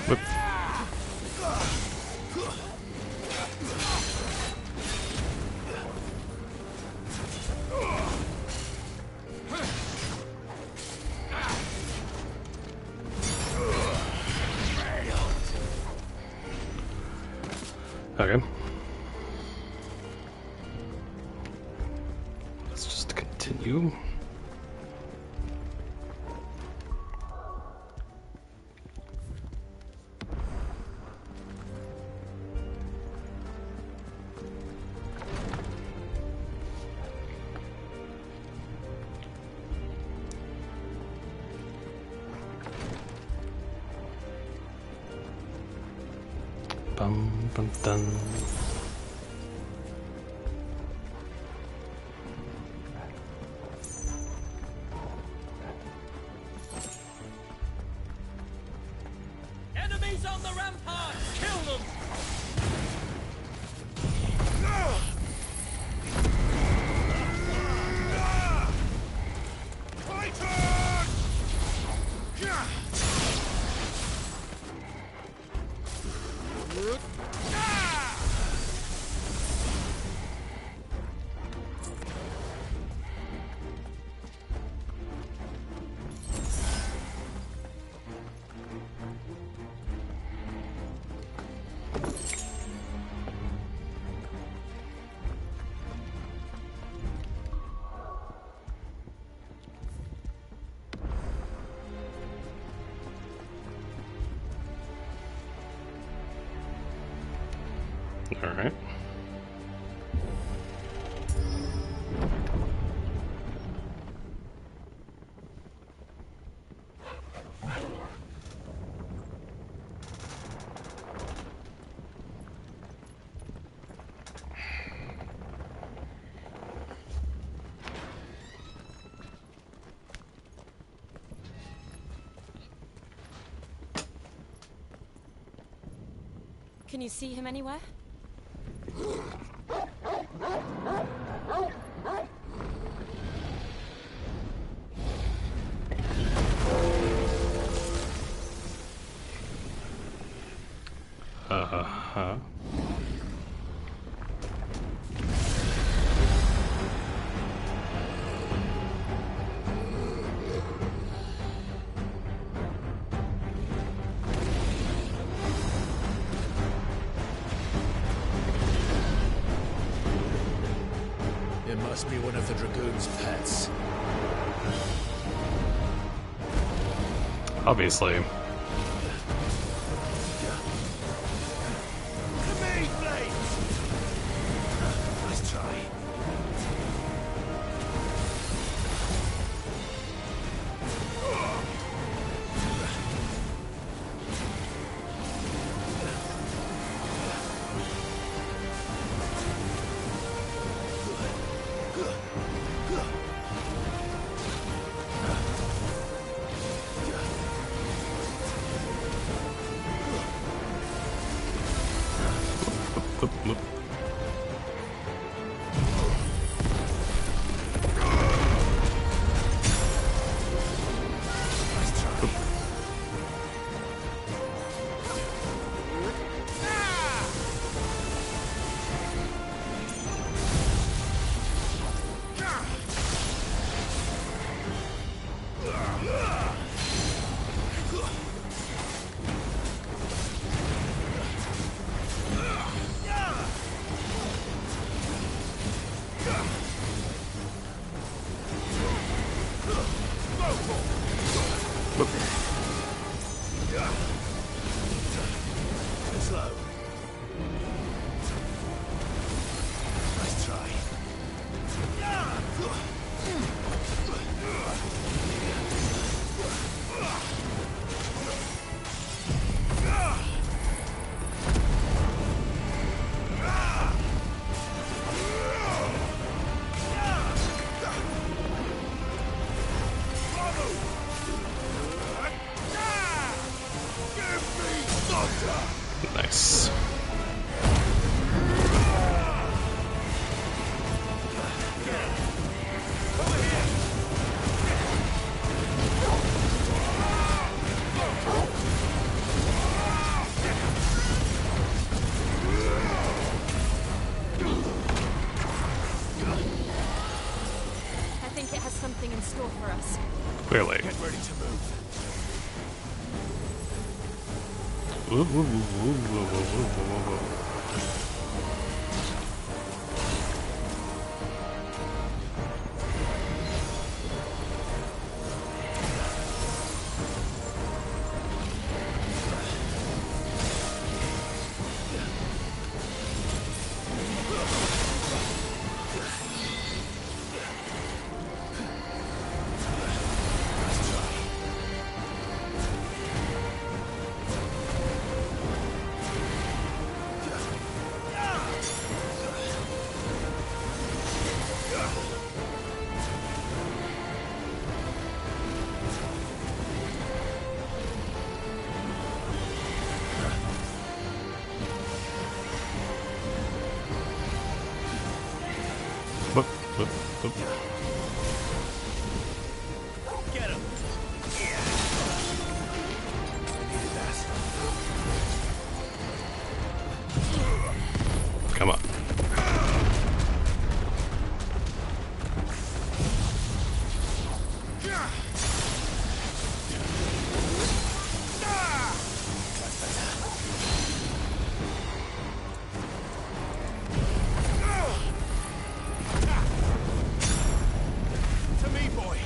Whip. Okay. Let's just continue. Bum, bum, dun. Enemies on the rampart! Kill them! All right. Can you see him anywhere? Uh-huh. It must be one of the Dragoon's pets. Obviously. To me, Blades! Nice try. Nice. I think it has something in store for us. Clearly. Get ready to move. Get him. Come on. To me, boy.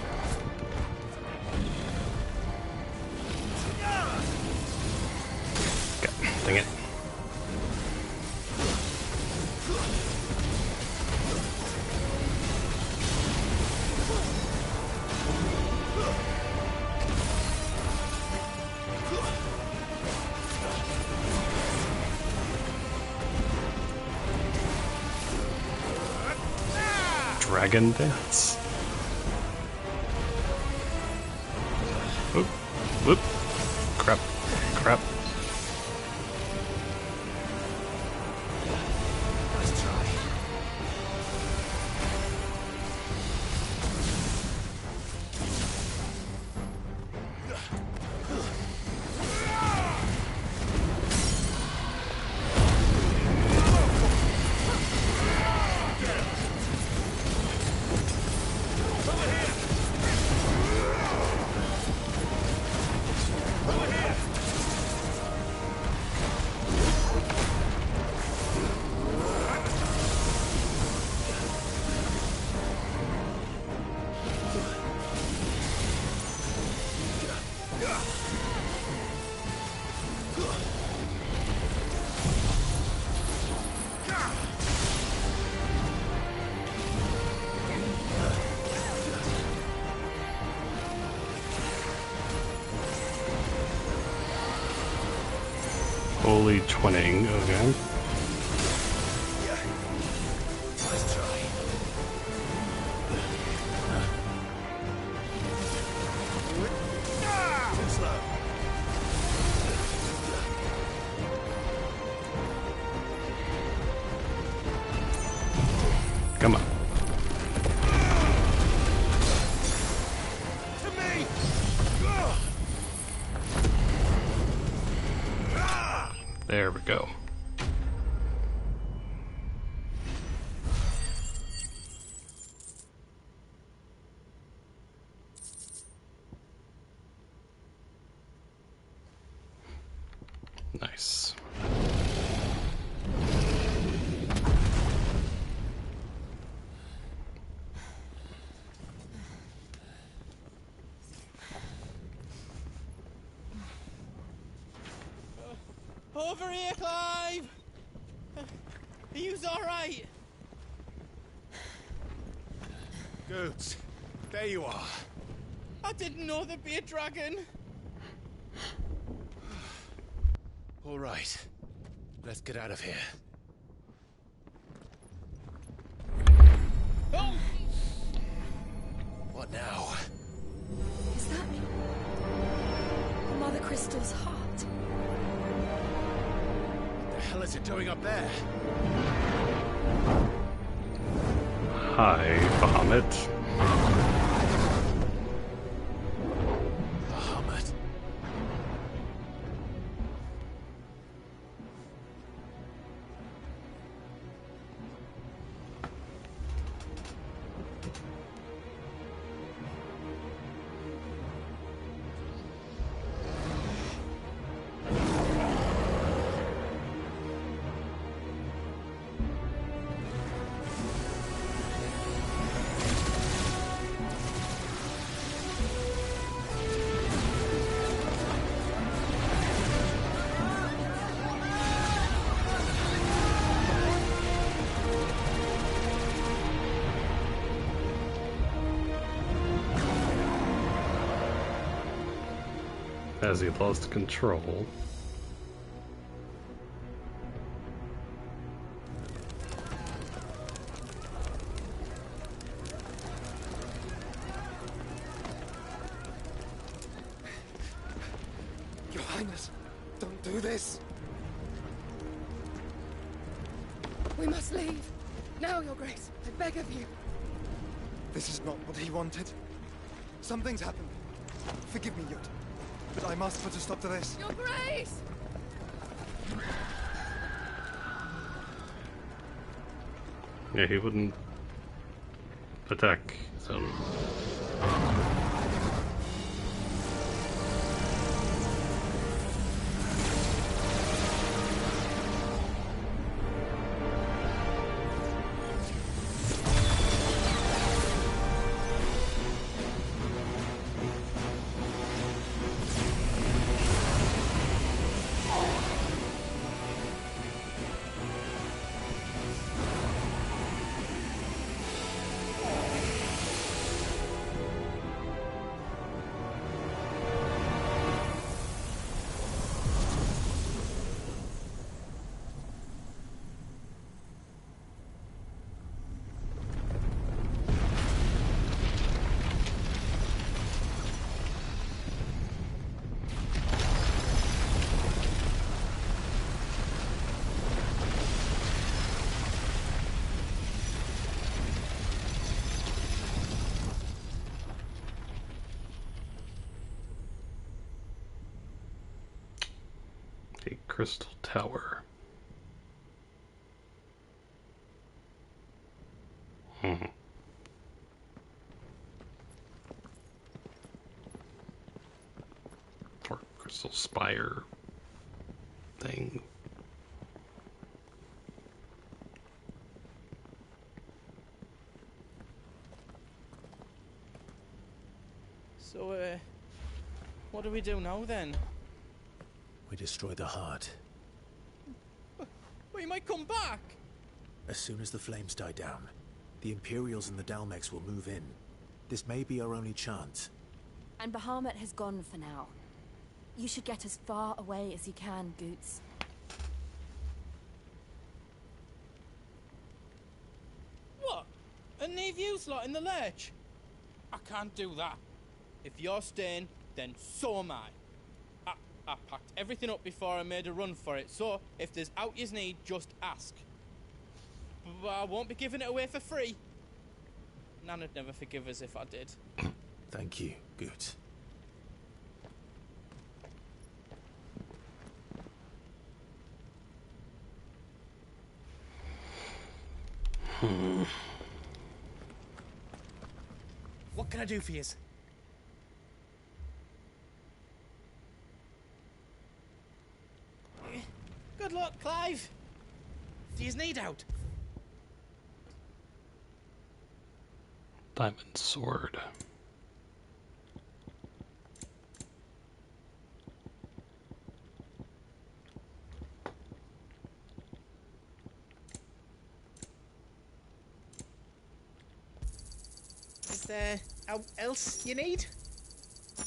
Dang it. Dragon dance. Oop, whoop. Crap, crap. Nice try. Holy twinning, okay. Nice try. Too slow. Come on. To me! There we go. Nice. Over here, Clive! Are you alright? Goods, there you are. I didn't know there'd be a dragon. All right, let's get out of here. Oh! What now? Is that Mother Crystal's heart? What the hell is it doing up there? Hi, Bahamut. Bahamut. As he lost control. Your Highness, don't do this. We must leave. Now, Your Grace. I beg of you. This is not what he wanted. Something's happened. Forgive me, Yud. But I must put a stop to this. Your Grace! Yeah, he wouldn't attack his own. A crystal tower. Or crystal spire thing. So, what do we do now then? We destroy the heart. We might come back! As soon as the flames die down, the Imperials and the Dalmex will move in. This may be our only chance. And Bahamut has gone for now. You should get as far away as you can, Goots. And leave you lot in the lurch? I can't do that. If you're staying, then so am I. I packed everything up before I made a run for it, so if there's out yous need, just ask. But I won't be giving it away for free. Nana'd never forgive us if I did. Thank you. Good. What can I do for yous? Good luck, Clive. Do yous need out? Diamond sword. Is there else you need?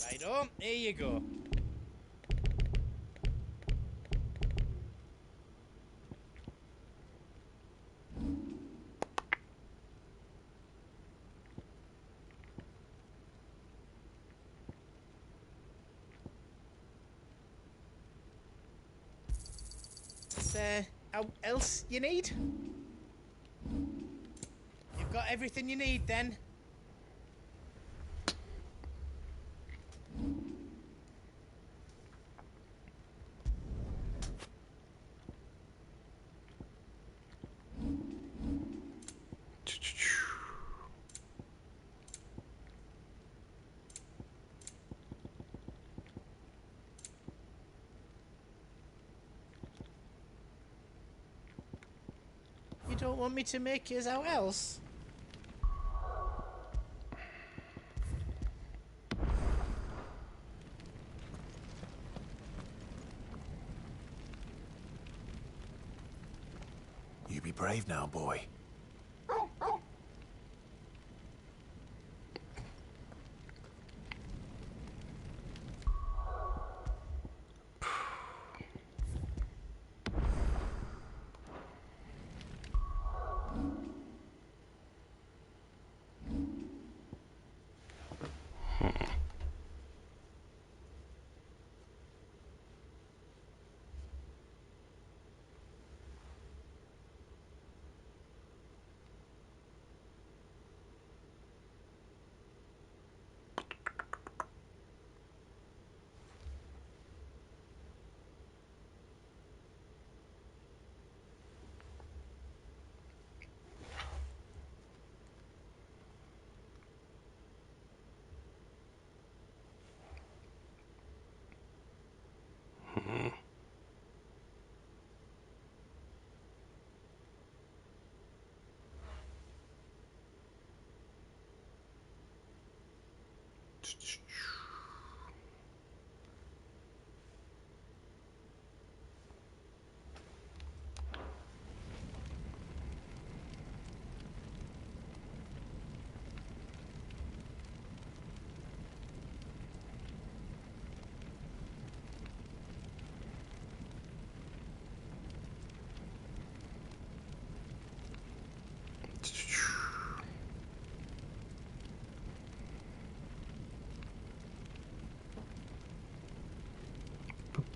Right-o, here you go. Is there else you need? You've got everything you need then. You don't want me to make yours out else? You be brave now, boy.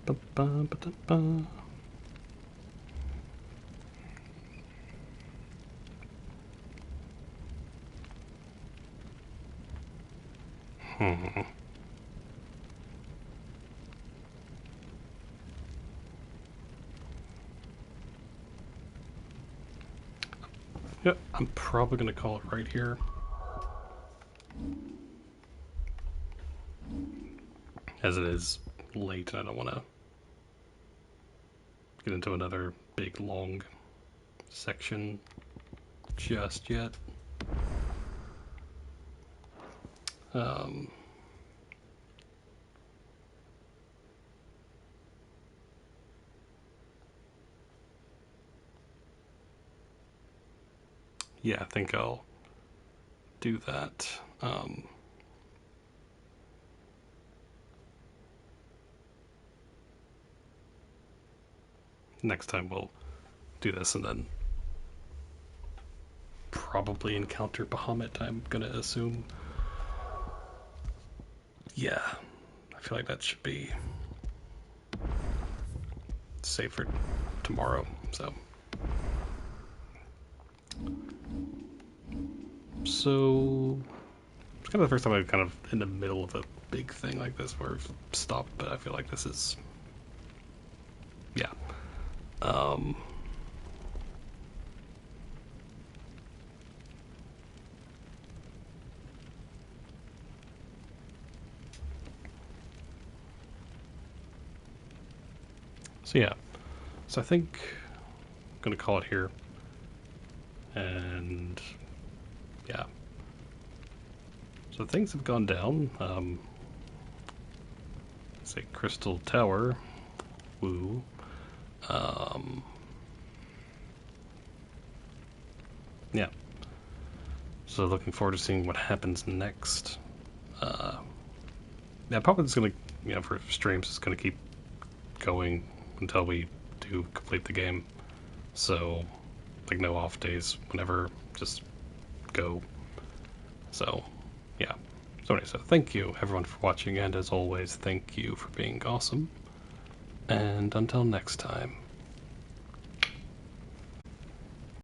Ba-ba-ba-da-ba. Yep, I'm probably going to call it right here. As it is late and I don't want to get into another big long section just yet. Yeah, I think I'll do that. Next time we'll do this and then probably encounter Bahamut, I'm gonna assume. Yeah, I feel like that should be safe for tomorrow, so. So, it's kind of the first time I'm kind of in the middle of a big thing like this where I've stopped, but I feel like this is, yeah. So yeah, so I think I'm gonna call it here, and yeah. So things have gone down. Say Crystal Tower, woo. Yeah. So looking forward to seeing what happens next. Yeah, probably just gonna, for streams, it's gonna keep going until we do complete the game. So, like, no off days, whenever, just go. So, yeah. So anyway, so thank you everyone for watching, and as always, thank you for being awesome. And until next time.